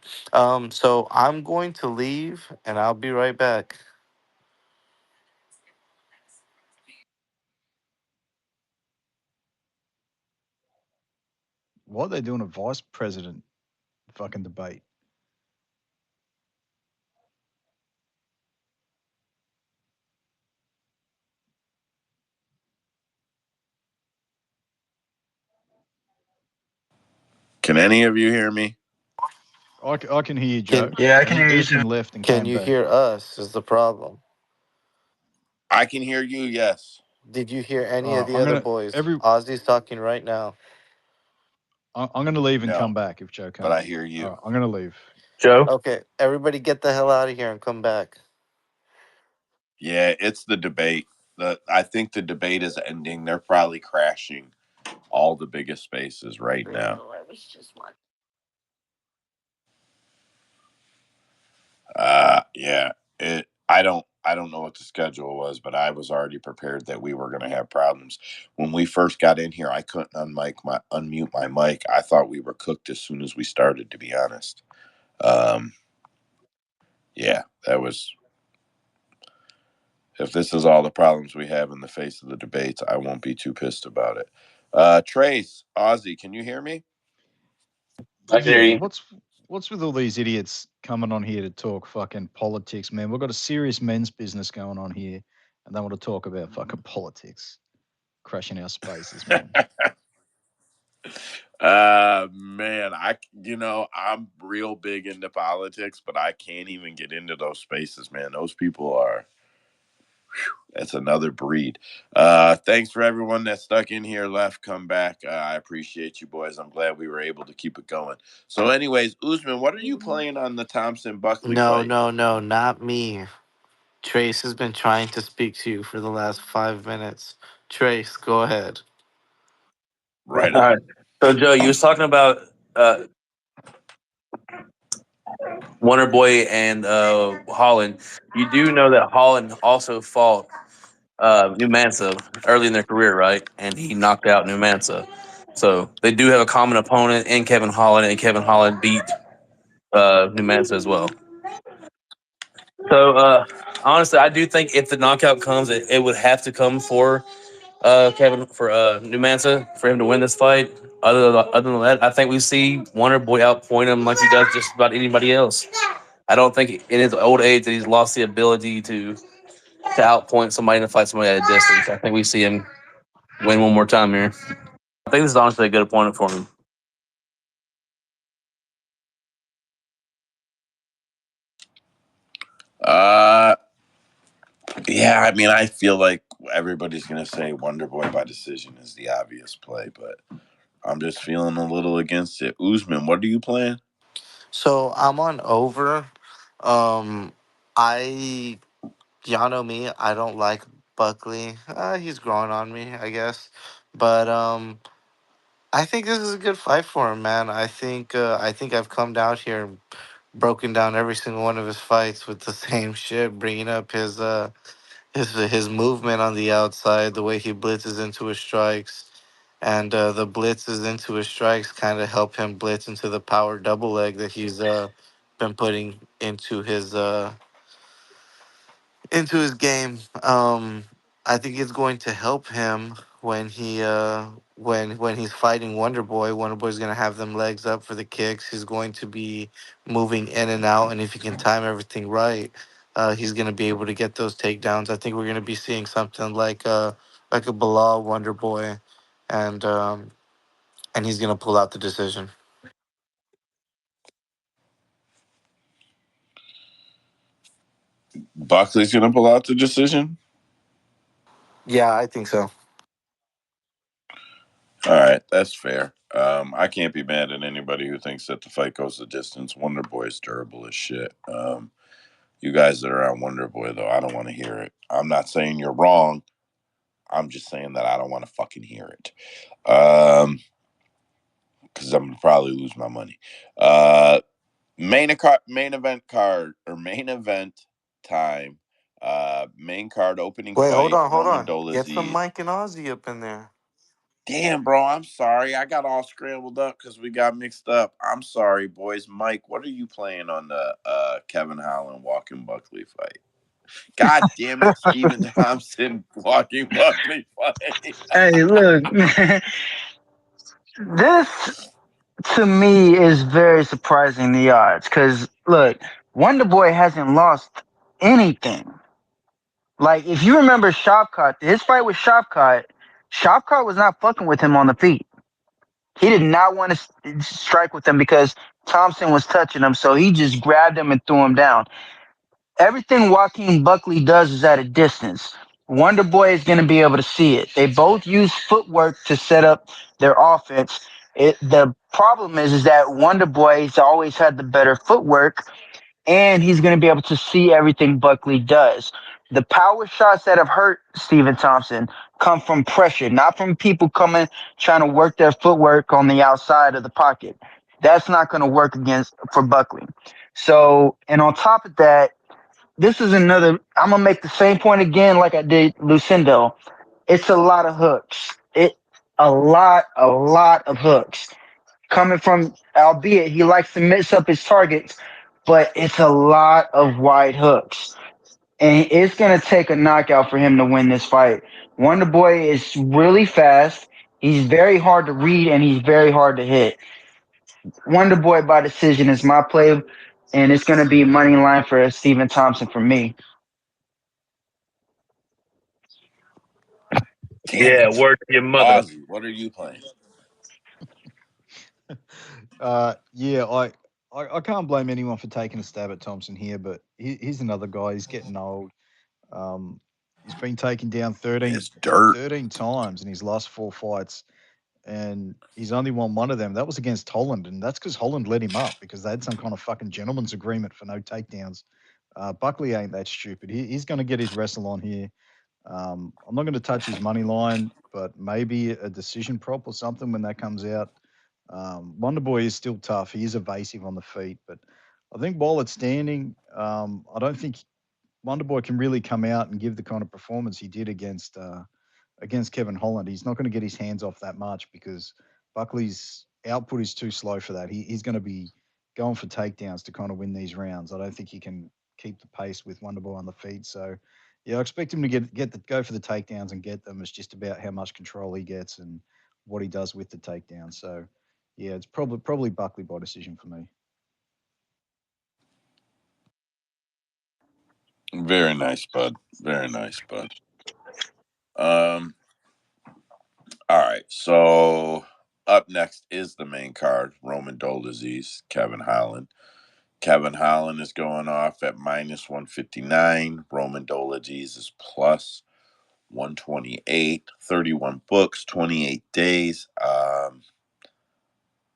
So I'm going to leave and I'll be right back. Why are they doing a vice president fucking debate? can any of you hear me? I can hear you, Can Joe. Yeah, I I can think hear you too. Usman left and can came you back. hear us is the problem. I can hear you, yes. Did you hear any All of right, the other boys? Ozzy's talking right now. I'm gonna leave and come No, back if Joe but I can't. hear All you. right, I'm gonna leave. Joe. Okay, everybody get the hell out of here and come back. Yeah, it's the debate. I think the debate is ending. They're probably crashing all the biggest spaces right now. Yeah. I don't know what the schedule was, but I was already prepared that we were going to have problems. When we first got in here, I couldn't unmute my mic. I thought we were cooked as soon as we started, to be honest. Um, yeah, that was. If this is all the problems we have in the face of the debates, I won't be too pissed about it. Trace, Ozzy, can you hear me? I can hear Yeah. you. What's with all these idiots coming on here to talk fucking politics, man? We've got a serious men's business going on here, and they want to talk about fucking politics, crashing our spaces, man. Man, I'm real big into politics, but I can't even get into those spaces, man. Those people are, that's another breed. Thanks for everyone that stuck in here, left, come back. I appreciate you boys. I'm glad we were able to keep it going. So, anyways, Usman, what are you playing on the Thompson Buckley No, fight? no, no, not me. Trace has been trying to speak to you for the last 5 minutes. Trace, go ahead. Right All right. on. So Joe, you was talking about Wonder Boy and Holland. You do know that Holland also fought Numansa early in their career, right? And he knocked out Numansa. So they do have a common opponent in Kevin Holland, and Kevin Holland beat Numansa as well. So honestly, I do think if the knockout comes, it would have to come for Kevin for Numansa for him to win this fight. Other than that, I think we see Wonder Boy outpoint him like he does just about anybody else. I don't think in his old age that he's lost the ability to outpoint somebody and fight somebody at a distance. I think we see him win one more time here. I think this is honestly a good opponent for him. Uh, yeah, I mean, I feel like everybody's going to say Wonder Boy by decision is the obvious play, but I'm just feeling a little against it. Usman, what are you playing? So I'm on over. Um, I Y'all know me. I don't like Buckley. He's growing on me, I guess. But I think this is a good fight for him, man. I think I've come down here and broken down every single one of his fights with the same shit, bringing up his movement on the outside, the way he blitzes into his strikes, and the blitzes into his strikes kind of help him blitz into the power double leg that he's been putting into his game. I think it's going to help him when when he's fighting Wonder Boy. Wonder Boy's gonna have them legs up for the kicks. He's going to be moving in and out, and if he can time everything right, he's gonna be able to get those takedowns. I think we're gonna be seeing something like a Bilal Wonder Boy, and um, and he's gonna pull out the decision. Buckley's going to pull out the decision? Yeah, I think so. All right, that's fair. I can't be mad at anybody who thinks that the fight goes the distance. Wonder Boy's durable as shit. You guys that are on Wonder Boy, though, I don't want to hear it. I'm not saying you're wrong. I'm just saying that I don't want to fucking hear it. Because I'm gonna probably lose my money. Main event time. Main card opening Wait, hold fight. on, hold Roman on. Get some Dolidze. Mike and Ozzy up in there. Damn, bro, I'm sorry. I got all scrambled up because we got mixed up. I'm sorry, boys. Mike, what are you playing on the Kevin Holland Walking Buckley fight? God damn it, Stephen Thompson Walking Buckley fight. Hey, look, man, this to me is very surprising, the odds, because look, Wonder Boy hasn't lost anything. Like, if you remember Shopcott, his fight with Shopcott was not fucking with him on the feet. He did not want to strike with him because Thompson was touching him, so he just grabbed him and threw him down. Everything Joaquin Buckley does is at a distance. Wonder Boy is going to be able to see it. They both use footwork to set up their offense. The problem is that Wonder Boy's always had the better footwork, and he's going to be able to see everything Buckley does. The power shots that have hurt Stephen Thompson come from pressure, not from people coming trying to work their footwork on the outside of the pocket. That's not going to work against for Buckley. So, and on top of that, this is another. I'm gonna make the same point again, like I did Lucindo. It's a lot of hooks. A lot of hooks coming from. Albeit he likes to mix up his targets, but it's a lot of wide hooks, and it's gonna take a knockout for him to win this fight. Wonder Boy is really fast. He's very hard to read, and he's very hard to hit. Wonder Boy by decision is my play, and it's going to be money line for Stephen Thompson for me. Damn Yeah, it. word to your mother. Ozzy, what are you playing? Yeah, I can't blame anyone for taking a stab at Thompson here, but he's another guy. He's getting old. Um, he's been taken down It's dirt. 13 times in his last four fights, and he's only won one of them. That was against Holland, and that's because Holland let him up because they had some kind of fucking gentleman's agreement for no takedowns. Buckley ain't that stupid. He's going to get his wrestle on here. I'm not going to touch his money line, but maybe a decision prop or something when that comes out. Wonder Boy is still tough. He is evasive on the feet, but I think while it's standing, I don't think Wonder Boy can really come out and give the kind of performance he did against Kevin Holland. He's not going to get his hands off that much because Buckley's output is too slow for that. He's going to be going for takedowns to kind of win these rounds. I don't think he can keep the pace with Wonderboy on the feet. So, yeah, I expect him to go for the takedowns and get them. It's just about how much control he gets and what he does with the takedown. So, yeah, it's probably Buckley by decision for me. Very nice, bud. Very nice, bud. Um, all right. So up next is the main card, Roman Dolidze, Kevin Holland. Kevin Holland is going off at minus 159. Roman Dolidze is plus 128. 31 books, 28 days.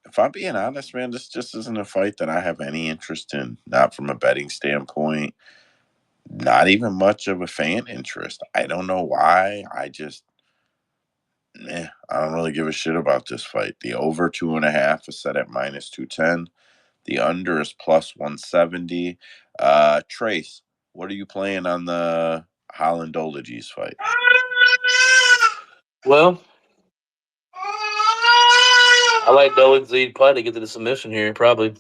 If I'm being honest, man, this just isn't a fight that I have any interest in. Not from a betting standpoint, not even much of a fan interest. I don't know why. I don't really give a shit about this fight. The over 2.5 is set at minus 210. The under is plus 170. Trace, what are you playing on the Holland Dolidze's fight? Well, I like Dolidze probably to get to the submission here. Probably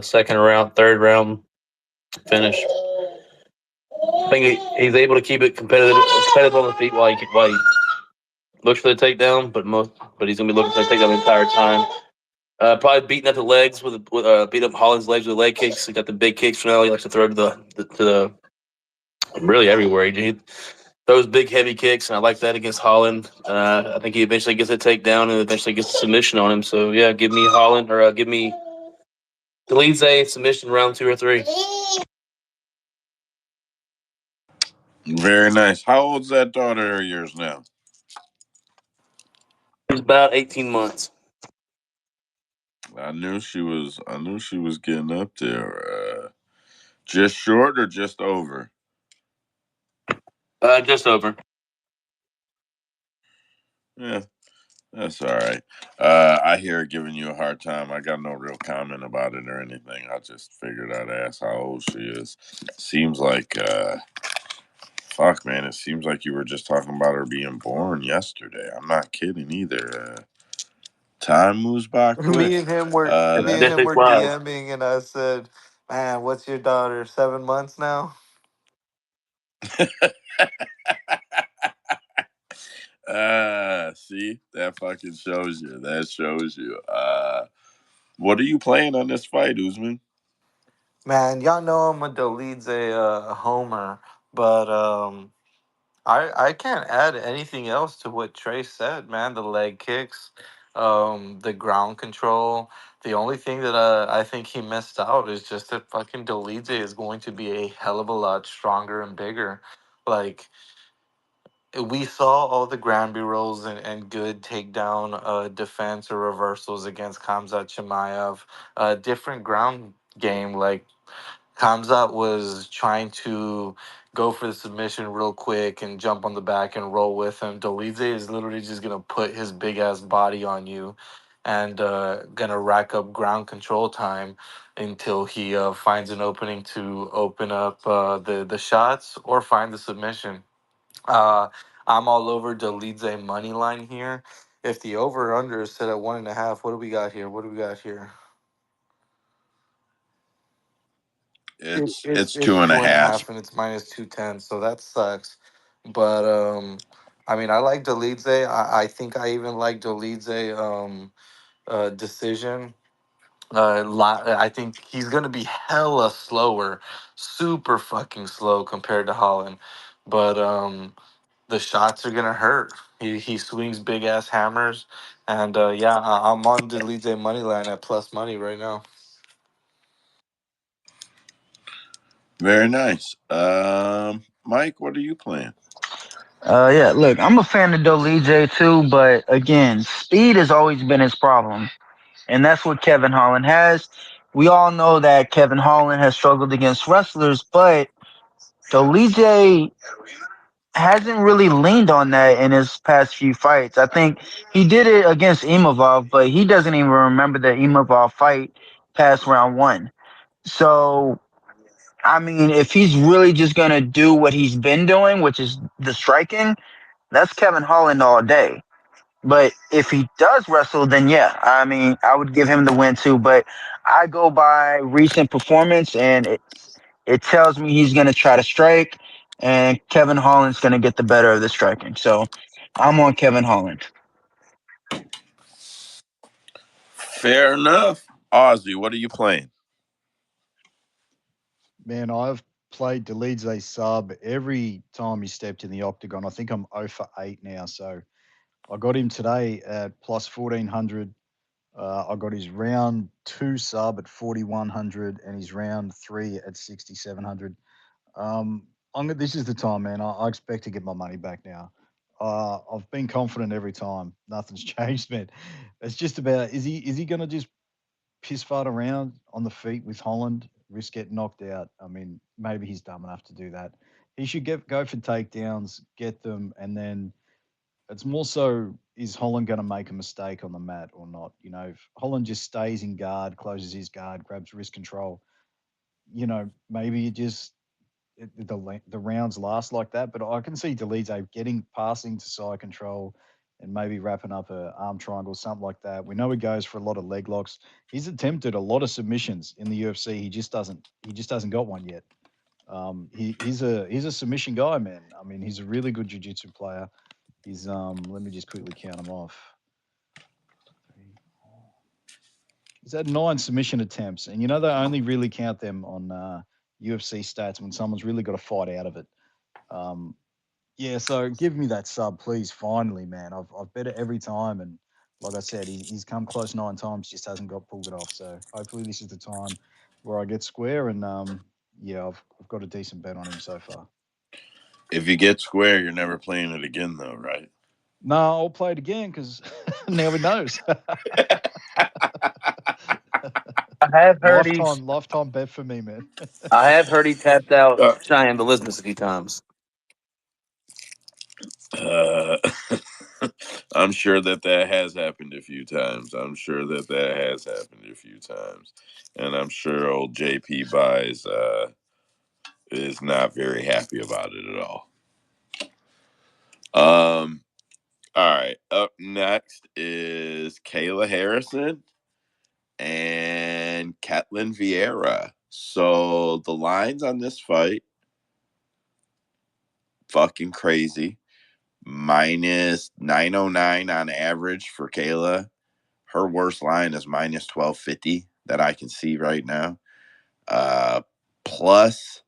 second round, third round finish. I think he's able to keep it competitive on the feet while he looks for the takedown, but he's gonna be looking for the takedown the entire time. Probably beating at the legs with beat up Holland's legs with leg kicks. He got the big kicks from now. He likes to throw to the really everywhere. He throws big heavy kicks, and I like that against Holland. I think he eventually gets a takedown and eventually gets a submission on him. So yeah, give me Holland or give me Dolidze submission round 2 or 3. Very nice. How old's that daughter of yours now? It's about 18 months. I knew she was. I knew she was getting up there. Just short or just over? Just over. Yeah, that's all right. I hear her giving you a hard time. I got no real comment about it or anything. I just figured I'd ask how old she is. Seems like, fuck, man. It seems like you were just talking about her being born yesterday. I'm not kidding either. Time moves by Me quick. and him were It me and That him definitely were flies. DMing, and I said, "Man, what's your daughter? 7 months now." see, that fucking shows you. That shows you. What are you playing on this fight, Usman? Man, y'all know I'm a Dolidze homer, but I can't add anything else to what Trey said, man. The leg kicks, the ground control. The only thing that I think he missed out is just that fucking Dolidze is going to be a hell of a lot stronger and bigger. Like, we saw all the ground bureaus and good takedown defense or reversals against Kamzat Chimaev. Different ground game. Like, Kamzat was trying to go for the submission real quick and jump on the back and roll with him. Dolidze is literally just gonna put his big ass body on you and gonna rack up ground control time until he finds an opening to open up the shots or find the submission. Uh, I'm all over Dolidze money line here. If the over under is set at 1.5, what do we got here? What do we got here? It's two It's and a two and a half. half and it's minus 210, so that sucks. But I mean, I like Dolidze. I think I even like Dolidze decision. I think he's gonna be hella slower, super fucking slow compared to Holland. But the shots are gonna hurt. He swings big ass hammers, and yeah, I'm on Dolidze money line at plus money right now. Very nice. Mike, what are you playing? Yeah, look, I'm a fan of Dolidze too, but again, speed has always been his problem, and that's what Kevin Holland has. We all know that Kevin Holland has struggled against wrestlers, but Dolidze hasn't really leaned on that in his past few fights. I think he did it against Imavov, but he doesn't even remember the Imavov fight past round one. So, I mean, if he's really just going to do what he's been doing, which is the striking, that's Kevin Holland all day. But if he does wrestle, then yeah, I mean, I would give him the win too. But I go by recent performance, and it tells me he's going to try to strike, and Kevin Holland's going to get the better of the striking. So I'm on Kevin Holland. Fair enough. Ozzy, what are you playing? Man, I've played Dolidze sub every time he stepped in the octagon. I think I'm 0 for 8 now. So I got him today at plus 1400. I got his round 2 sub at 4100 and his round 3 at 6700. This is the time, man. I expect to get my money back now. I've been confident every time. Nothing's changed, man. It's just about is he going to just piss fart around on the feet with Holland, risk getting knocked out? I mean, maybe he's dumb enough to do that. He should go for takedowns, get them, and then it's more so, is Holland going to make a mistake on the mat or not? If Holland just stays in guard, closes his guard, grabs wrist control, maybe the rounds last like that. But I can see Dolidze getting passing to side control and maybe wrapping up a arm triangle, something like that. We know he goes for a lot of leg locks. He's attempted a lot of submissions in the UFC. He just hasn't got one yet. He's a submission guy, man. I mean, he's a really good jiu-jitsu player. Let me just quickly count them off. He's had 9 submission attempts, and they only really count them on UFC stats when someone's really got to fight out of it. Um, yeah, so give me that sub, please. Finally, man. I've bet it every time, and like I said, he's come close 9 times, just hasn't got pulled it off. So hopefully, this is the time where I get square, and yeah, I've got a decent bet on him so far. If you get square, you're never playing it again, though, right? No, I'll play it again because now he knows. I have heard lifetime bet for me, man. I have heard he tapped out Uh, Cheyenne the Lisbon a few times. uh, I'm sure that has happened a few times. I'm sure that has happened a few times, and I'm sure old JP buys is not very happy about it at all. All right. Up next is Kayla Harrison and Ketlen Vieira. So the lines on this fight, fucking crazy. Minus 909 on average for Kayla. Her worst line is minus 1250 that I can see right now. Plus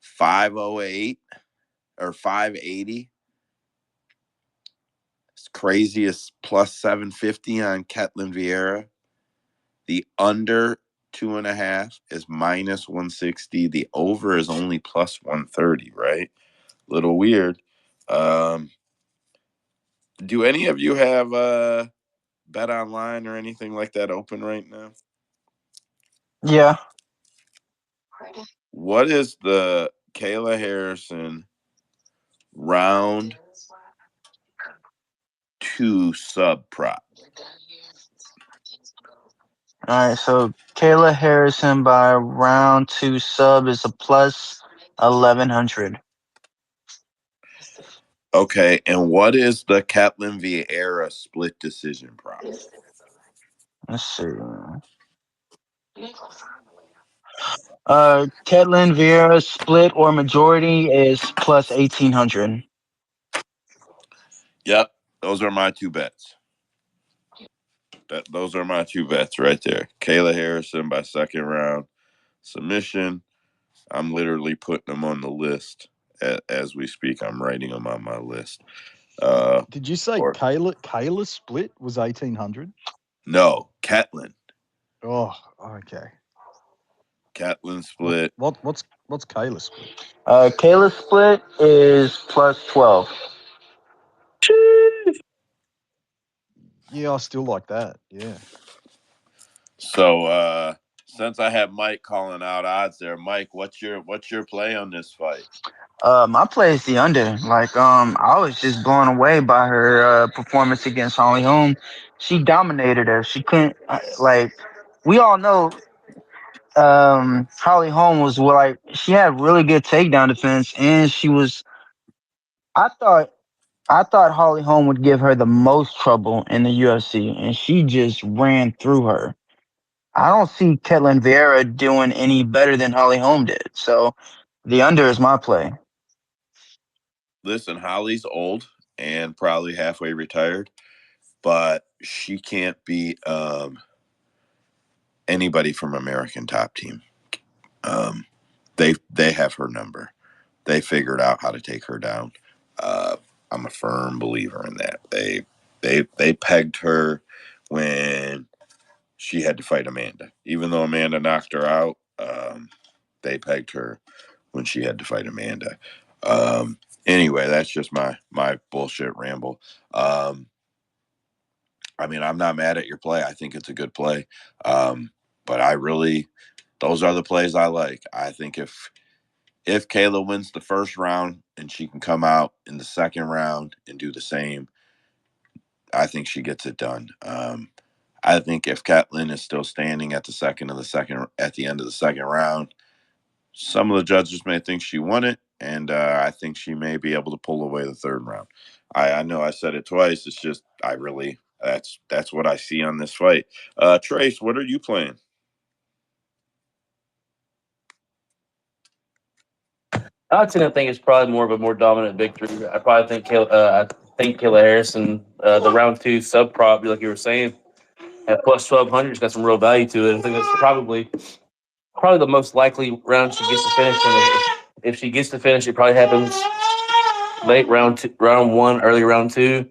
508 or 580. It's craziest plus 750 on Ketlen Vieira. The under 2.5 is minus 160. The over is only plus 130, right? Little weird. Um, do any of you have Bet Online or anything like that open right now? Yeah. What is the Kayla Harrison round 2 sub prop? All right. So Kayla Harrison by round 2 sub is a plus 1100. Okay, and what is the Ketlen Vieira split decision prop? Let's see. Ketlen Vieira split or majority is plus 1800. Yep, those are my 2 bets. those are my two bets right there. Kayla Harrison by second round submission. I'm literally putting them on the list as we speak. I'm writing them on my list. Did you say Or Kayla's split was 1,800? no, Ketlen. Oh, okay. Ketlen split. What's Kayla's split? Kayla's split is plus 12. Yeah, I still like that. Yeah. So since I have Mike calling out odds there, Mike, what's your play on this fight? My play is the under. Like, I was just blown away by her performance against Holly Holm. She dominated her. She couldn't like. We all know Holly Holm was like she had really good takedown defense, and she was. I thought Holly Holm would give her the most trouble in the UFC, and she just ran through her. I don't see Ketlen Vieira doing any better than Holly Holm did. So the under is my play. Listen, Holly's old and probably halfway retired, but she can't beat anybody from American Top Team. They have her number. They figured out how to take her down. I'm a firm believer in that. They pegged her when she had to fight Amanda, even though Amanda knocked her out. They pegged her when she had to fight Amanda. Anyway, that's just my bullshit ramble. I mean, I'm not mad at your play. I think it's a good play. But those are the plays I like. I think if Kayla wins the first round and she can come out in the second round and do the same, I think she gets it done. I think if Ketlen is still standing at the end of the second round, some of the judges may think she won it, and I think she may be able to pull away the third round. I know I said it twice. It's just that's what I see on this fight. Trace, what are you playing? I tend to think it's probably more of a more dominant victory. I probably think Kayla Harrison, the round two sub prop, like you were saying, at plus 1,200's got some real value to it. I think that's probably the most likely round she gets to finish. And if she gets to finish, it probably happens late round one, early round two.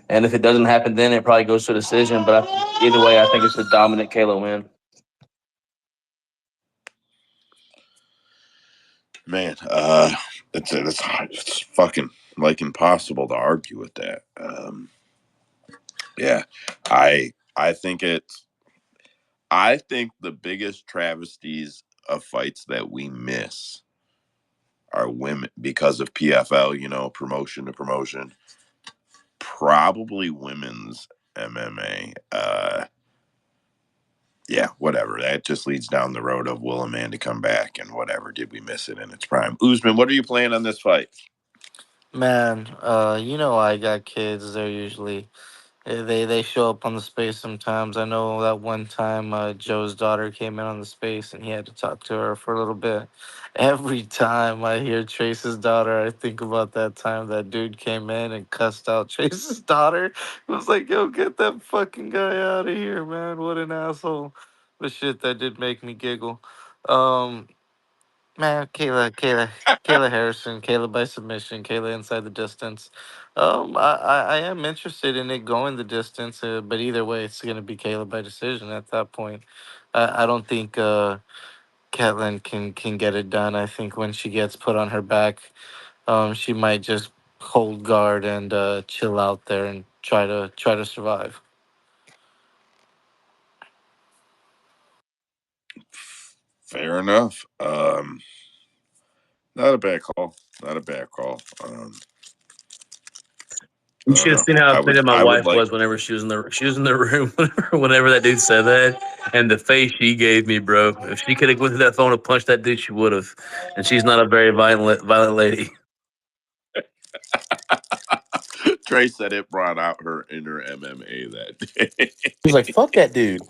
And if it doesn't happen, then it probably goes to a decision. But either way, I think it's a dominant Kayla win. Man, it's fucking like impossible to argue with that. Yeah, I think the biggest travesties of fights that we miss are women because of PFL, promotion to promotion. Probably women's MMA. Yeah, whatever. That just leads down the road of will Amanda come back and whatever. Did we miss it in its prime? Usman, what are you playing on this fight? Man, I got kids. They're usually they show up on the space sometimes. I know that one time Joe's daughter came in on the space and he had to talk to her for a little bit. Every time I hear Trace's daughter, I think about that time that dude came in and cussed out Trace's daughter. It was like, yo, get that fucking guy out of here, man. What an asshole. But shit, that did make me giggle. Um, Man, Kayla Harrison, Kayla by submission, Kayla inside the distance. I am interested in it going the distance, but either way, it's going to be Kayla by decision at that point. I don't think Ketlen can get it done. I think when she gets put on her back, she might just hold guard and chill out there and try to survive. Fair enough. Not a bad call. Not a bad call. I You don't should have know. seen how I would offended my I would wife like was whenever she was in the room whenever that dude said that, and the face she gave me, bro. If she could have went to that phone and punched that dude, she would have. And she's not a very violent lady. Trey said it brought out her inner MMA that day. He was like, "Fuck that dude."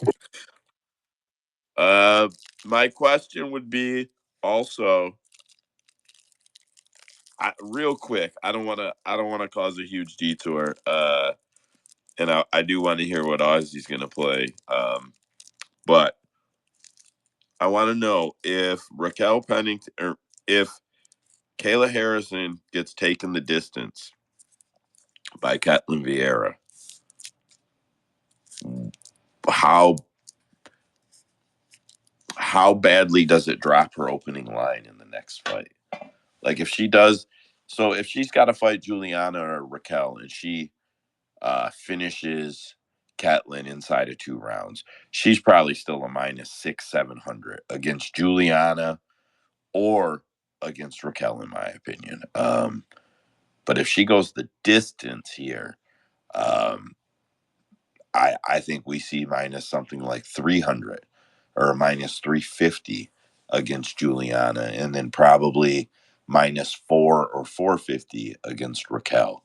uh, my question would be also, real quick. I don't want to cause a huge detour. and I do want to hear what Ozzy's going to play. But I want to know if Raquel Pennington or if Kayla Harrison gets taken the distance by Ketlen Vieira, how badly does it drop her opening line in the next fight? Like if she does, so if she's got to fight Julianna or Raquel and she finishes Ketlen inside of 2 rounds, she's probably still a -600-700 against Julianna or against Raquel, in my opinion. But if she goes the distance here, um, I think we see minus something like 300 or -350 against Julianna, and then probably -4 or 450 against Raquel.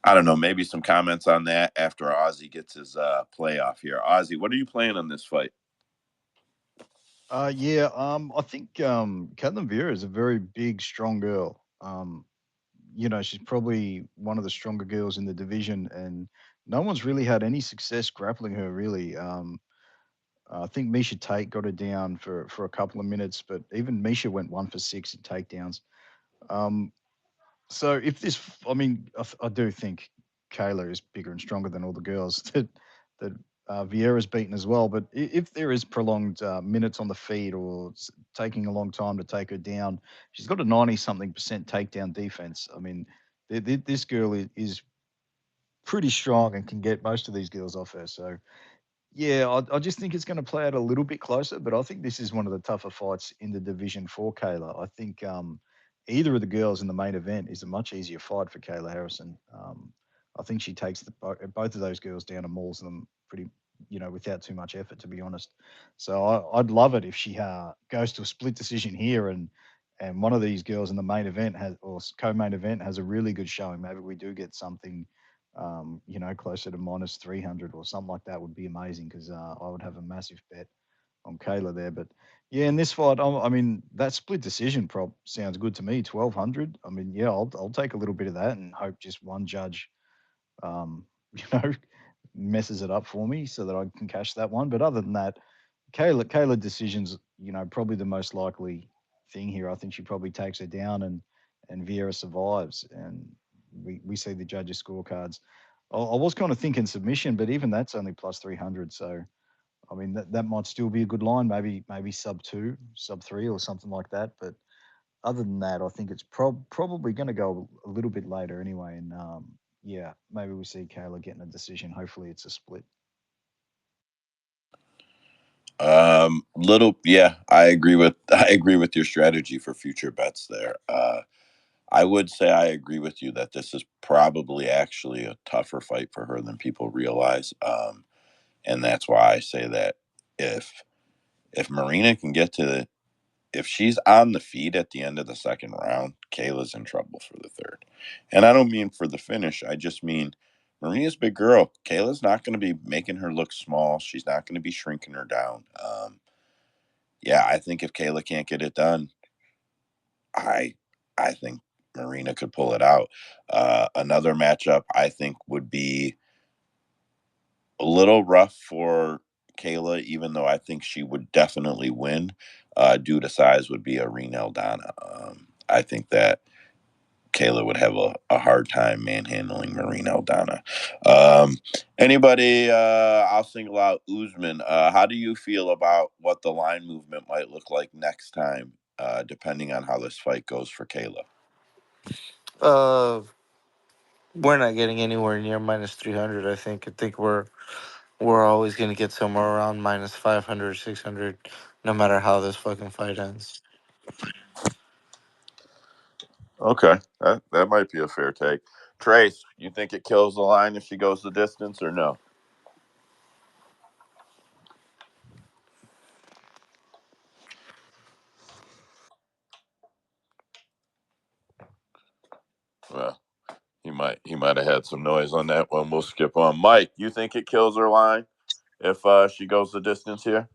I don't know. Maybe some comments on that after Ozzy gets his playoff here. Ozzy, what are you playing on this fight? I think Caitlin Vera is a very big, strong girl. She's probably one of the stronger girls in the division, and no one's really had any success grappling her, really. I think Misha Tate got her down for a couple of minutes, but even Misha went 1 for 6 in takedowns. Um, so if this, I mean, I do think Kayla is bigger and stronger than all the girls that Vieira's beaten as well. But if there is prolonged minutes on the feet or taking a long time to take her down, she's got a 90-something% takedown defense. I mean, this girl is pretty strong and can get most of these girls off her. So yeah, I just think it's going to play out a little bit closer, but I think this is one of the tougher fights in the division for Kayla. I think either of the girls in the main event is a much easier fight for Kayla Harrison. I think she takes both of those girls down and mauls them pretty, without too much effort, to be honest. So I'd love it if she goes to a split decision here and one of these girls in the main event co-main event has a really good showing. Maybe we do get something closer to -300 or something like that would be amazing because I would have a massive bet on Kayla there. But yeah, in this fight, I mean, that split decision prop sounds good to me. 1,200. I mean, yeah, I'll take a little bit of that and hope just one judge, um, you know, messes it up for me so that I can cash that one. But other than that, Kayla decisions, probably the most likely thing here. I think she probably takes her down and Vieira survives and we see the judges' scorecards. I was kind of thinking submission, but even that's only +300. So I mean that might still be a good line. Maybe sub 2, sub 3, or something like that. But other than that, I think it's probably going to go a little bit later anyway. And yeah, maybe we see Kayla getting a decision. Hopefully, it's a split. Yeah, I agree with your strategy for future bets there. I would say I agree with you that this is probably actually a tougher fight for her than people realize. And that's why I say that if Marina can get to if she's on the feet at the end of the second round, Kayla's in trouble for the third. And I don't mean for the finish. I just mean Marina's a big girl. Kayla's not going to be making her look small. She's not going to be shrinking her down. Yeah, I think if Kayla can't get it done, I I think Marina could pull it out. Another matchup I think would be a little rough for Kayla, even though I think she would definitely win due to size, would be a Renell Donna. I think that Kayla would have a hard time manhandling Marina Aldana. Anybody, I'll single out Usman. How do you feel about what the line movement might look like next time, depending on how this fight goes for Kayla? Uh, we're not getting anywhere near -300. I think we're always gonna get somewhere around -500, 600, no matter how this fucking fight ends. Okay, that might be a fair take. Trace, you think it kills the line if she goes the distance or no? Well, he might have had some noise on that one. We'll skip on. Mike, you think it kills her line if she goes the distance here?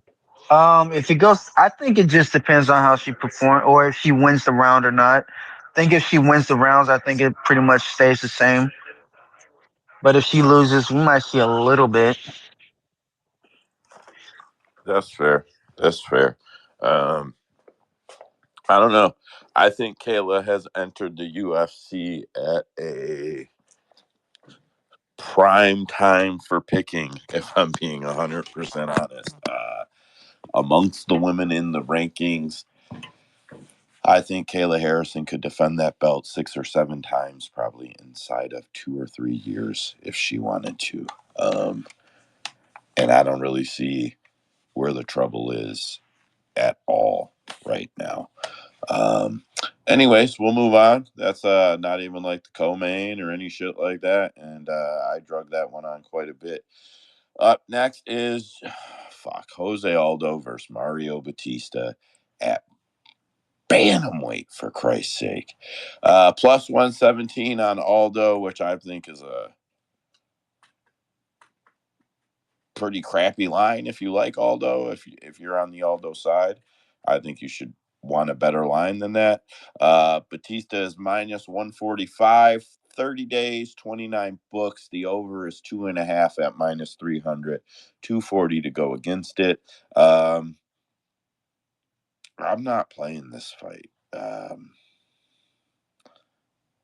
If it goes, I think it just depends on how she performs or if she wins the round or not. I think if she wins the rounds, I think it pretty much stays the same. But if she loses, we might see a little bit. That's fair. That's fair. Um, I don't know. I think Kayla has entered the UFC at a prime time for picking, if I'm being 100% honest. Amongst the women in the rankings, I think Kayla Harrison could defend that belt 6 or 7 times, probably inside of 2 or 3 years if she wanted to. And I don't really see where the trouble is at all right now. Um, Anyways, we'll move on. That's not even like the co-main or any shit like that, and I drug that one on quite a bit. Up next is Jose Aldo versus Mario Bautista at bantamweight, for Christ's sake. Plus 117 on Aldo, which I think is a pretty crappy line if you like Aldo. If you're on the Aldo side, I think you should want a better line than that. Batista is minus 145, 30 days, 29 books. The over is 2.5 at minus 300, 240 to go against it. I'm not playing this fight.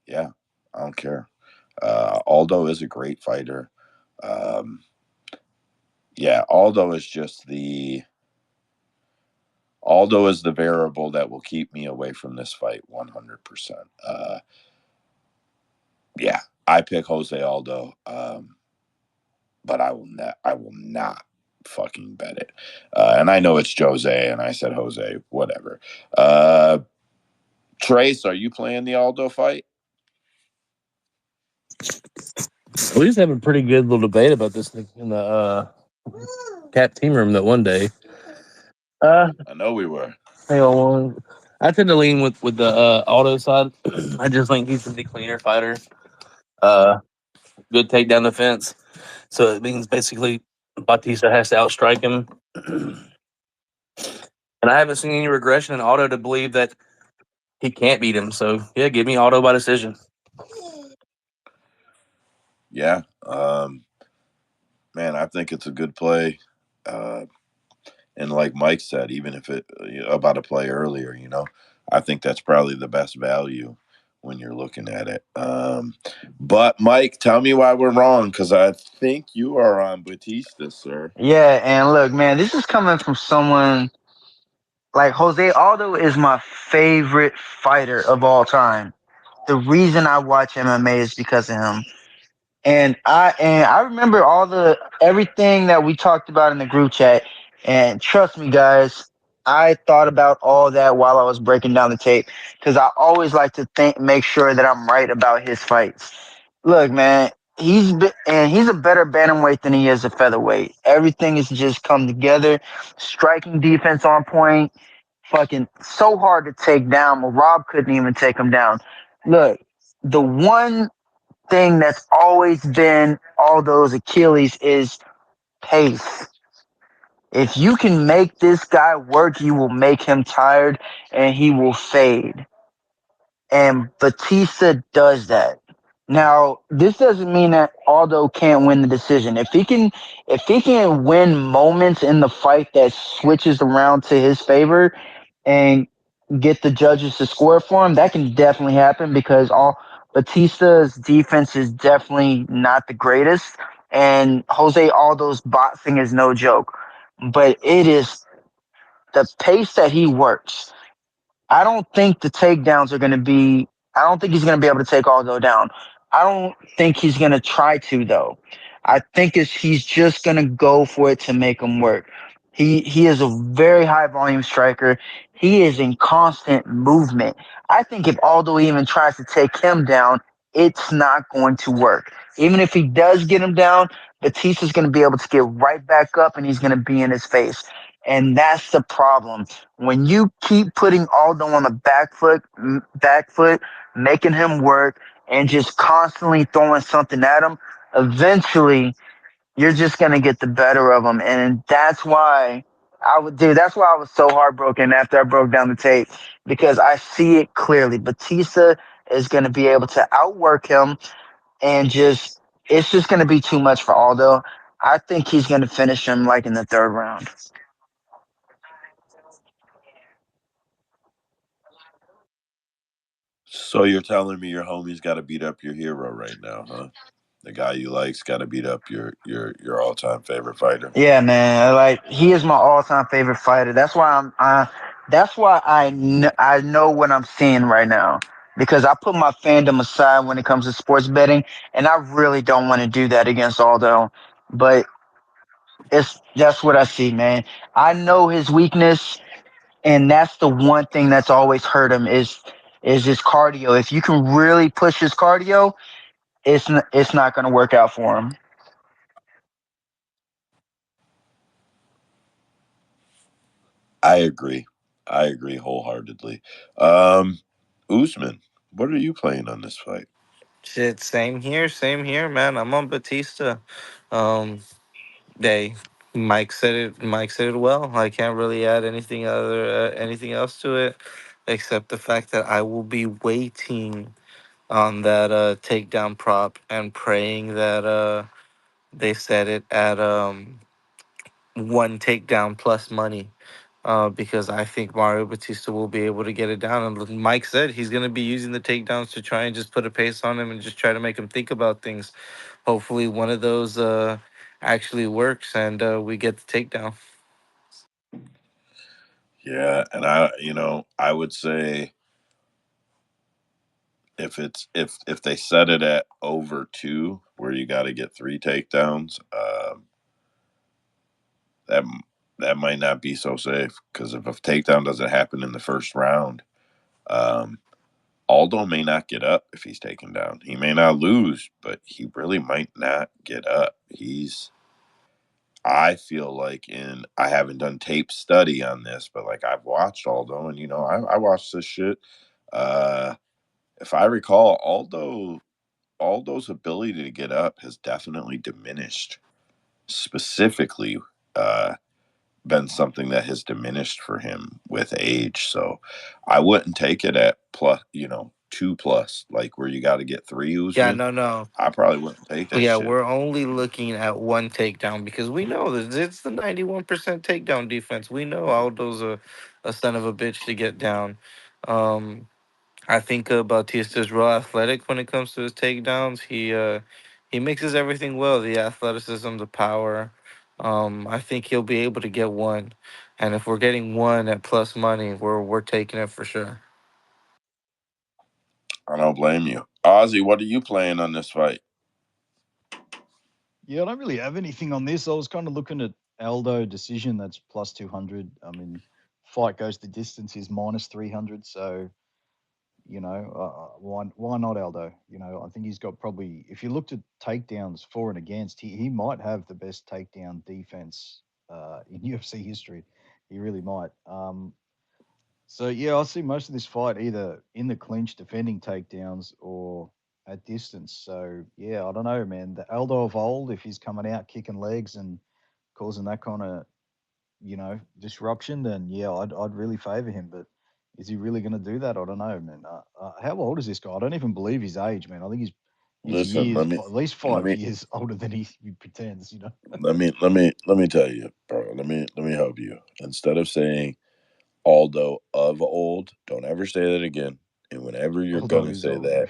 Yeah, I don't care. Aldo is a great fighter. Yeah, Aldo is the variable that will keep me away from this fight 100%. Yeah, I pick Jose Aldo, but I will not fucking bet it. And I know it's Jose, and I said Jose, whatever. Trace, are you playing the Aldo fight? We just having a pretty good little debate about this in the cat team room that one day. I know we were. Hang on. I tend to lean with the auto side. I just think he's the cleaner fighter. Good takedown defense. So it means basically Bautista has to outstrike him. And I haven't seen any regression in auto to believe that he can't beat him. So yeah, give me auto by decision. Yeah. Man, I think it's a good play. And like Mike said, even if it about a play earlier, I think that's probably the best value when you're looking at it. But Mike, tell me why we're wrong, because I think you are on Bautista, sir. Yeah, and look, man, this is coming from someone like Jose Aldo is my favorite fighter of all time. The reason I watch MMA is because of him. And I remember all the everything that we talked about in the group chat. And trust me, guys, I thought about all that while I was breaking down the tape because I always like to make sure that I'm right about his fights. Look, man, he's a better bantamweight than he is a featherweight. Everything has just come together. Striking defense on point. Fucking so hard to take down. Well, Rob couldn't even take him down. Look, the one thing that's always been all those Achilles is pace. If you can make this guy work, you will make him tired and he will fade. And Batista does that. Now, this doesn't mean that Aldo can't win the decision. If he can win moments in the fight that switches around to his favor and get the judges to score for him, that can definitely happen because all Batista's defense is definitely not the greatest, and Jose Aldo's boxing is no joke. But it is the pace that he works. I don't think the takedowns are going to be. I don't think he's going to be able to take Aldo down. I don't think he's going to try to though. I think he's just going to go for it to make him work. He is a very high volume striker. He is in constant movement. I think if Aldo even tries to take him down, it's not going to work. Even if he does get him down, Batista's going to be able to get right back up and he's going to be in his face. And that's the problem when you keep putting Aldo on the back foot, making him work, and just constantly throwing something at him, eventually you're just gonna get the better of him, and that's why I would do. That's why I was so heartbroken after I broke down the tape because I see it clearly. Batista is gonna be able to outwork him and just it's just going to be too much for Aldo. I think he's going to finish him like in the third round. So you're telling me your homie's got to beat up your hero right now, huh? The guy you like's got to beat up your all time favorite fighter. Yeah, man. Like he is my all-time favorite fighter. That's why that's why I know what I'm seeing right now because I put my fandom aside when it comes to sports betting, and I really don't want to do that against Aldo. But it's that's what I see, man. I know his weakness, and that's the one thing that's always hurt him is his cardio. If you can really push his cardio, it's not going to work out for him. I agree. I agree wholeheartedly. Um, Usman, what are you playing on this fight? Shit, same here, man. I'm on Bautista. Um, they Mike said it well. I can't really add anything else to it, except the fact that I will be waiting on that takedown prop and praying that they set it at one takedown plus money. Because I think Mario Batista will be able to get it down. And Mike said he's going to be using the takedowns to try and just put a pace on him and just try to make him think about things. Hopefully, one of those actually works and we get the takedown. Yeah, and I would say if they set it at over two, where you got to get three takedowns, that that might not be so safe because if a takedown doesn't happen in the first round, um, Aldo may not get up if he's taken down. He may not lose, but he really might not get up. I feel like I haven't done tape study on this, but like I've watched Aldo and I watched this shit. Uh, if I recall, Aldo's ability to get up has definitely diminished. Specifically, uh, been something that has diminished for him with age. So I wouldn't take it at plus, two plus, like where you got to get three Yeah, Usman. no. I probably wouldn't take that Yeah, shit. we're only looking at one takedown because we know that it's the 91% takedown defense. We know Aldo's a son of a bitch to get down. Um, I think Bautista's real athletic when it comes to his takedowns. He mixes everything well, the athleticism, the power. I think he'll be able to get one, and if we're getting one at plus money, we're taking it for sure. I don't blame you. Ozzy, what are you playing on this fight? Yeah, I don't really have anything on this. I was kind of looking at Aldo decision. That's plus 200. I mean, fight goes the distance is minus 300. So why not Aldo? I think he's got probably. If you looked at takedowns for and against, he might have the best takedown defense in UFC history. He really might. So yeah, I see most of this fight either in the clinch defending takedowns or at distance. So yeah, I don't know, man. The Aldo of old, if he's coming out kicking legs and causing that kind of disruption, then yeah, I'd really favour him. But is he really going to do that? I don't know, man. How old is this guy? I don't even believe his age, man. I think he's Listen, years, at least let five me years older than he pretends. let me tell you, bro. Let me help you. Instead of saying Aldo of old, don't ever say that again. And whenever you're Although gonna he's say old, yeah. that,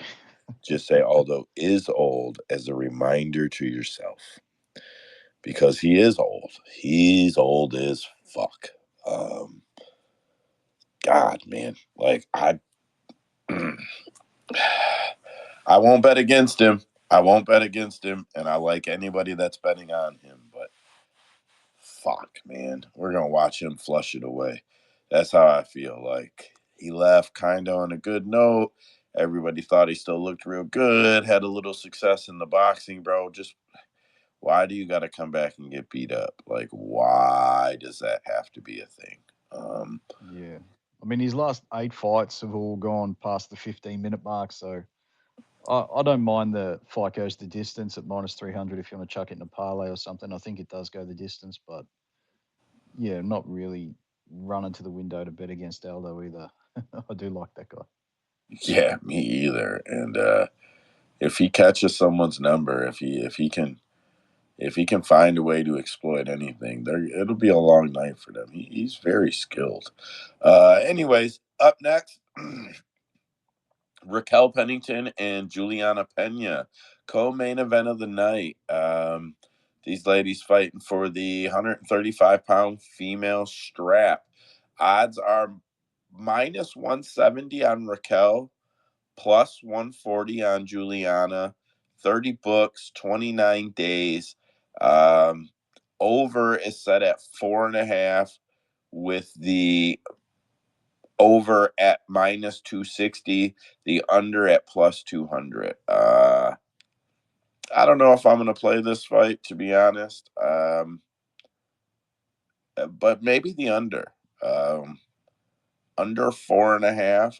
just say Aldo is old as a reminder to yourself because he is old. He's old as fuck. Um, God, man, like I won't bet against him. I won't bet against him, and I like anybody that's betting on him. But fuck, man, we're gonna watch him flush it away. That's how I feel. Like he left kind of on a good note. Everybody thought he still looked real good. Had a little success in the boxing, bro. Just why do you got to come back and get beat up? Like, why does that have to be a thing? Um, Yeah. I mean, his last 8 fights have all gone past the 15-minute mark. So I don't mind the fight goes the distance at minus 300 if you want to chuck it in a parlay or something. I think it does go the distance, but yeah, not really running to the window to bet against Aldo either. I do like that guy. yeah, me either. And if he catches someone's number, if he can find a way to exploit anything, there it'll be a long night for them. He's very skilled. Anyways, up next, Raquel Pennington and Julianna Pena, co-main event of the night. These ladies fighting for the 135-pound female strap. Odds are minus 170 on Raquel, plus 140 on Julianna. 30 books, 29 days. Over is set at 4.5, with the over at minus 260, the under at plus 200. I don't know if I'm going to play this fight, to be honest, but maybe the under. Under 4.5,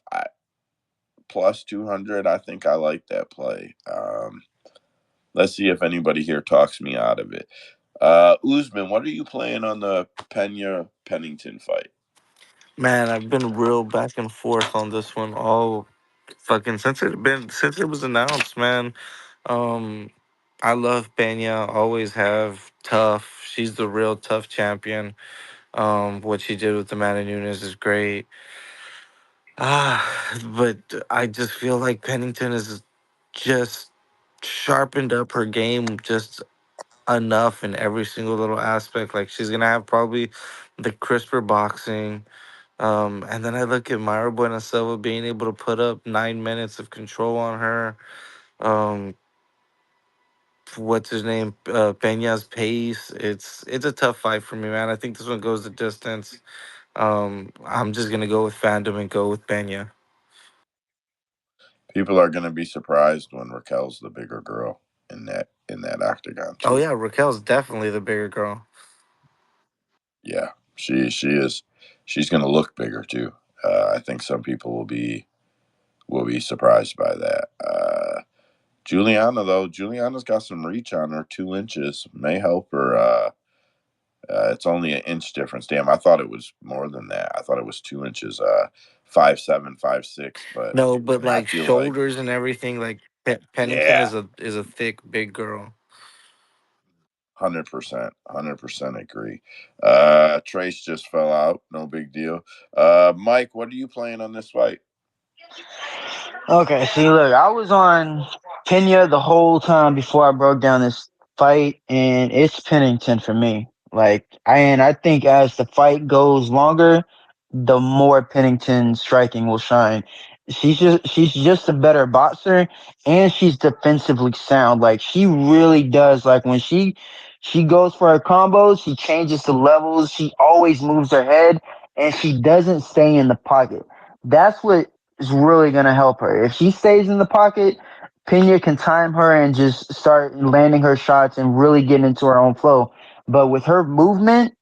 plus 200. I think I like that play. Let's see if anybody here talks me out of it. Usman, what are you playing on the Pena Pennington fight? Man, I've been real back and forth on this one all fucking since it was announced, man. Um, I love Pena, always have. Tough. She's the real tough champion. What she did with the Amanda Nunes is great. But I just feel like Pennington is just sharpened up her game just enough in every single little aspect. Like she's gonna have probably the crisper boxing. And then I look at Myra Buena Silva being able to put up 9 minutes of control on her. Um, what's his name? Pena's pace. It's a tough fight for me, man. I think this one goes the distance. I'm just gonna go with fandom and go with Pena. People are going to be surprised when Raquel's the bigger girl in that octagon Oh too. yeah, Raquel's definitely the bigger girl. Yeah, she is. She's going to look bigger too. I think some people will be surprised by that. Julianna, though, Julianna's got some reach on her. 2 inches may help her. It's only an inch difference. Damn, I thought it was more than that. I thought it was 2 inches. 5'7", 5'6". But No, I but mean, I like feel like, shoulders and everything, like Pennington yeah, is a thick, big girl. 100%, 100% agree. Trace just fell out. No big deal. Mike, what are you playing on this fight? Okay, see, look, I was on Pena the whole time before I broke down this fight, and it's Pennington for me. I think as the fight goes longer, the more Pennington striking will shine. She's just a better boxer, and she's defensively sound. Like she really does. Like when she goes for her combos, she changes the levels. She always moves her head, and she doesn't stay in the pocket. That's what is really going to help her. If she stays in the pocket, Pena can time her and just start landing her shots and really get into her own flow. But with her movement,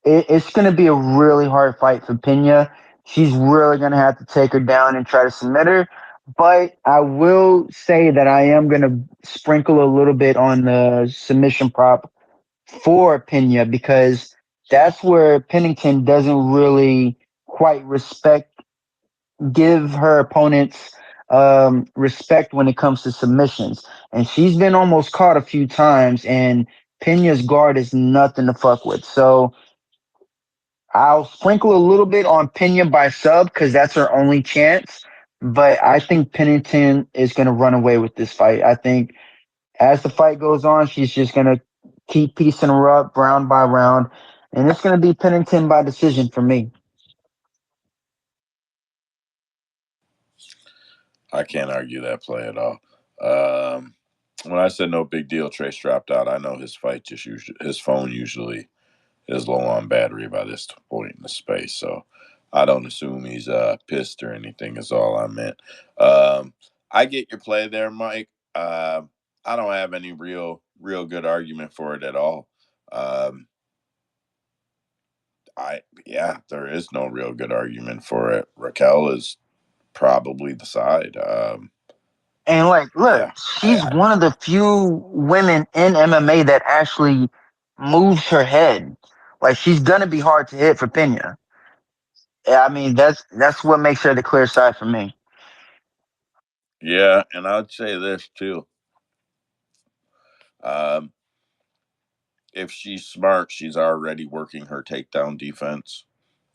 it's going to be a really hard fight for Pena. She's really going to have to take her down and try to submit her. But I will say that I am going to sprinkle a little bit on the submission prop for Pena because that's where Pennington doesn't really quite give her opponents respect when it comes to submissions. And she's been almost caught a few times, and Pena's guard is nothing to fuck with. So I'll sprinkle a little bit on Pena by sub because that's her only chance. But I think Pennington is going to run away with this fight. I think as the fight goes on, she's just going to keep piecing her up round by round. And it's going to be Pennington by decision for me. I can't argue that play at all. Um, when I said no big deal, Trace dropped out. I know his fight just usually his phone usually is low on battery by this point in the space, so I don't assume he's pissed or anything. Is all I meant. I get your play there, Mike. I don't have any real good argument for it at all. Um, there is no real good argument for it. Raquel is probably the side. And look, Yeah, she's one of the few women in MMA that actually moves her head. Like she's gonna be hard to hit for Pena. Yeah, I mean that's what makes her the clear side for me. Yeah, and I'd say this too. Um, if she's smart, she's already working her takedown defense,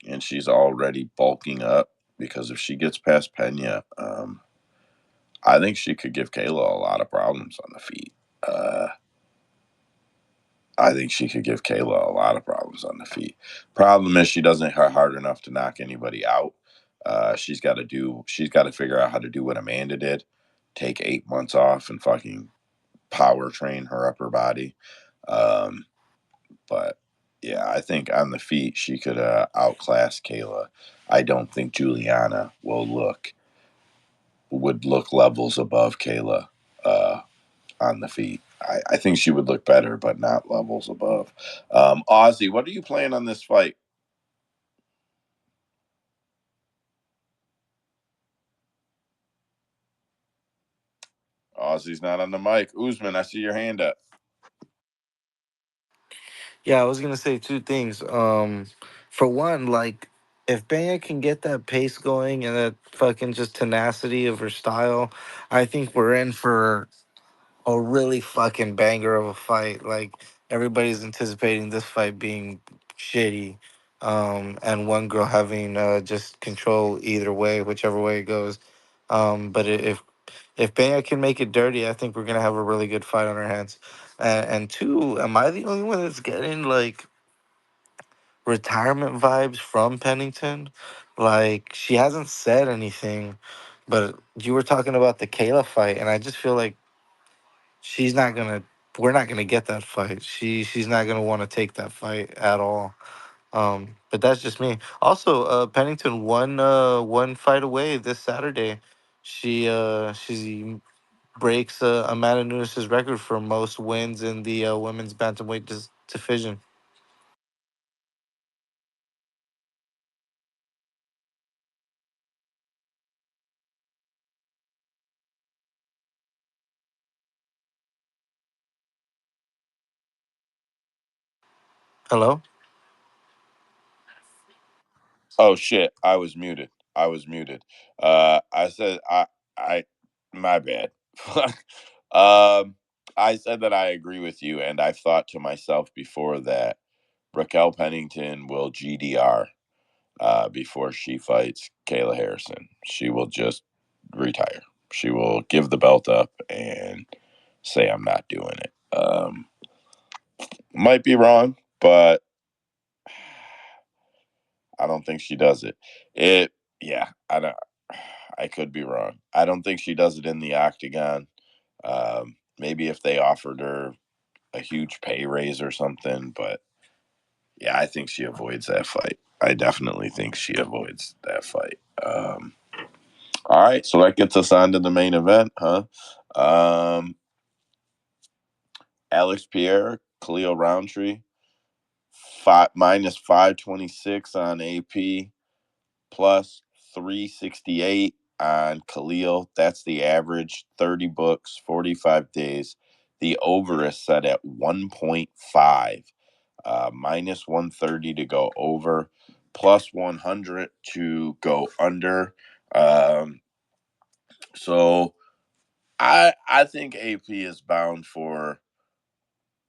and she's already bulking up because if she gets past Pena, I think she could give Kayla a lot of problems on the feet. Uh, I think she could give Kayla a lot of problems on the feet. Problem is she doesn't hit hard enough to knock anybody out. She's got to figure out how to do what Amanda did, take 8 months off and fucking power train her upper body. Um, but yeah, I think on the feet she could outclass Kayla. I don't think Julianna would look levels above Kayla on the feet. I think she would look better, but not levels above. Ozzy, what are you playing on this fight? Ozzy's not on the mic. Usman, I see your hand up. Yeah, I was gonna say two things. For one, like if Benya can get that pace going and that fucking just tenacity of her style, I think we're in for a really fucking banger of a fight. Like everybody's anticipating this fight being shitty, and one girl having just control either way, whichever way it goes. But if Benya can make it dirty, I think we're gonna have a really good fight on our hands. And two, am I the only one that's getting like retirement vibes from Pennington? Like she hasn't said anything, but you were talking about the Kayla fight, and I just feel like she's not gonna we're not gonna get that fight. She's not gonna want to take that fight at all. But that's just me. Also, Pennington one fight away this Saturday. She breaks Amanda Nunes' record for most wins in the women's bantamweight division. Hello. Oh shit, I was muted. I was muted. I said I my bad. I said that I agree with you, and I've thought to myself before that Raquel Pennington will GDR before she fights Kayla Harrison. She will just retire. She will give the belt up and say, I'm not doing it. Might be wrong, but I don't think she does it. Yeah, I don't. I could be wrong. I don't think she does it in the octagon. Maybe if they offered her a huge pay raise or something, but yeah, I think she avoids that fight. I definitely think she avoids that fight. All right, so that gets us on to the main event, huh? Um, Alex Pierre, Khalil Rountree, minus 526 on AP, plus 368 on Khalil. That's the average, 30 books, 45 days. The over is set at 1.5, minus 130 to go over, plus 100 to go under. Um, so I think AP is bound for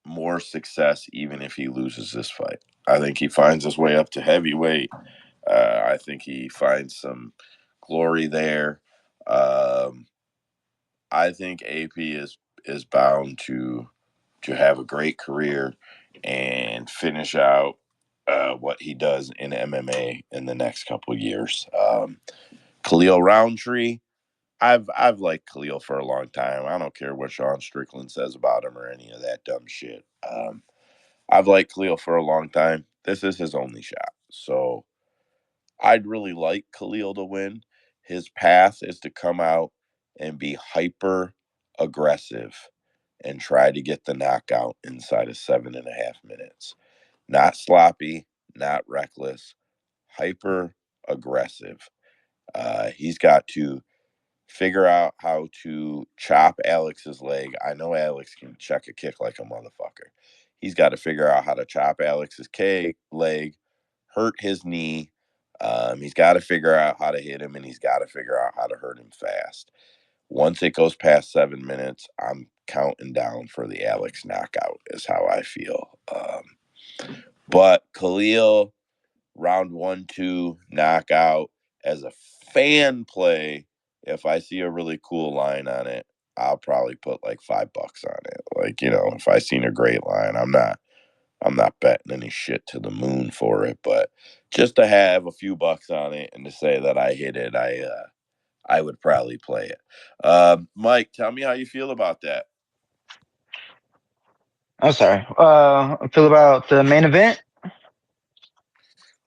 more success even if he loses this fight. I think he finds his way up to heavyweight. I think he finds some glory there. Um, I think AP is bound to have a great career and finish out what he does in MMA in the next couple of years. Khalil Rountree, I've liked Khalil for a long time. I don't care what Sean Strickland says about him or any of that dumb shit. I've liked Khalil for a long time. This is his only shot. So I'd really like Khalil to win. His path is to come out and be hyper aggressive and try to get the knockout inside of 7.5 minutes. Not sloppy, not reckless, hyper aggressive. He's got to figure out how to chop Alex's leg. I know Alex can check a kick like a motherfucker. He's got to figure out how to chop Alex's leg, hurt his knee. He's got to figure out how to hit him, and he's got to figure out how to hurt him fast. Once it goes past 7 minutes, I'm counting down for the Alex knockout. Is how I feel. But Khalil, round 1, 2, knockout. As a fan play, if I see a really cool line on it, I'll probably put like $5 on it. Like, if I seen a great line, I'm not betting any shit to the moon for it, but just to have a few bucks on it and to say that I hit it, I would probably play it. Mike, tell me how you feel about that. I'm sorry. I feel about the main event.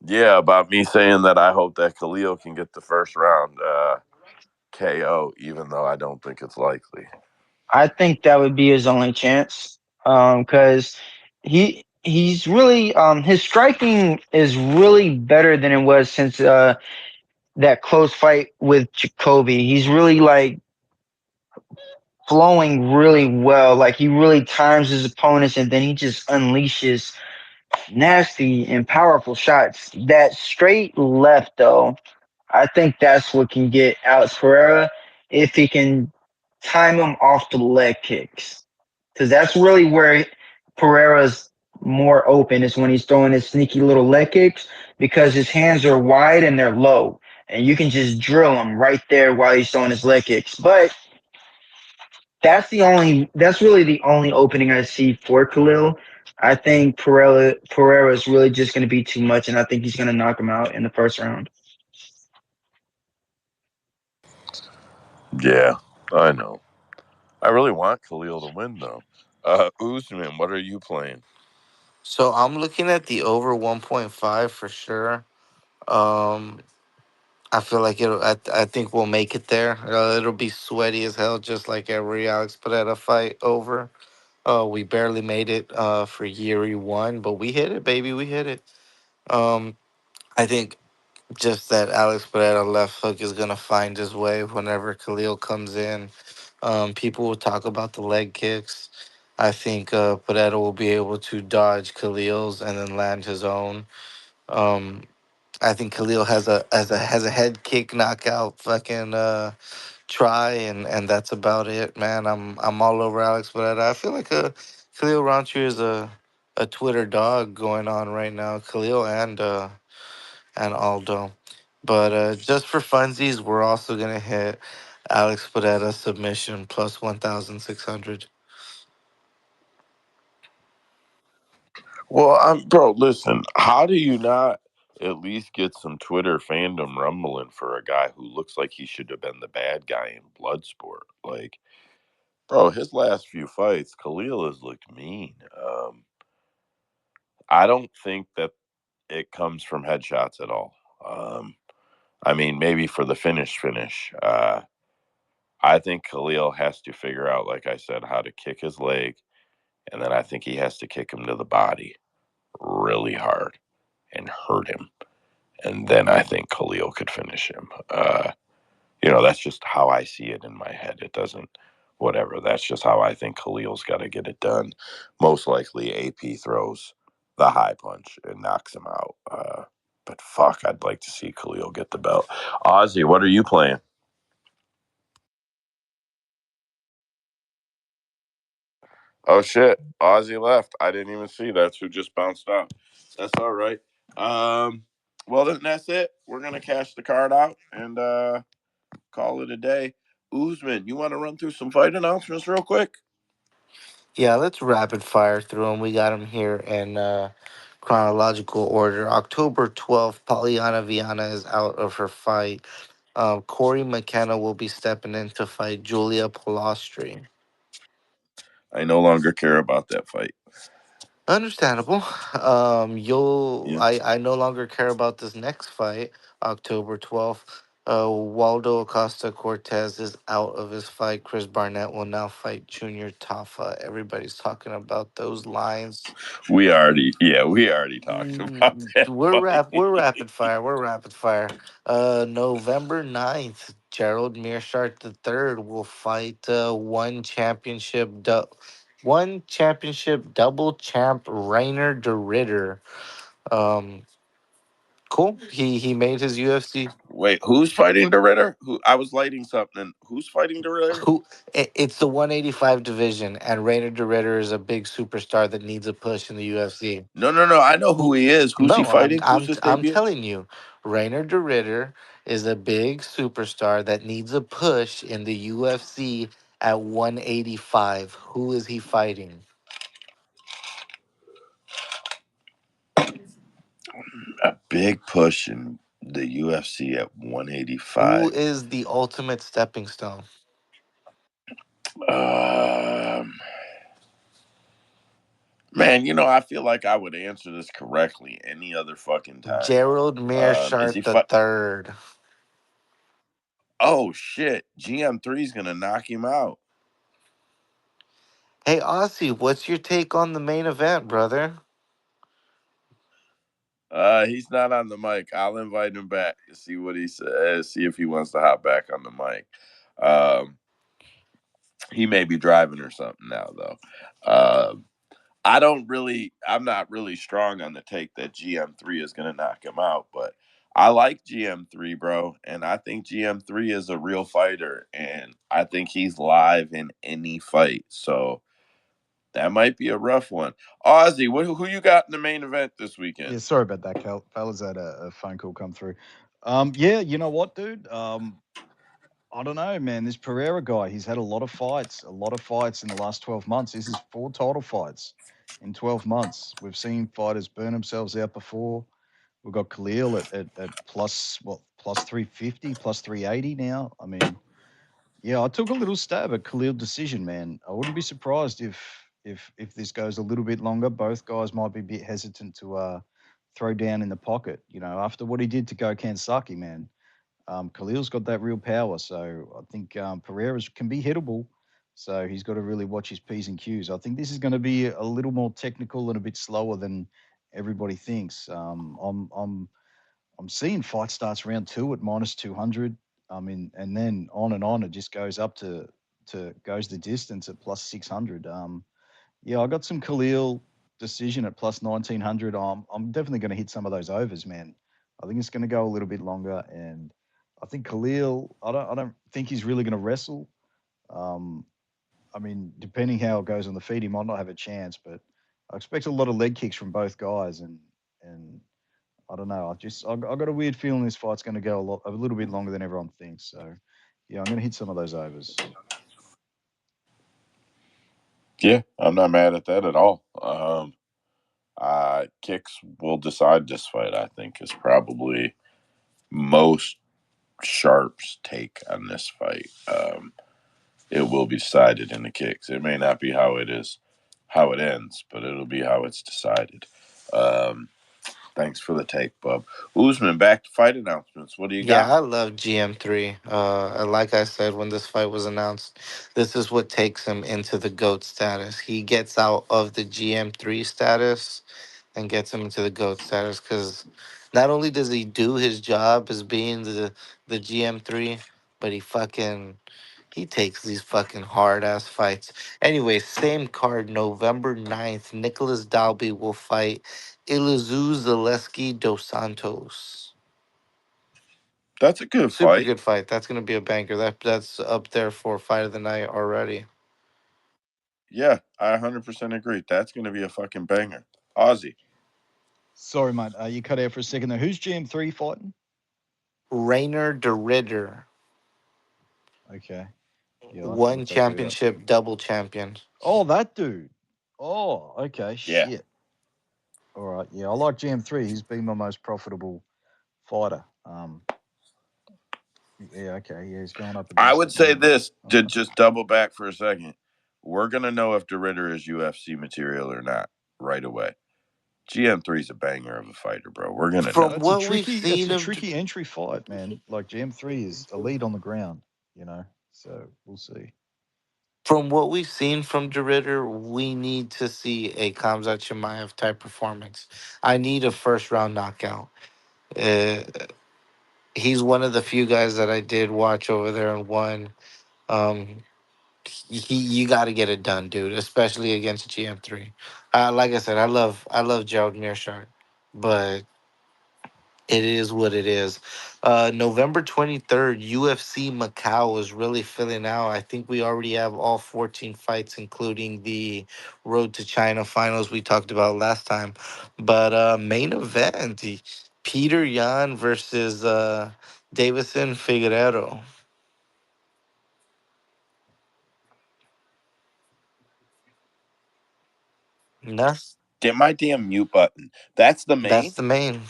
Yeah, about me saying that I hope that Khalil can get the first round KO, even though I don't think it's likely. I think that would be his only chance. Because he's really his striking is really better than it was since that close fight with Jacoby. He's really like flowing really well. Like he really times his opponents and then he just unleashes nasty and powerful shots. That straight left though, I think that's what can get Alex Pereira if he can time him off the leg kicks. Because that's really where Pereira's more open is when he's throwing his sneaky little leg kicks because his hands are wide and they're low. And you can just drill him right there while he's throwing his leg kicks. But that's really the only opening I see for Khalil. I think Pereira is really just going to be too much, and I think he's going to knock him out in the first round. Yeah, I know. I really want Khalil to win, though. Usman, what are you playing? So I'm looking at the over 1.5 for sure. Um, I feel like it'll. I think we'll make it there. It'll be sweaty as hell, just like every Alex Pereira fight over. We barely made it for Yuri 1, but we hit it, baby. We hit it. Um, I think just that Alex Pereira left hook is gonna find his way whenever Khalil comes in. People will talk about the leg kicks. I think Pereira will be able to dodge Khalil's and then land his own. Um, I think Khalil has a head kick knockout fucking try and that's about it, man. I'm all over Alex Pereira. I feel like Khalil Rountree is a Twitter dog going on right now. Khalil and Aldo. But just for funsies, we're also gonna hit Alex Pereira submission plus 1,600. Well, bro, listen, how do you not at least get some Twitter fandom rumbling for a guy who looks like he should have been the bad guy in Bloodsport? Like, bro, his last few fights, Khalil has looked mean. I don't think that it comes from headshots at all. I mean, maybe for the finish. I think Khalil has to figure out, like I said, how to kick his leg, and then I think he has to kick him to the body really hard and hurt him, and then I think Khalil could finish him. That's just how I see it in my head. It doesn't, whatever. That's just how I think Khalil's got to get it done. Most likely, AP throws the high punch and knocks him out. But fuck, I'd like to see Khalil get the belt. Ozzy, what are you playing? Oh shit, Ozzy left. I didn't even see that's who just bounced out. That's all right. Um, well then that's it. We're gonna cash the card out and call it a day. Usman, you want to run through some fight announcements real quick? Yeah, let's rapid fire through them. We got them here in chronological order. October 12th, Polyana Viana is out of her fight. Corey McKenna will be stepping in to fight Julia Polastri. I no longer care about that fight. Understandable. Yeah. I no longer care about this next fight, October 12th. Waldo Acosta Cortez is out of his fight. Chris Barnett will now fight Junior Tafa. Everybody's talking about those lines. we already talked about that We're fight. rapid fire. We're rapid fire. November 9th, Gerald Mearshart III will fight one championship double champ Rainer de Ritter. Um, Cool. He made his UFC. Wait, who's fighting the Ritter? Who I was lighting something. Who's fighting the Ritter? Who? It's the 185 division, and Rainer de Ritter is a big superstar that needs a push in the UFC. No, no, no. I know who Who? he is. Who's he No, fighting? Who's his I'm debut? telling you, Rainer de Ritter is a big superstar that needs a push in the UFC at 185. Who is he fighting? A big push in the UFC at Who 185. is the ultimate stepping stone? Um, Man, I feel like I would answer this correctly any other fucking time. Gerald Is Meerschaert he the third. Oh shit! GM3 is gonna knock him out. Hey Aussie, what's your take on the main event, brother? He's not on the mic. I'll invite him back to see what he says. See if he wants to hop back on the mic. Um, he may be driving or something now, though. I'm not really strong on the take that GM3 is going to knock him out, but I like GM3, bro. And I think GM3 is a real fighter. And I think he's live in any fight. So that might be a rough one. Ozzy, who you got in the main event this weekend? Yeah, sorry about that, Cal. Fellas had a phone call come through. Yeah, you know what, dude? I don't know, man. This Pereira guy, he's had a lot of fights in the last 12 months. This is 4 title fights in 12 months. We've seen fighters burn themselves out before. We've got Khalil at plus 350, plus 380 now. I mean, yeah, I took a little stab at Khalil decision, man. I wouldn't be surprised if this goes a little bit longer. Both guys might be a bit hesitant to throw down in the pocket. After what he did to Go Kansaki, man. Khalil's got that real power, so I think Pereira's can be hittable. So he's got to really watch his P's and Q's. I think this is going to be a little more technical and a bit slower than everybody thinks. I'm seeing fight starts round two at minus 200. I mean, and then on and on, it just goes up to goes the distance at plus 600. Yeah, I got some Khalil decision at plus 1900. I'm definitely going to hit some of those overs, man. I think it's going to go a little bit longer, and I think Khalil. I don't think he's really going to wrestle. Um, I mean, depending how it goes on the feet, he might not have a chance, but I expect a lot of leg kicks from both guys, and I don't know. I got a weird feeling this fight's going to go a little bit longer than everyone thinks. So, yeah, I'm going to hit some of those overs. Yeah, I'm not mad at that at all. Kicks will decide this fight, I think, is probably most Sharp's take on this fight. It will be decided in the kicks. It may not be how it ends, but it'll be how it's decided. Um, Thanks for the take, Bub. Usman, back to fight announcements. What do you Yeah, got? I love GM3. Like I said when this fight was announced, this is what takes him into the GOAT status. He gets out of the GM3 status and gets him into the GOAT status because not only does he do his job as being the GM3, but he takes these fucking hard ass fights. Anyway, same card, November 9th, Nicholas Dalby will fight Ilazu Zaleski dos Santos. That's a good Super fight. good fight. That's gonna be a banker. That's up there for fight of the night already. Yeah, I 100% agree. That's going to be a fucking banger. Ozzy. Sorry, mate. You cut out for a second there. Who's GM3 fighting? Rainer de Ritter, Okay. Yeah, I'll have to one look that dude up. championship, double champion. Oh, that dude. Oh, okay. Yeah. Shit. All right. Yeah, I like GM3. He's been my most profitable fighter. Yeah, okay. Yeah, he's going up I against would it say now. this All to right. just double back for a second. We're going to know if DeRitter is UFC material or not right away. GM3 is a banger of a fighter, bro. We're going to From know. what we've It's seen a of tricky entry fight, man. Like GM3 is elite on the ground, you know. So we'll see. from what we've seen from de Ritter, we need to see a Khamzat Chimaev type performance. I need a first round knockout. Uh, he's one of the few guys that I did watch over there and won. Um, you got to get it done, dude, especially against GM3. Like I said, I love Gerald Meerschaert, but It is what it is. November 23rd, UFC Macau is really filling out. I think we already have all 14 fights, including the Road to China finals we talked about last time. But main event, Peter Yan versus Davison Figueroa. And Get my damn mute button. That's the that's main? the main.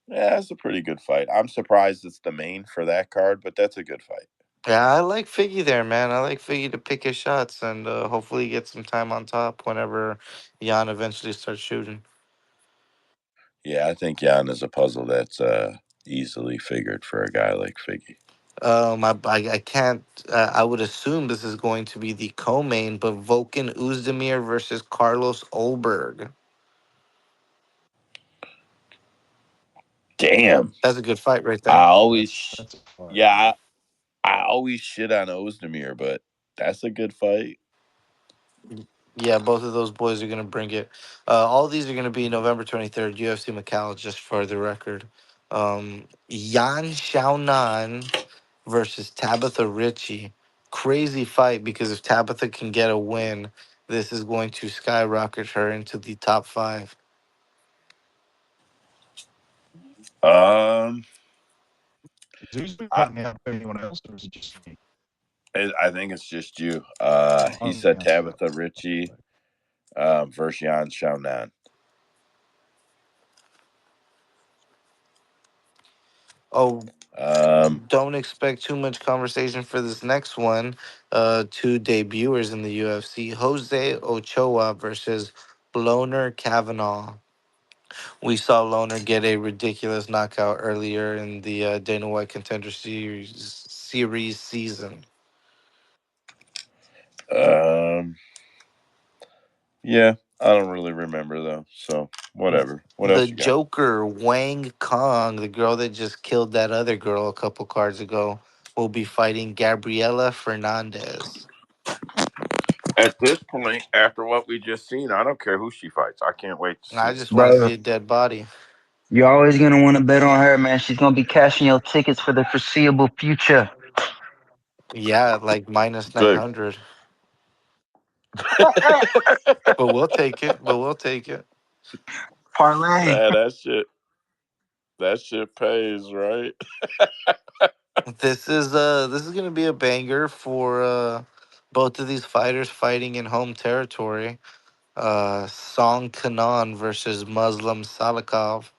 Yeah, that's a pretty good fight. I'm surprised it's the main for that card, but that's a good fight. Yeah, I like Figgy there, man. I like Figgy to pick his shots and hopefully get some time on top whenever Jan eventually starts shooting. Yeah, I think Jan is a puzzle that's easily figured for a guy like Figgy. I can't. I would assume this is going to be the co-main, but Volkan Uzdemir versus Carlos Olberg. Damn. That's a good fight right I there. always, That's a fight. yeah, I always shit on Ozdemir, but that's a good fight. Yeah, both of those boys are gonna bring it. All these are gonna be November 23rd, UFC Macau. Just for the record, Yan Xiaonan versus Tabitha Ritchie. Crazy fight because if Tabitha can get a win, this is going to skyrocket her into the top five. Um, Is Usman I, cutting out anyone else, or is it just me? I think it's just you. He Oh, said yeah, so Tabitha Ritchie versus Yan Xiaonan. Oh, Um, don't expect too much conversation for this next one. Two debuters in the UFC: Jose Ochoa versus Loner Kavanaugh. We saw Loner get a ridiculous knockout earlier in the Dana White Contender Series season. um, yeah, I don't really remember though. So whatever. What The else you got? Joker, Wang Kong, the girl that just killed that other girl a couple cards ago, will be fighting Gabriela Fernandez. At this point, after what we just seen, I don't care who she fights. I can't wait to see I it. just want to Bro, see a dead body. you're always gonna want to bet on her, man. She's gonna be cashing your tickets for the foreseeable future. Yeah, like minus Good. 900. But we'll take it. But we'll take it. Parlay. Man, that shit pays, right? This is gonna be a banger for both of these fighters fighting in home territory. Song Kanan versus Muslim Salikov.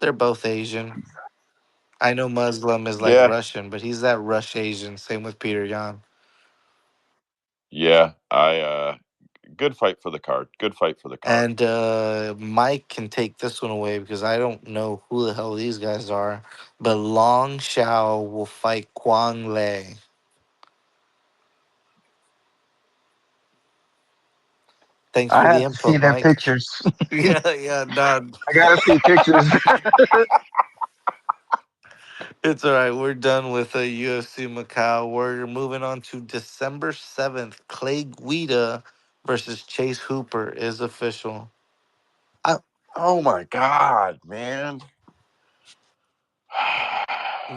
They're both Asian. I know Muslim is like Yeah, Russian, but he's that Rush Asian. Same with Peter Yan. yeah. Good fight for the card. Good fight for the card. And Mike can take this one away because I don't know who the hell these guys are. But Long Xiao will fight Quang Lei. Thanks I for the have to see input, their Mike. pictures. Yeah, done. I gotta see pictures. It's all right. We're done with UFC Macau. We're moving on to December 7th. Clay Guida versus Chase Hooper is official. I, oh my god, man.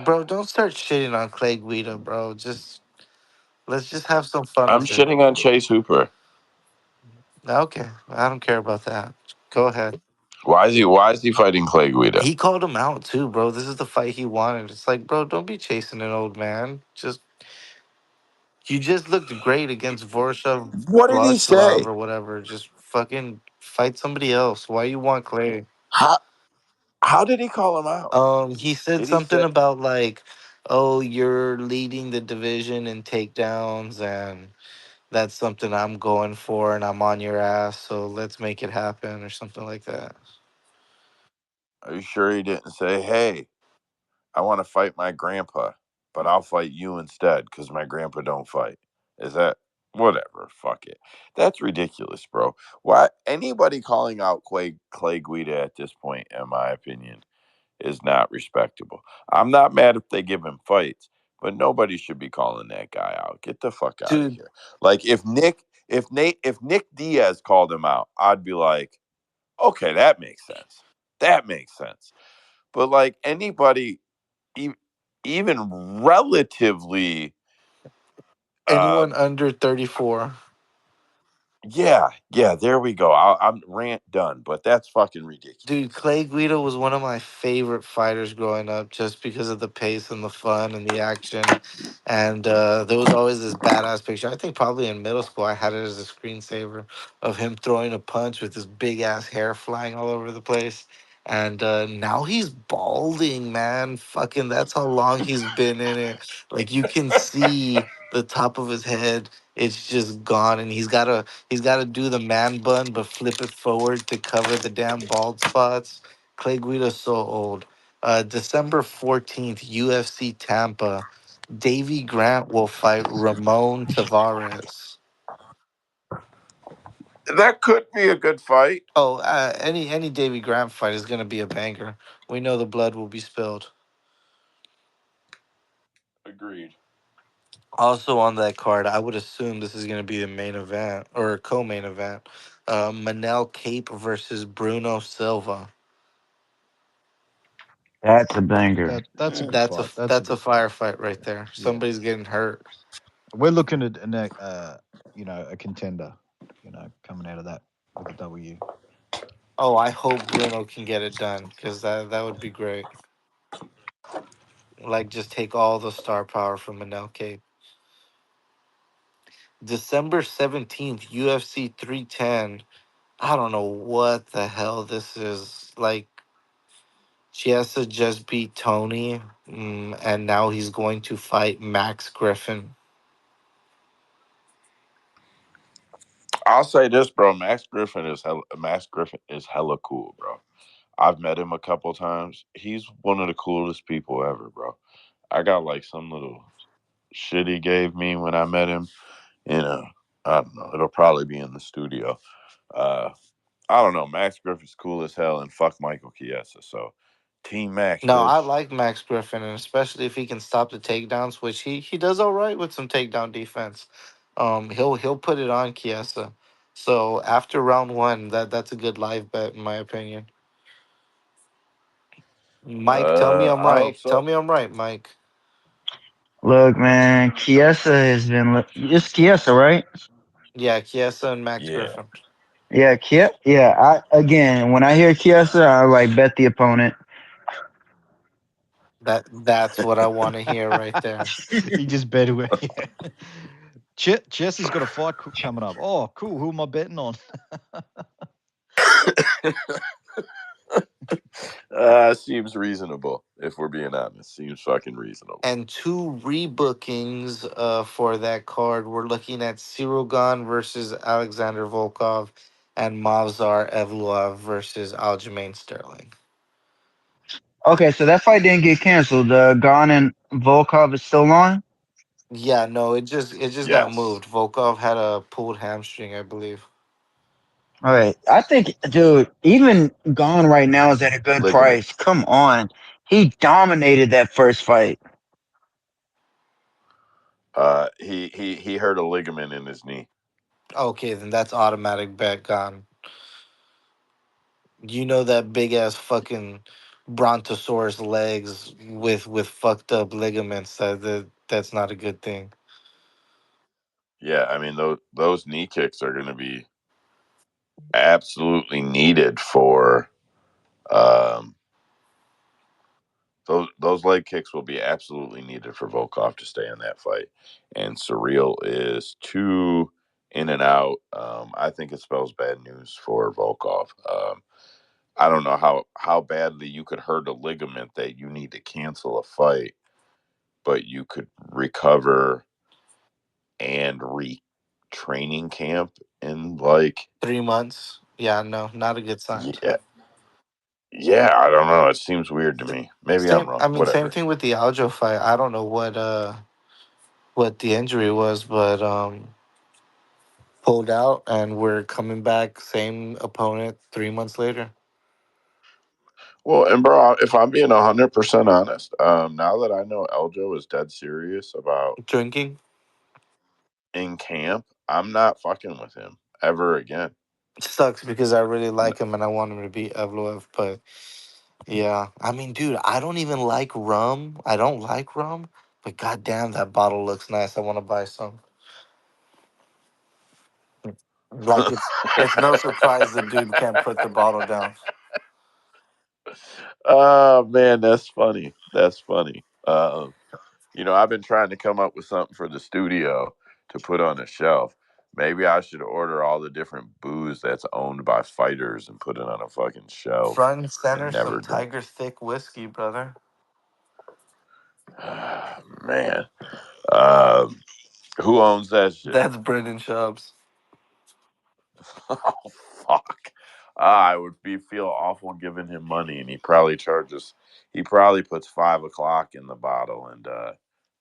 Bro, don't start shitting on Clay Guida, bro. Let's just have some fun I'm with it. shitting on Chase Hooper. Okay, I don't care about that. Go ahead. Why is he fighting Clay Guida? He called him out too, bro. This is the fight he wanted. It's like, bro, don't be chasing an old man. You just looked great against Vorshov What did he Vlashalov say? or whatever. Just fucking fight somebody else. Why you want Clay? How how did he call him out? He said Did he something say about like, oh, you're leading the division in takedowns, and that's something I'm going for, and I'm on your ass. So let's make it happen, or something like that. are you sure he didn't say, hey, I want to fight my grandpa, but I'll fight you instead because my grandpa don't fight? Is that whatever? Fuck it. That's ridiculous, bro. Why anybody calling out Clay Guida at this point, in my opinion, is not respectable. I'm not mad if they give him fights, but nobody should be calling that guy out. Get the fuck out of Dude, here. Like if Nick Diaz called him out, I'd be like, okay, that makes sense. That makes sense. But like anybody, even relatively, Anyone um, under 34. yeah, there we go. I'm rant done, but that's fucking ridiculous. Dude, Clay Guida was one of my favorite fighters growing up just because of the pace and the fun and the action. And there was always this badass picture. I think probably in middle school, I had it as a screensaver of him throwing a punch with his big ass hair flying all over the place. And now he's balding, man. Fucking, that's how long he's been in it. Like, you can see the top of his head. It's just gone. And he's got to do the man bun, but flip it forward to cover the damn bald spots. Clay Guida's so old. December 14th, UFC Tampa. Davy Grant will fight Ramon Tavares. That could be a good fight. Oh, any Davy Grant fight is gonna be a banger. We know the blood will be spilled. Agreed. Also on that card, I would assume this is gonna be the main event or co-main event. Manel Cape versus Bruno Silva. That's a banger. That's a good fight. That's a That's a good fight. firefight right there. Yeah, Somebody's getting hurt. we're looking at a contender, coming out of that with a W. Oh, I hope Bruno can get it done because that would be great. Like, just take all the star power from Manel Cape. December 17th, UFC 310. I don't know what the hell this is. Like, Chiesa just beat Tony, and now he's going to fight Max Griffin. I'll say this, bro. Max Griffin is hella cool, bro. I've met him a couple times. He's one of the coolest people ever, bro. I got like some little shit he gave me when I met him. You know, I don't know. It'll probably be in the studio. Uh, I don't know. Max Griffin's cool as hell, and fuck Michael Chiesa. So, Team Max, No, I bitch. like Max Griffin, and especially if he can stop the takedowns, which he does all right with some takedown defense. He'll put it on Chiesa. So after round one, that's a good live bet in my opinion. Mike, tell me I'm I hope right. Tell so. me I'm right, Mike. Look, man, Chiesa has been. It's Chiesa, right? Yeah, Chiesa and Max Yeah. Griffin. Yeah, Chiesa. Yeah, again, when I hear Chiesa, I like bet the opponent. That's what I want to hear right there. He just bet away. Yeah. Jesse's got a fight coming up. Oh, cool. Who am I betting on? Seems reasonable. If we're being honest, seems fucking reasonable. And two rebookings for that card. We're looking at Sirogan versus Alexander Volkov and Mavzar Evloev versus Aljamain Sterling. Okay, so that fight didn't get canceled. Gon and Volkov is still on. Yeah, no, it just got Yes. moved. Volkov had a pulled hamstring, I believe. All right, I think, dude, even Gon right now is at a good Ligament. price. Come on, he dominated that first fight. He hurt a ligament in his knee. Okay, then that's automatic bet gone. You know that big ass fucking brontosaurus legs with fucked up ligaments. That's not a good thing. Yeah, I mean those knee kicks are going to be absolutely needed for um those leg kicks will be absolutely needed for Volkov to stay in that fight. And Surreal is too in and out. I think it spells bad news for Volkov. I don't know how badly you could hurt a ligament that you need to cancel a fight, but you could recover and training camp in like 3 months. Yeah, no, not a good sign. yeah. Yeah, I don't know. It seems weird to me. Maybe I'm Same. wrong. I mean, same Whatever. thing with the Aljo fight. I don't know what the injury was, but pulled out, and we're coming back. Same opponent 3 months later. Well, and bro, if I'm being 100% honest, now that I know Eljo is dead serious about Drinking. in camp, I'm not fucking with him ever again. Sucks because I really like him and I want him to beat Evloev, but yeah. I mean, dude, I don't even like rum. I don't like rum, but goddamn, that bottle looks nice. I want to buy some. Like it's no surprise the dude can't put the bottle down. Oh man, that's funny. That's funny. I've been trying to come up with something for the studio to put on a shelf. Maybe I should order all the different booze that's owned by fighters and put it on a fucking shelf Front and center, and some never drink. Tiger Thick whiskey, brother. Man, um, who owns that shit? That's Brendan Schaub's. Oh fuck! I would feel awful giving him money, and he probably charges. He probably puts 5 o'clock in the bottle and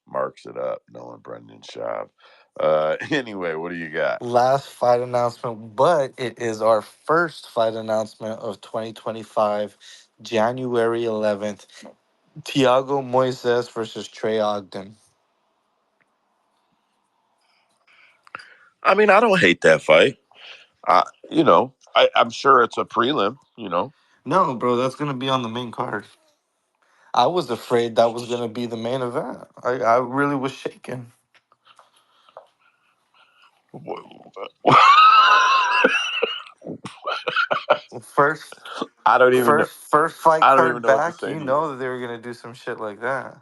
marks it up, knowing Brendan Schaub. Anyway, what do you got? Last fight announcement, but it is our first fight announcement of 2025, January 11th. Thiago Moises versus Trey Ogden. I mean, I don't hate that fight. I'm sure it's a prelim. No, bro, that's gonna be on the main card. I was afraid that was gonna be the main event. I really was shaken. First I don't even know. first fight I don't even card know what to back, say you to you. know that they were gonna do some shit like that.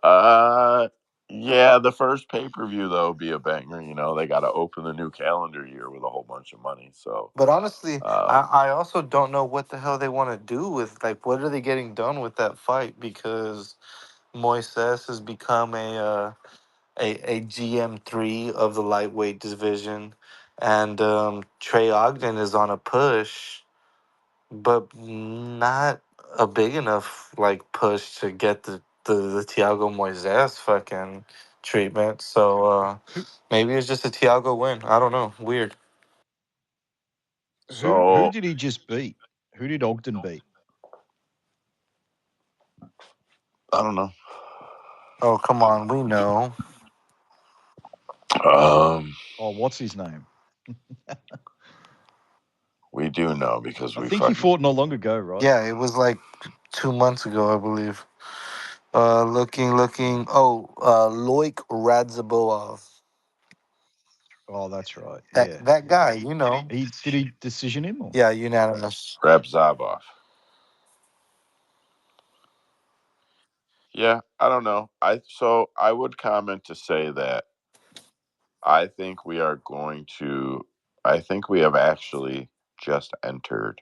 Uh, yeah, the first pay per view though will be a banger. They got to open the new calendar year with a whole bunch of money. So, But honestly, um, I also don't know what the hell they want to do with, like, what are they getting done with that fight, because Moises has become a GM3 of the lightweight division, and Trey Ogden is on a push, but not a big enough like push to get the Thiago Moises fucking treatment. So Who maybe it's just a Thiago win. I don't know. Weird. who so did he just beat? Who did Ogden beat? I don't know. Oh come on, we know. Um, Oh, what's his name? we do know because I we think he fucking. fought not long ago, right? Yeah, it was like 2 months ago, I believe. Looking. Oh, Loic Radziboov. Oh, that's right. That Yeah, that yeah. guy, you know. Did he decision him or? Yeah, unanimous. Grab Zaboff. Yeah, I don't know. I would comment to say that I think we are going to. I think we have actually just entered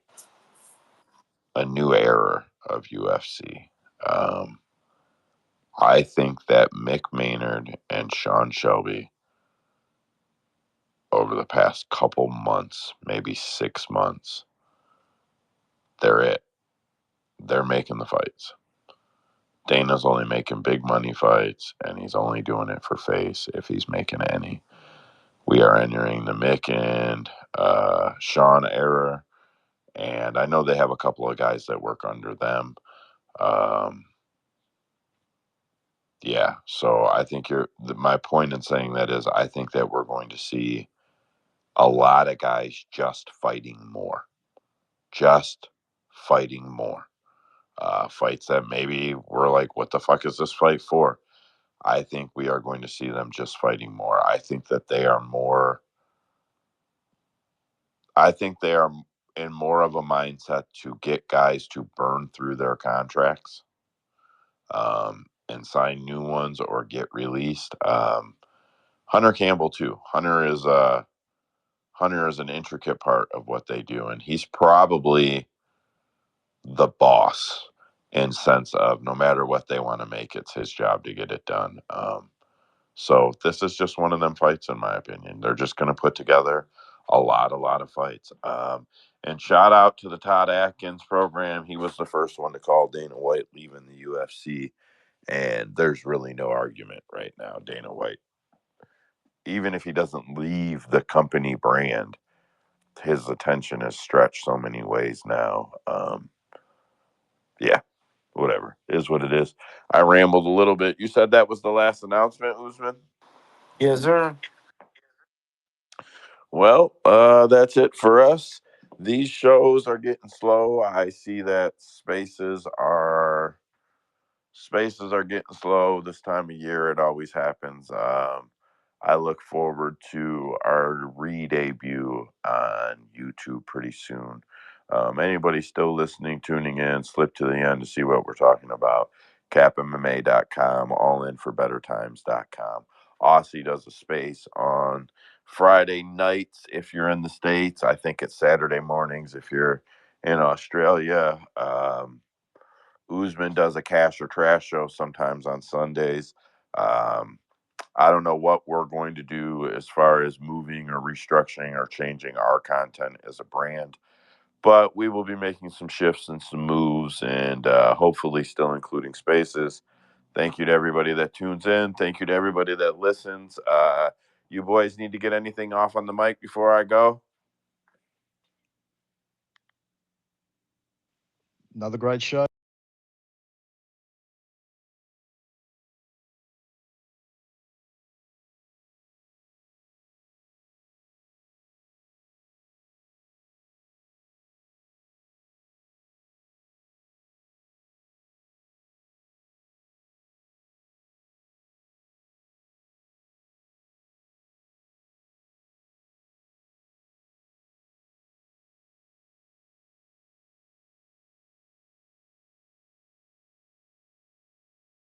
a new era of UFC. Um, I think that Mick Maynard and Sean Shelby over the past couple months, maybe 6 months, they're it. They're making the fights. Dana's only making big money fights, and he's only doing it for face if he's making any. We are entering the Mick and Sean era, and I know they have a couple of guys that work under them. Um, yeah, so I think my point in saying that is I think that we're going to see a lot of guys just fighting more. Just fighting more. Fights that maybe we're like, what the fuck is this fight for? I think we are going to see them just fighting more. I think that they are more. I think they are in more of a mindset to get guys to burn through their contracts and sign new ones or get released. Hunter Campbell too. Hunter is an intricate part of what they do, and he's probably the boss in sense of no matter what they want to make, it's his job to get it done. So this is just one of them fights, in my opinion. They're just going to put together a lot of fights. And shout out to the Todd Atkins program. He was the first one to call Dana White leaving the UFC, and there's really no argument right now. Dana White, even if he doesn't leave the company brand, his attention is stretched so many ways now. Yeah, whatever. It is what it is. I rambled a little bit. You said that was the last announcement, Usman? Yes, sir. Well, that's it for us. These shows are getting slow. I see that spaces are getting slow this time of year. It always happens. I look forward to our re-debut on YouTube pretty soon. Anybody still listening, tuning in, slip to the end to see what we're talking about. CapMMA.com, allinforbettertimes.com. Aussie does a space on Friday nights if you're in the States. I think it's Saturday mornings if you're in Australia. Usman does a cash or trash show sometimes on Sundays. Um, I don't know what we're going to do as far as moving or restructuring or changing our content as a brand, but we will be making some shifts and some moves and hopefully still including spaces. Thank you to everybody that tunes in. Thank you to everybody that listens. You boys need to get anything off on the mic before I go? Another great show.